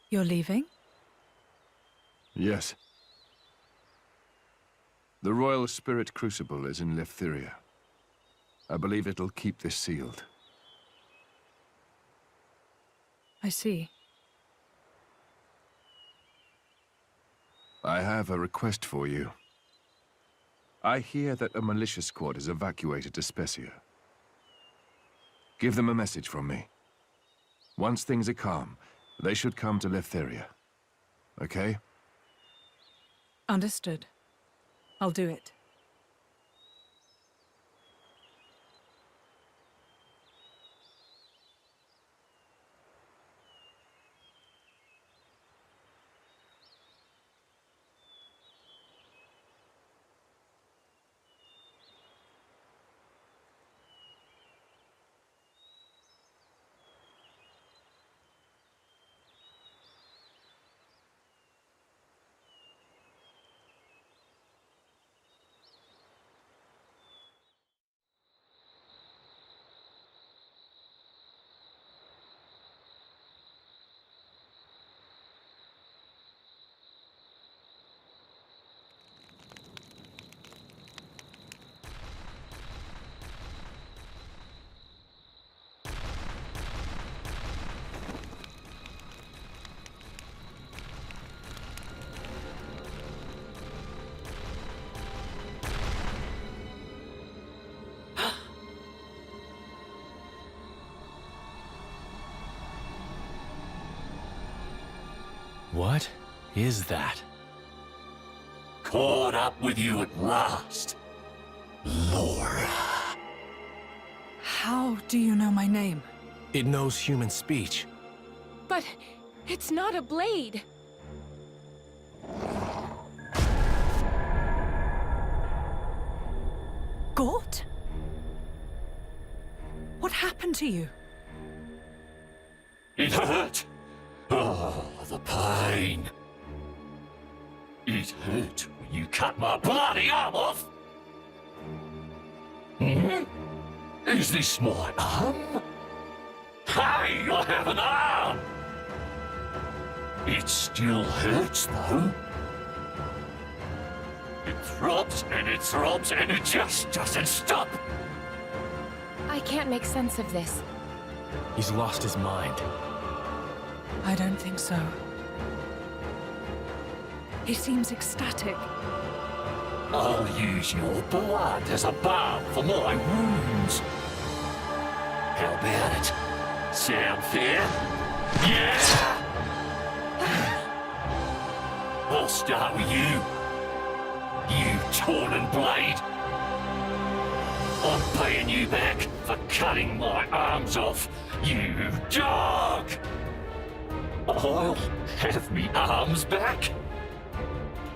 Speaker 3: You're leaving?
Speaker 17: Yes. The Royal Spirit Crucible is in Lefthyria. I believe it'll keep this sealed.
Speaker 3: I see.
Speaker 17: I have a request for you. I hear that a militia squad is evacuated to Specia. Give them a message from me. Once things are calm, they should come to Lefthyria. Okay?
Speaker 3: Understood. I'll do it.
Speaker 1: What is that?
Speaker 15: Caught up with you at last, Laura.
Speaker 3: How do you know my name?
Speaker 1: It knows human speech.
Speaker 10: But it's not a blade.
Speaker 3: Gort? What happened to you?
Speaker 15: It hurt. Oh, the pain. It hurt when you cut my bloody arm off. Hmm? Is this my arm? Hey, I have an arm! It still hurts, though. It throbs and it throbs and it just doesn't stop.
Speaker 10: I can't make sense of this.
Speaker 1: He's lost his mind.
Speaker 3: I don't think so. He seems ecstatic.
Speaker 15: I'll use your blood as a balm for my wounds. How about it? Sound fair? Yeah! I'll start with you. You torn blade. I'm paying you back for cutting my arms off, you dog! I'll have me arms back.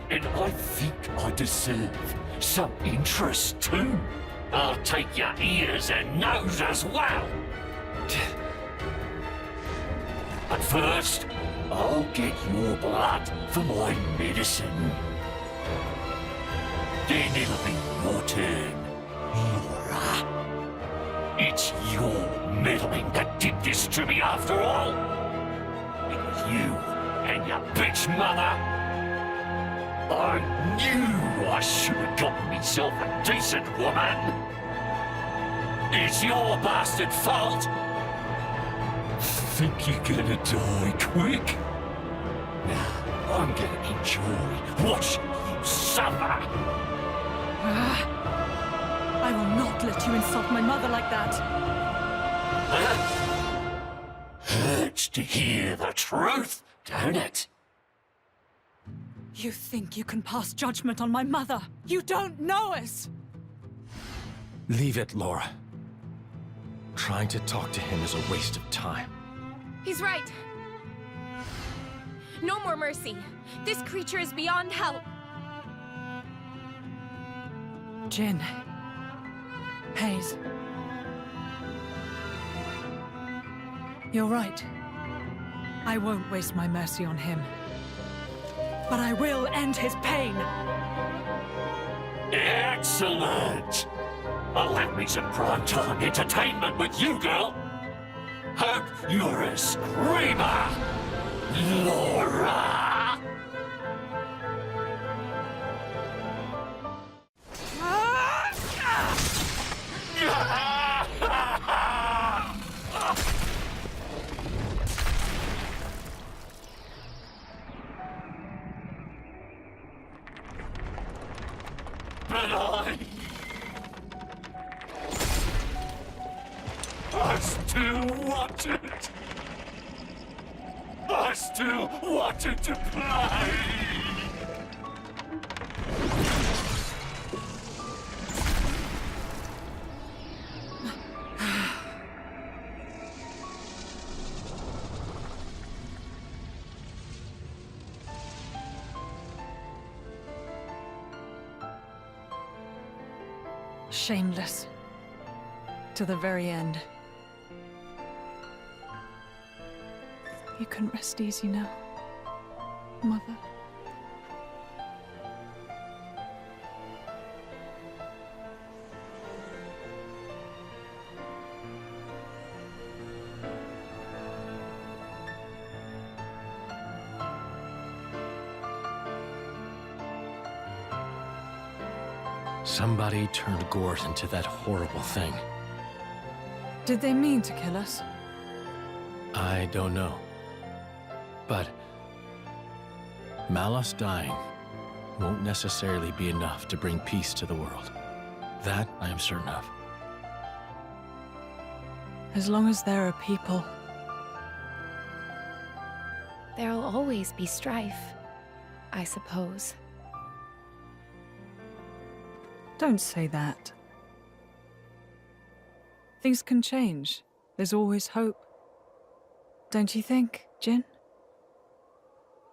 Speaker 15: And I think I deserve some interest too. I'll take your ears and nose as well. But first, I'll get your blood for my medicine. Then it'll be your turn, Laura. It's your meddling that did this to me after all. It was you and your bitch mother. I knew I should have gotten myself a decent woman. It's your bastard fault. Think you're gonna die quick? Now, I'm gonna enjoy watching you suffer.
Speaker 3: I will not let you insult my mother like that.
Speaker 15: Huh? Hurts to hear the truth, don't it?
Speaker 3: You think you can pass judgment on my mother? You don't know us!
Speaker 1: Leave it, Laura. Trying to talk to him is a waste of time.
Speaker 10: He's right. No more mercy. This creature is beyond help.
Speaker 3: Jin. Hayes. You're right. I won't waste my mercy on him. But I will end his pain!
Speaker 15: Excellent! I'll have me some prime-time entertainment with you, girl! Hope you're a screamer, Laura! But I still wanted... I still wanted to play!
Speaker 3: Shameless. To the very end. You can rest easy now, Mother.
Speaker 1: Somebody turned Gort into that horrible thing.
Speaker 3: Did they mean to kill us?
Speaker 1: I don't know. But Malos dying won't necessarily be enough to bring peace to the world. That I am certain of.
Speaker 3: As long as there are people.
Speaker 10: There'll always be strife, I suppose.
Speaker 3: Don't say that. Things can change. There's always hope. Don't you think, Jin?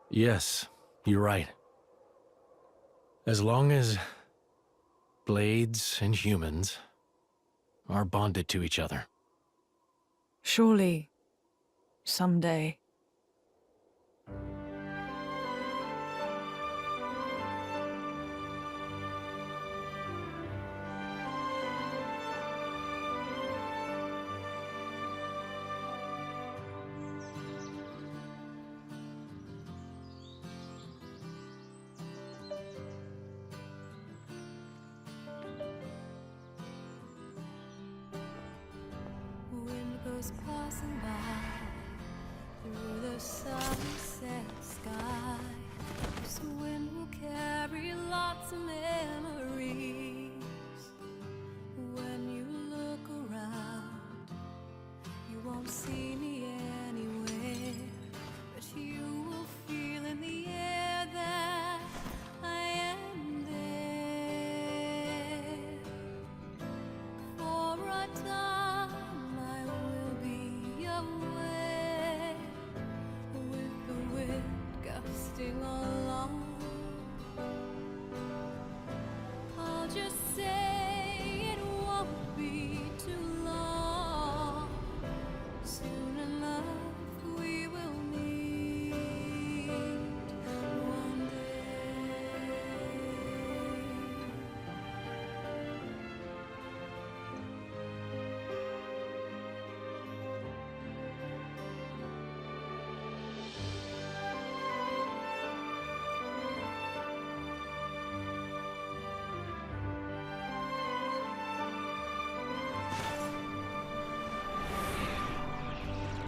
Speaker 1: Yes, you're right. As long as blades and humans are bonded to each other.
Speaker 3: Surely, someday.
Speaker 5: Passing by through the sunset sky. This wind will carry lots of memories. When you look around, you won't see me anywhere, but you will feel in the air that I am there. For a time away, with the wind gusting along. I'll just say it won't be too long. Soon enough we will meet one day.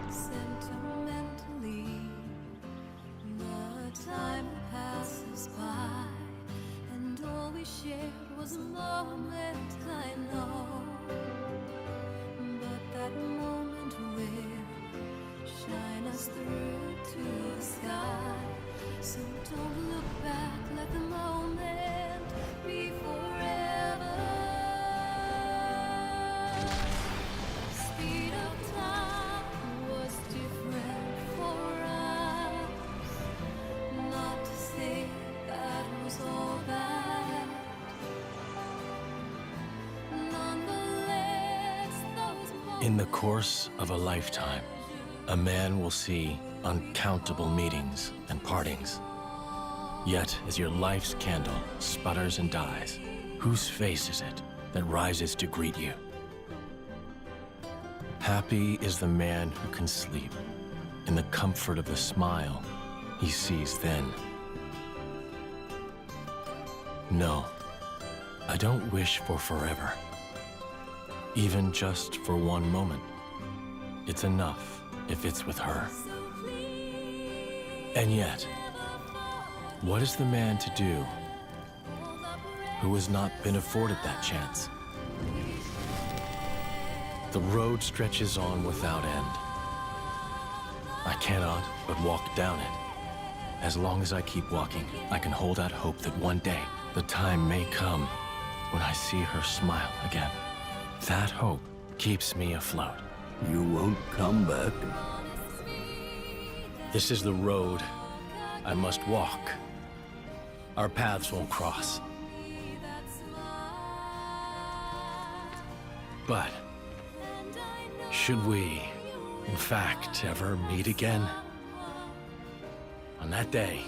Speaker 5: Sentimentally, the time passes by, and all we shared was a moment, I know. But that moment will shine us through to the sky. So don't look back, let the moment be forever. Speed of time was different for us. Not to say that was all bad. Nonetheless, those
Speaker 1: In the course of a lifetime, A man will see uncountable meetings and partings. Yet, as your life's candle sputters and dies, whose face is it that rises to greet you? Happy is the man who can sleep in the comfort of the smile he sees then. No, I don't wish for forever. Even just for one moment. It's enough if it's with her. And yet, what is the man to do who has not been afforded that chance? The road stretches on without end. I cannot but walk down it. As long as I keep walking, I can hold out hope that one day the time may come when I see her smile again. That hope keeps me afloat.
Speaker 6: You won't come back.
Speaker 1: This is the road I must walk. Our paths won't cross. But should we, in fact, ever meet again? On that day,